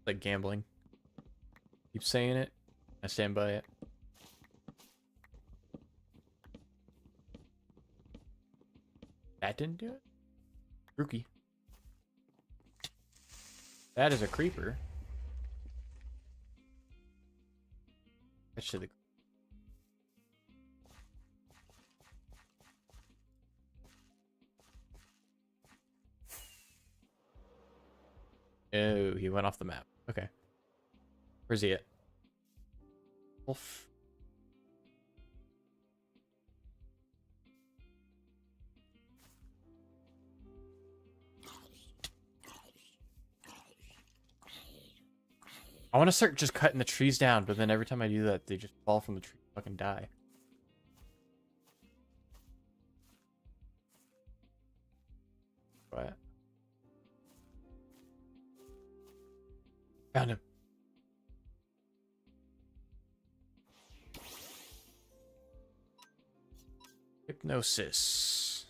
Like gambling. Keep saying it. I stand by it. That didn't do it? Rookie. That is a creeper. That should have. Oh, he went off the map. Okay. Where's he at? Wolf. I want to start just cutting the trees down, but then every time I do that, they just fall from the tree and fucking die. What? Found him. Hypnosis.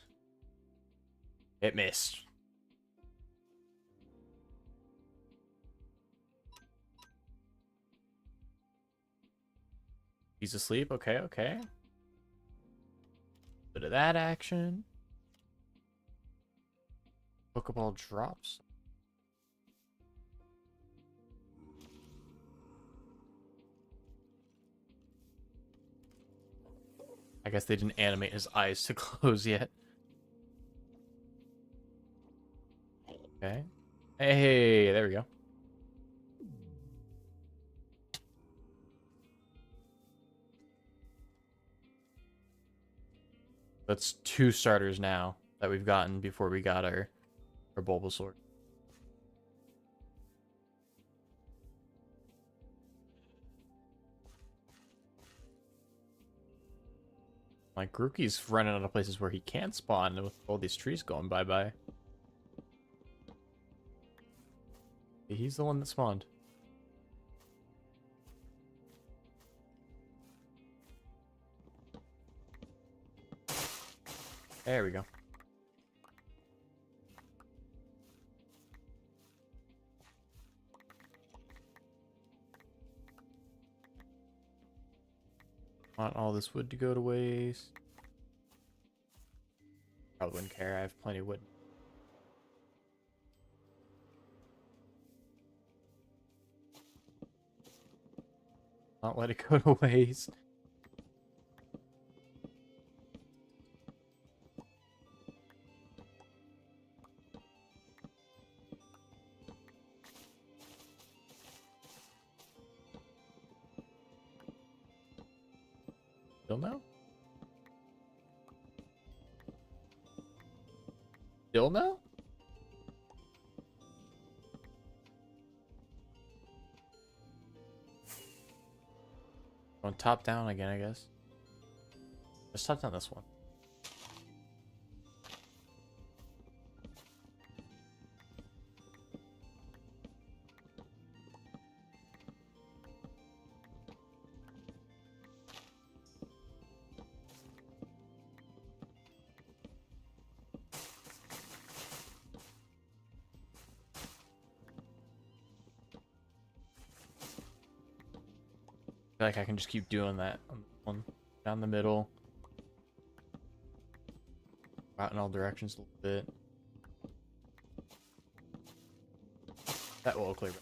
It missed. He's asleep. Okay, okay. Bit of that action. Pokeball drops. I guess they didn't animate his eyes to close yet. Okay. Hey, there we go. That's 2 starters now that we've gotten before we got our Bulbasaur. Like, Grookey's running out of places where he can't spawn with all these trees going bye-bye. He's the one that spawned. There we go. Want all this wood to go to waste. Probably wouldn't care. I have plenty of wood. Not let it go to waste. Still no? Still no? Going top down again, I guess. Let's top down this one. I feel like I can just keep doing that on one down the middle. Out in all directions a little bit. That will clear.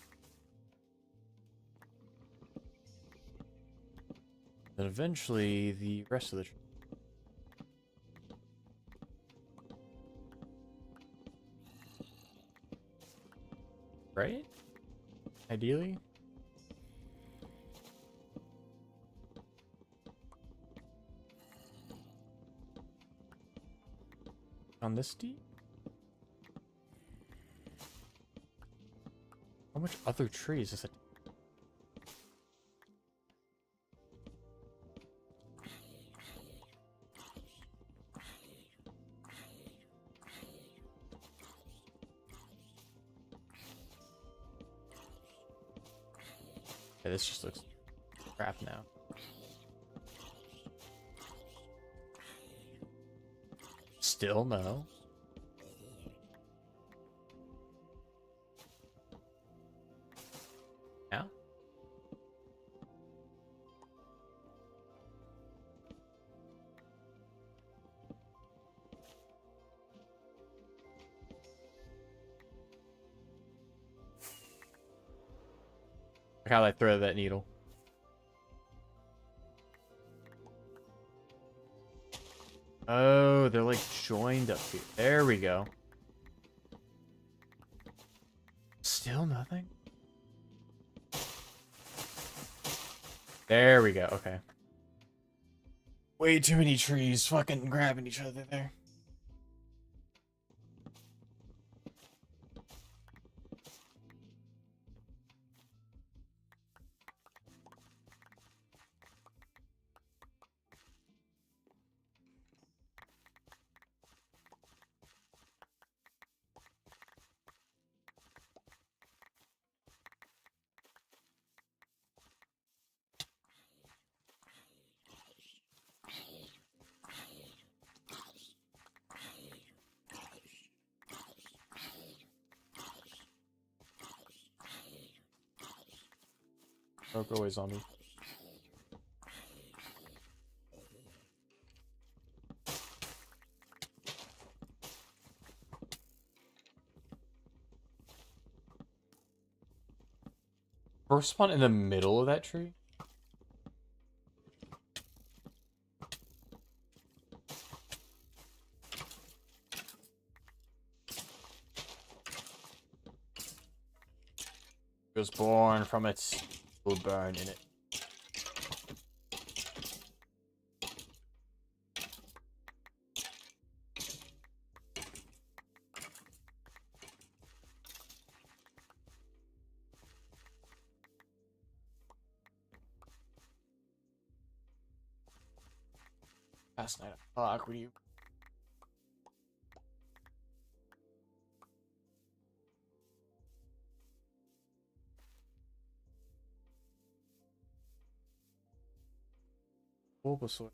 Then eventually the rest of the right? Ideally. On this deep? How much other trees is it? Okay, this just looks crap now. Still no. Yeah. Look how I throw that needle. Oh, they're like joined up here. There we go. Still nothing? There we go. Okay. Way too many trees fucking grabbing each other there. Oh, go away, zombie. First spawn in the middle of that tree? It was born from its will burn in it. Past 9 o'clock, what do you... Bulbasaur.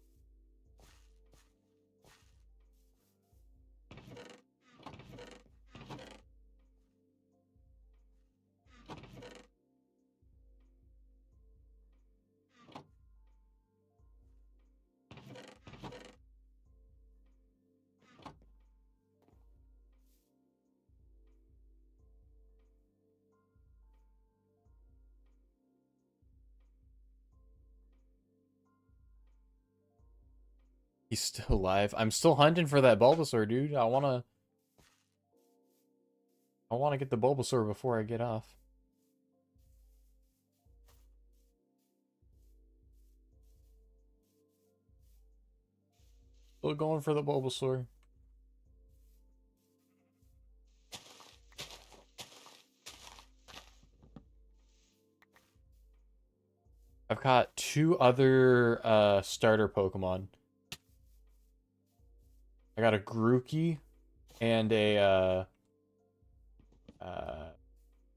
He's still alive. I'm still hunting for that Bulbasaur, dude. I wanna get the Bulbasaur before I get off. Still going for the Bulbasaur. I've got 2 other starter Pokemon. I got a Grookey and a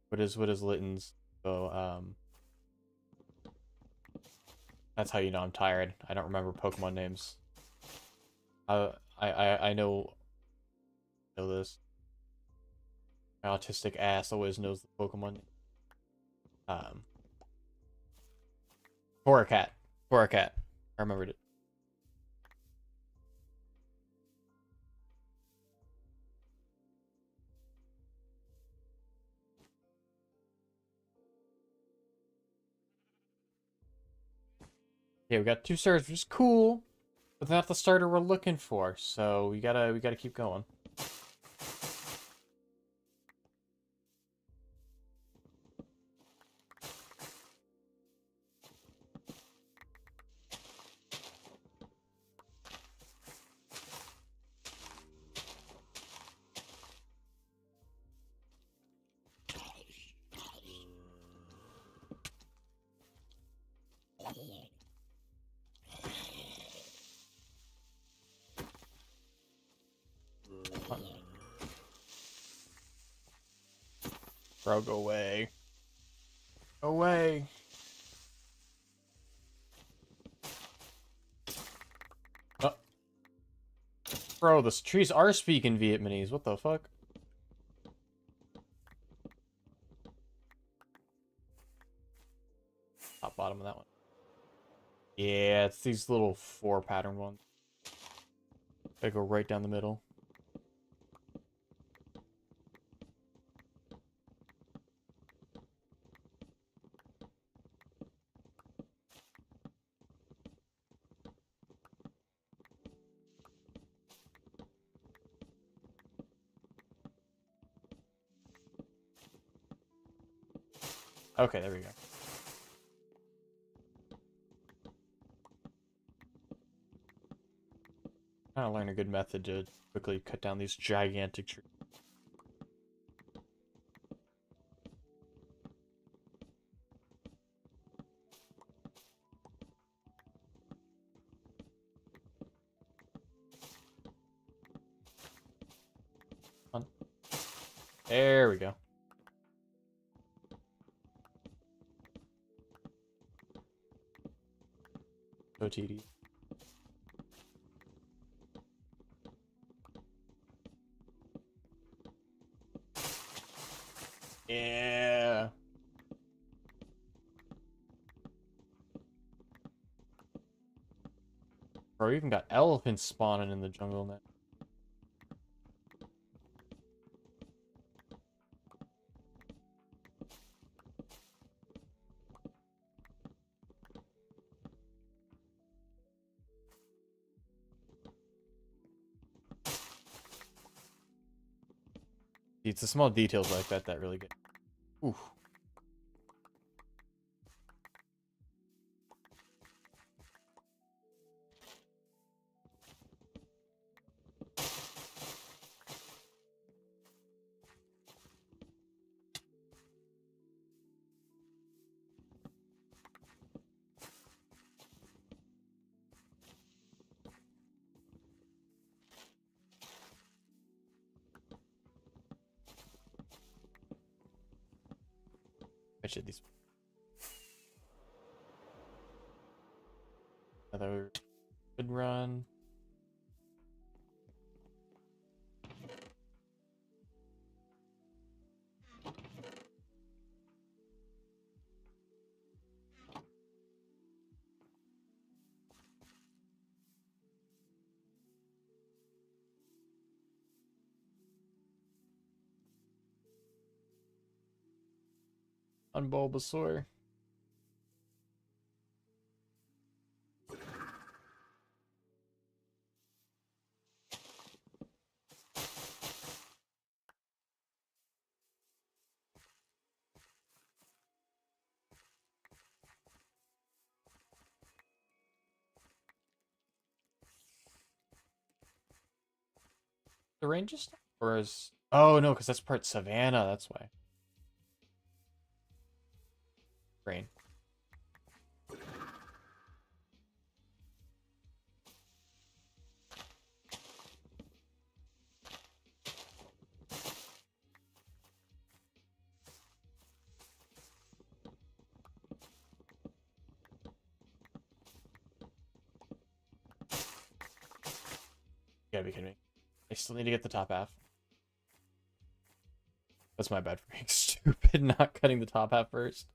what is Litten's? So that's how you know I'm tired. I don't remember Pokemon names. I know this. My autistic ass always knows the Pokemon. Torracat. I remembered it. Yeah, we got 2 starters, which is cool, but not the starter we're looking for. So we gotta keep going. Bro, go away. Go away. Bro, the trees are speaking Vietnamese. What the fuck? Top bottom of that one. Yeah, it's these little 4 pattern ones. They go right down the middle. Okay, there we go. Trying to learn a good method to quickly cut down these gigantic trees. There we go. So tedious. Yeah. Bro, we even got elephants spawning in the jungle now. It's the small details like that that really get. Ooh. I should these. Another good run. On Bulbasaur. The range is, or is, oh no, because that's part Savannah. That's why. Rain. You gotta be kidding me. I still need to get the top half. That's my bad for being stupid, not cutting the top half first.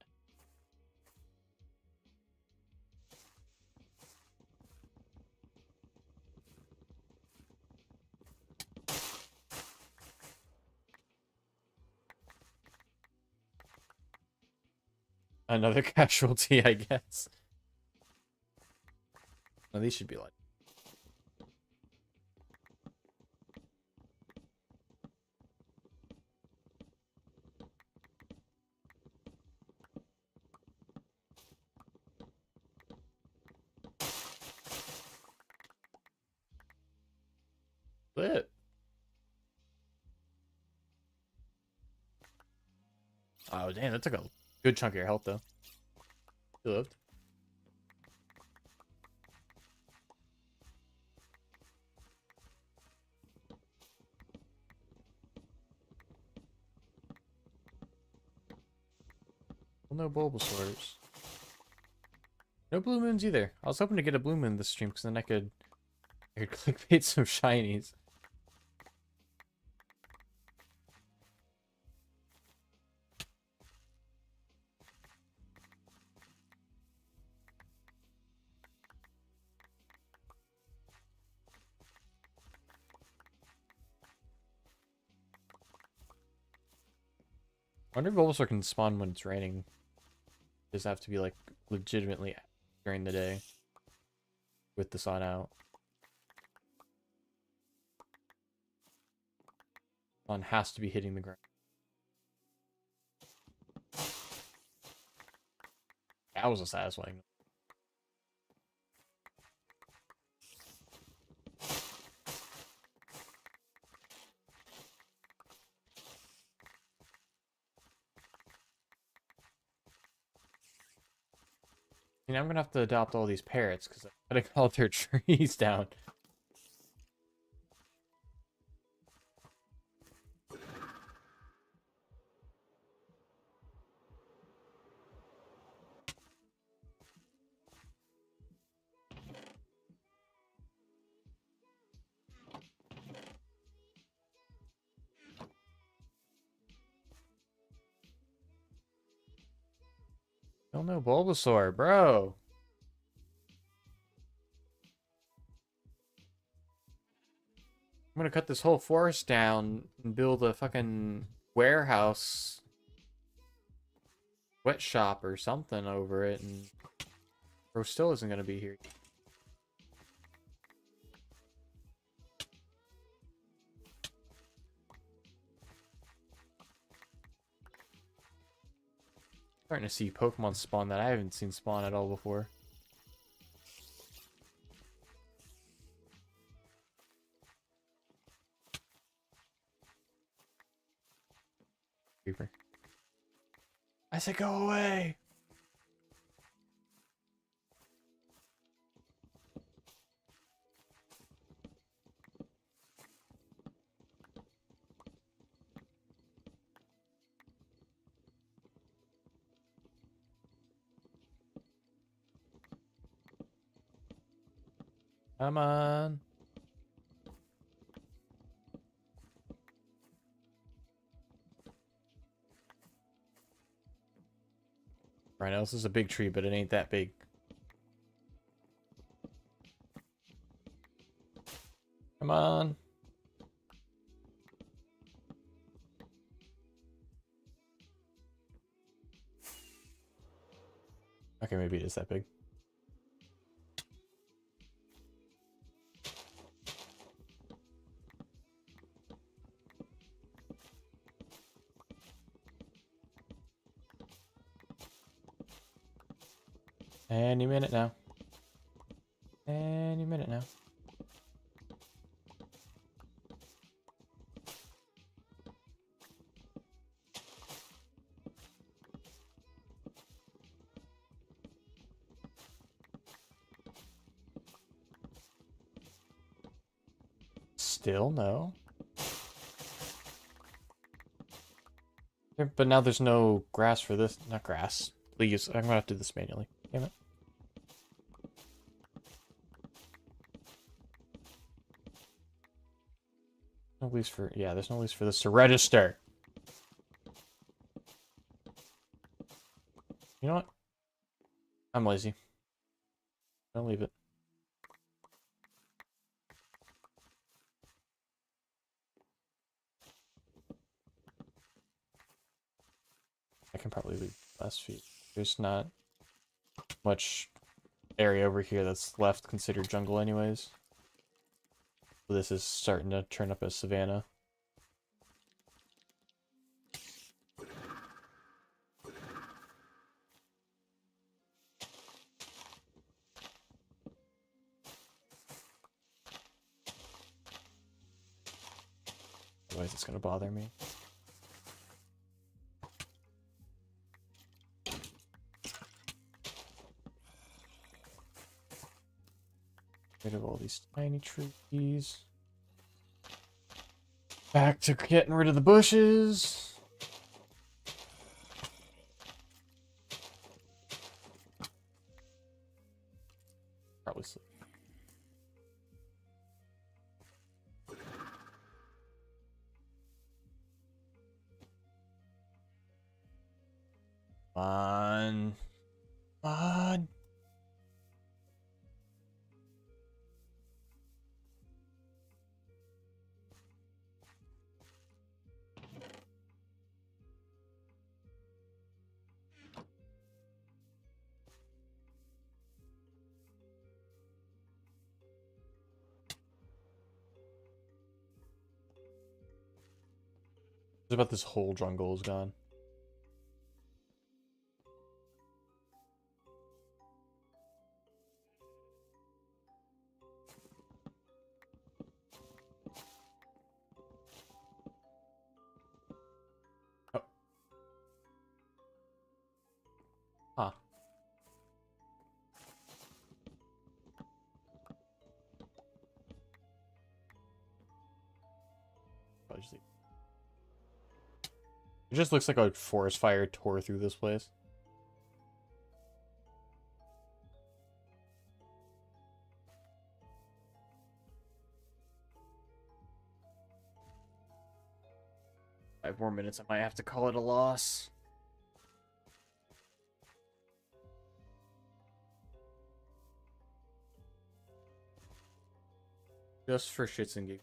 Another casualty, I guess. No, these should be like. Lit. Oh, damn, that took a good chunk of your health, though. You lived. Well, no Bulbasaurs. No blue moons either. I was hoping to get a blue moon this stream because then I could clickbait some shinies. I wonder if Bulbasaur can spawn when it's raining. Does have to be like legitimately during the day with the sun out. Sun has to be hitting the ground. That was a satisfying. You know, I'm gonna have to adopt all these parrots because I'm cutting all their trees down. Still no Bulbasaur, bro. I'm gonna cut this whole forest down and build a fucking warehouse, sweat shop or something over it, and Bro still isn't gonna be here. Starting to see Pokemon spawn that I haven't seen spawn at all before. Creeper. I said go away! Come on. Right now, this is a big tree, but it ain't that big. Come on. Okay, maybe it is that big. Any minute now. Any minute now. Still no. But now there's no grass for this. Not grass. Leaves. I'm gonna have to do this manually. Damn it. No leaves for. Yeah, there's no leaves for this to register. You know what? I'm lazy. I'll leave it. I can probably leave less feet. There's not much area over here that's left considered jungle anyways. So this is starting to turn up as savanna. Otherwise it's gonna bother me. Rid of all these tiny trees. Back to getting rid of the bushes. Probably sleep. Come on. Come on. It's about this whole jungle is gone. Oh. Huh. Probably just leave. It just looks like a forest fire tore through this place. Five more minutes, I might have to call it a loss. Just for shits and gigs.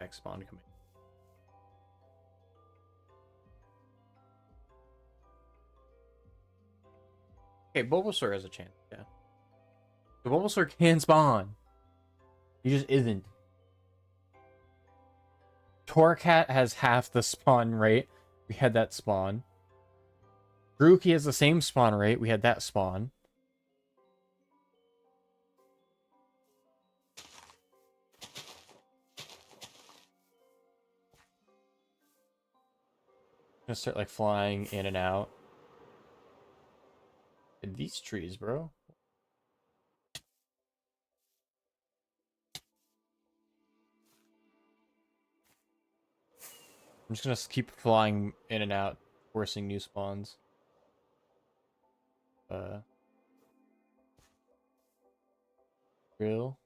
Next spawn coming. Okay, Bulbasaur has a chance, yeah. The Bulbasaur can spawn. He just isn't. Torcat has half the spawn rate. We had that spawn. Grookey has the same spawn rate. We had that spawn. I'm gonna start like flying in and out. And these trees, bro. I'm just gonna keep flying in and out, forcing new spawns. Real.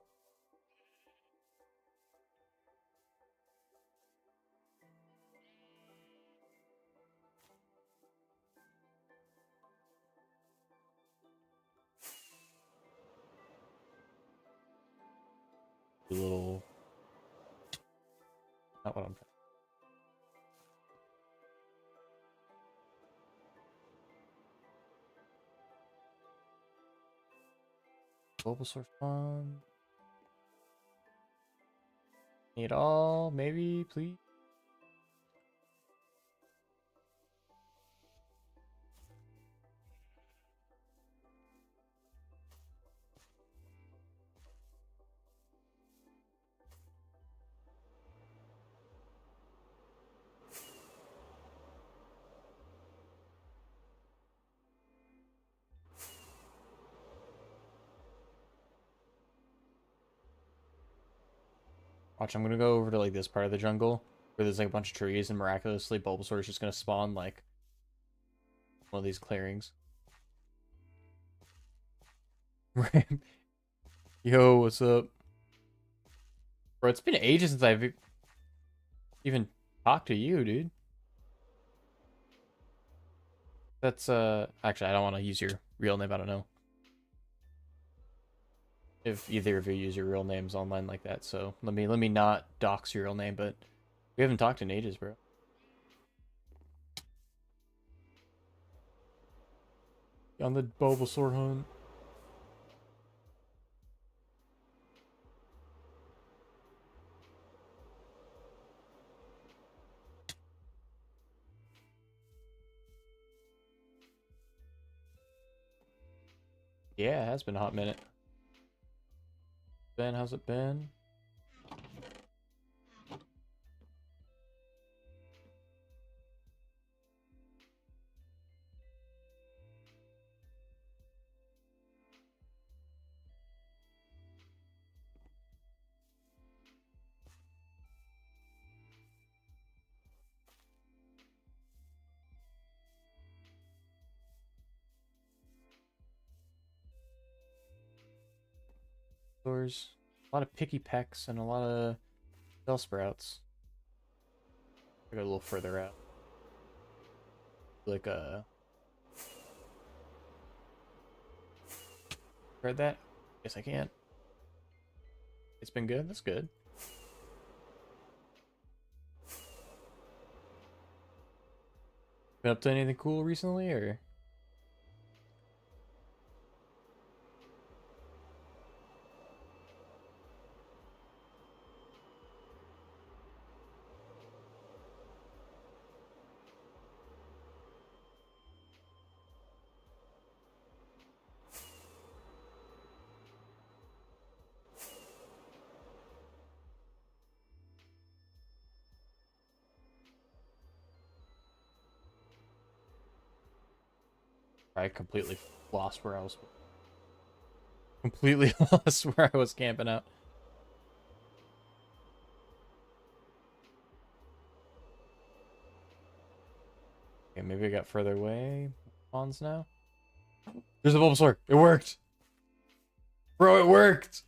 Little. Not what I'm. Bulbasaur spawn. Need all, maybe, please. Watch, I'm gonna go over to like this part of the jungle where there's like a bunch of trees, and miraculously Bulbasaur is just gonna spawn like one of these clearings. Yo, what's up? Bro, it's been ages since I've even talked to you, dude. That's actually I don't want to use your real name, I don't know if either of you use your real names online like that, so let me not dox your real name, but we haven't talked in ages, bro. On the Bulbasaur hunt. Yeah, it has been a hot minute. Ben, how's it been? There's a lot of picky pecks and a lot of Bellsprouts. I go a little further out. Like read that? Guess I can't. It's been good. That's good. Been up to anything cool recently, or? I completely lost where I was. Completely lost where I was camping out. Okay, maybe I got further away. Spawns now. There's a Bulbasaur. It worked. Bro, it worked.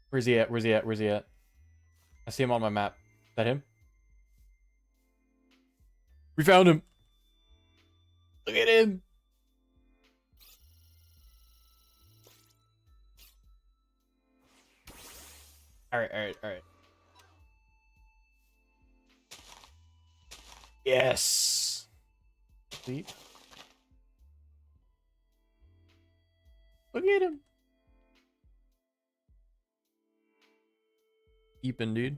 Where's he at? Where's he at? Where's he at? I see him on my map. Is that him? We found him. Look at him. All right. Yes. Sleep. Look at him. Keeping, dude.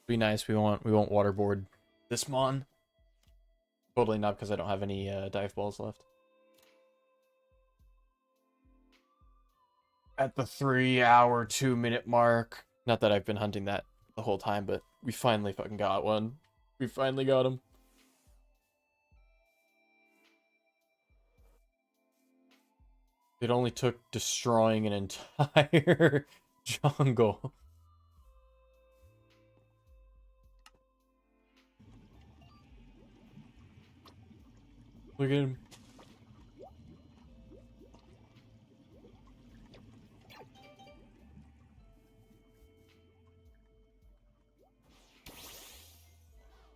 Be nice. We won't waterboard this mon. Totally not, because I don't have any dive balls left. At the 3 hour, 2 minute mark. Not that I've been hunting that the whole time, but we finally fucking got one. We finally got him. It only took destroying an entire jungle. Look at him.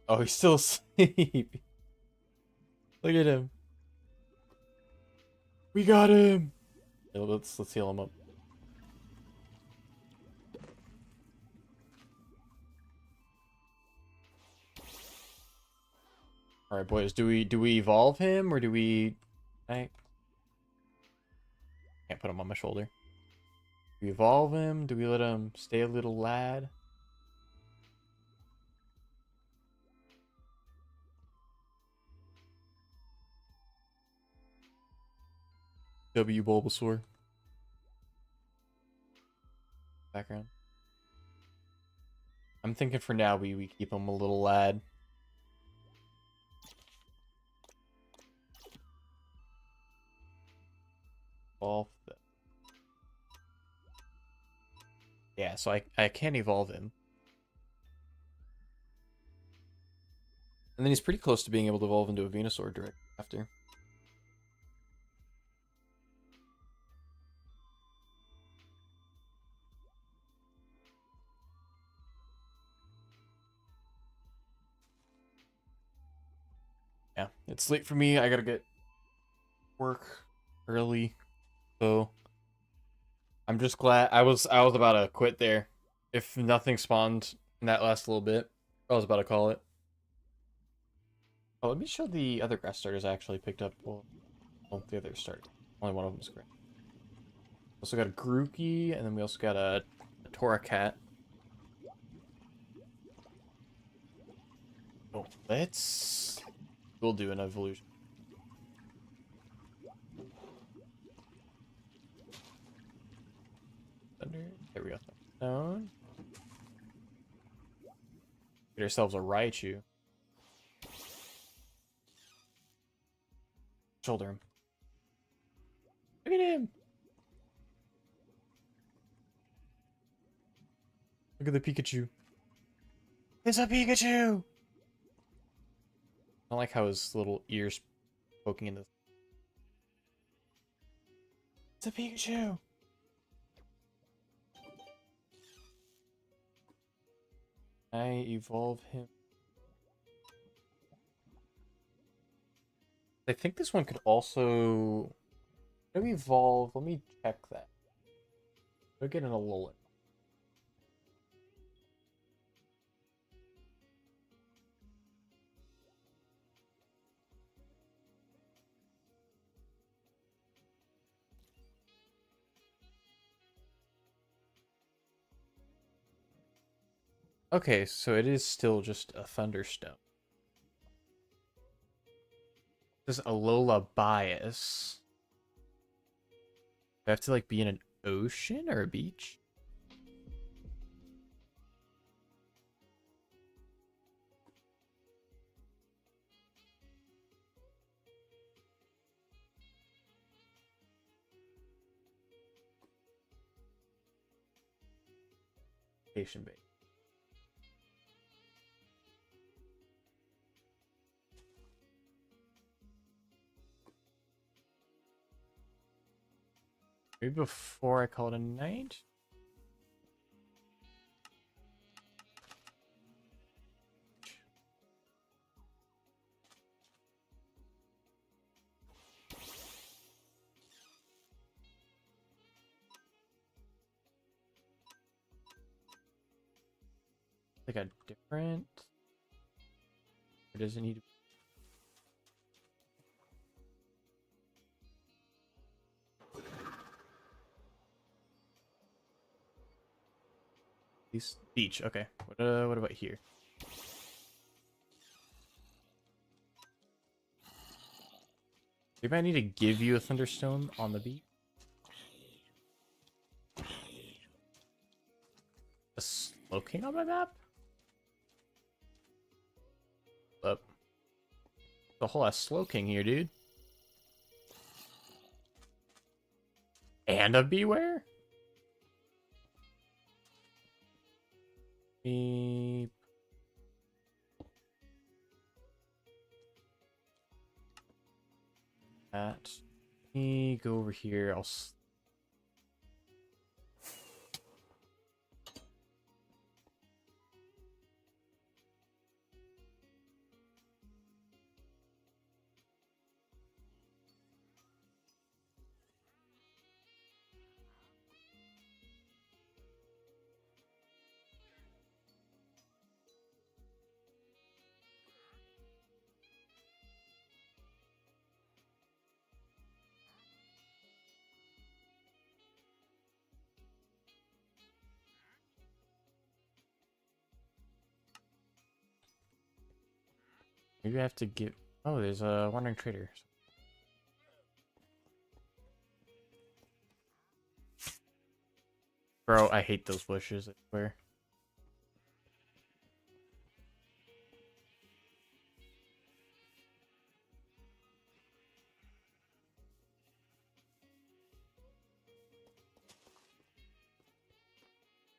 Oh, he's still asleep. Look at him. We got him. Yeah, let's heal him up. All right, boys. Do we evolve him, or do we? I can't put him on my shoulder. Do we evolve him? Do we let him stay a little lad? W Bulbasaur. Background. I'm thinking for now we keep him a little lad. Evolve. Yeah, so I can't evolve him. And then he's pretty close to being able to evolve into a Venusaur direct after. Yeah, it's late for me. I gotta get work early, so I'm just glad I was about to quit there. If nothing spawned in that last little bit, I was about to call it. Oh, let me show the other grass starters I actually picked up. Well, the other starter. Only one of them is great. Also got a Grookey, and then we also got a Torracat. Oh, we'll do an evolution. Thunder. There we go. Stone. Get ourselves a Raichu. Shoulder him. Look at him. Look at the Pikachu. It's a Pikachu! I like how his little ears poking into. It's a Pikachu! I evolve him. I think this one could also... Let me evolve. Let me check that. We'll get an Alolan. Okay, so it is still just a Thunderstone. This is Alola bias. Do I have to like be in an ocean or a beach? Patient bait. Maybe before I call it a night? like a different. Or does it need to... Beach, okay. What about here? Maybe I need to give you a Thunderstone on the beach. A Slow King on my map? Up. The whole ass Slow King here, dude. And a Beware? Beep. That. Let me go over here. Maybe I have to give... Oh, there's a Wandering Trader. Bro, I hate those bushes, I swear.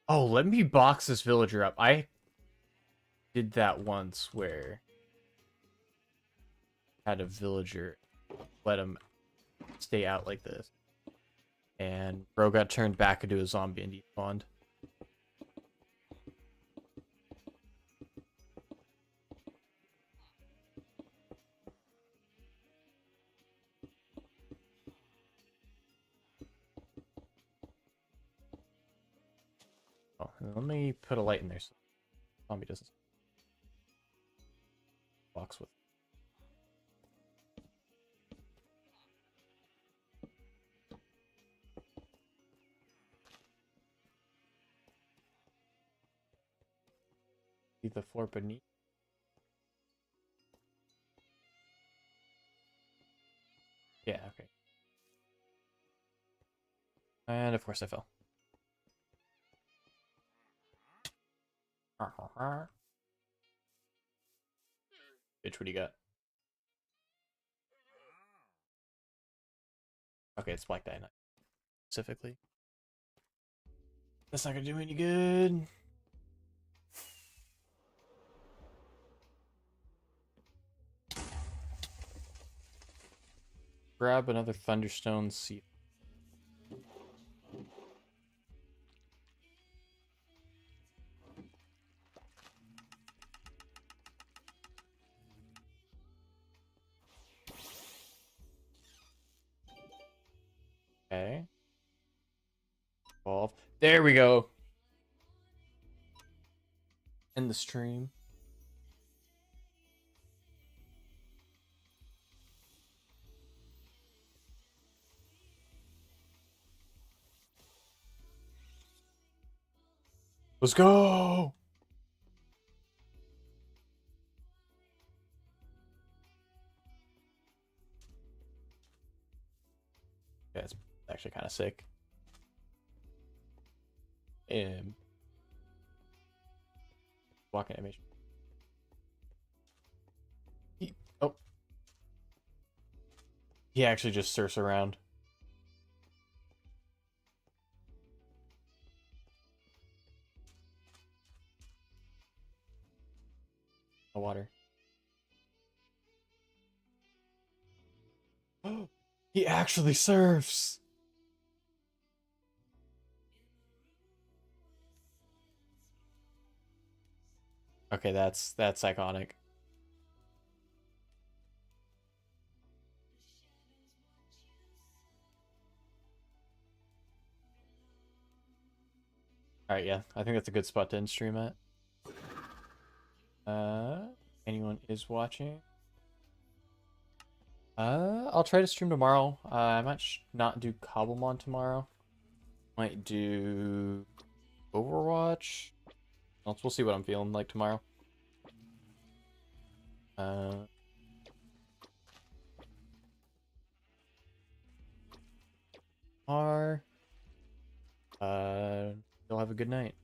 Oh, let me box this villager up. I did that once where I had a villager, let him stay out like this. And bro got turned back into a zombie and despawned. Oh, let me put a light in there so the zombie doesn't box with. See the floor beneath. Yeah, okay. And of course I fell. Bitch, what do you got? Okay, it's Black Dynamite specifically. That's not gonna do any good. Grab another Thunderstone seal. Okay. Evolve. There we go. End the stream. Let's go. Yeah, it's actually kind of sick. Walking animation. Oh. He actually just surfs around. The water. He actually surfs. Okay, that's iconic. All right, yeah, I think that's a good spot to end stream at. Anyone is watching. I'll try to stream tomorrow. I might not do Cobblemon tomorrow. Might do Overwatch. We'll see what I'm feeling like tomorrow. You'll have a good night.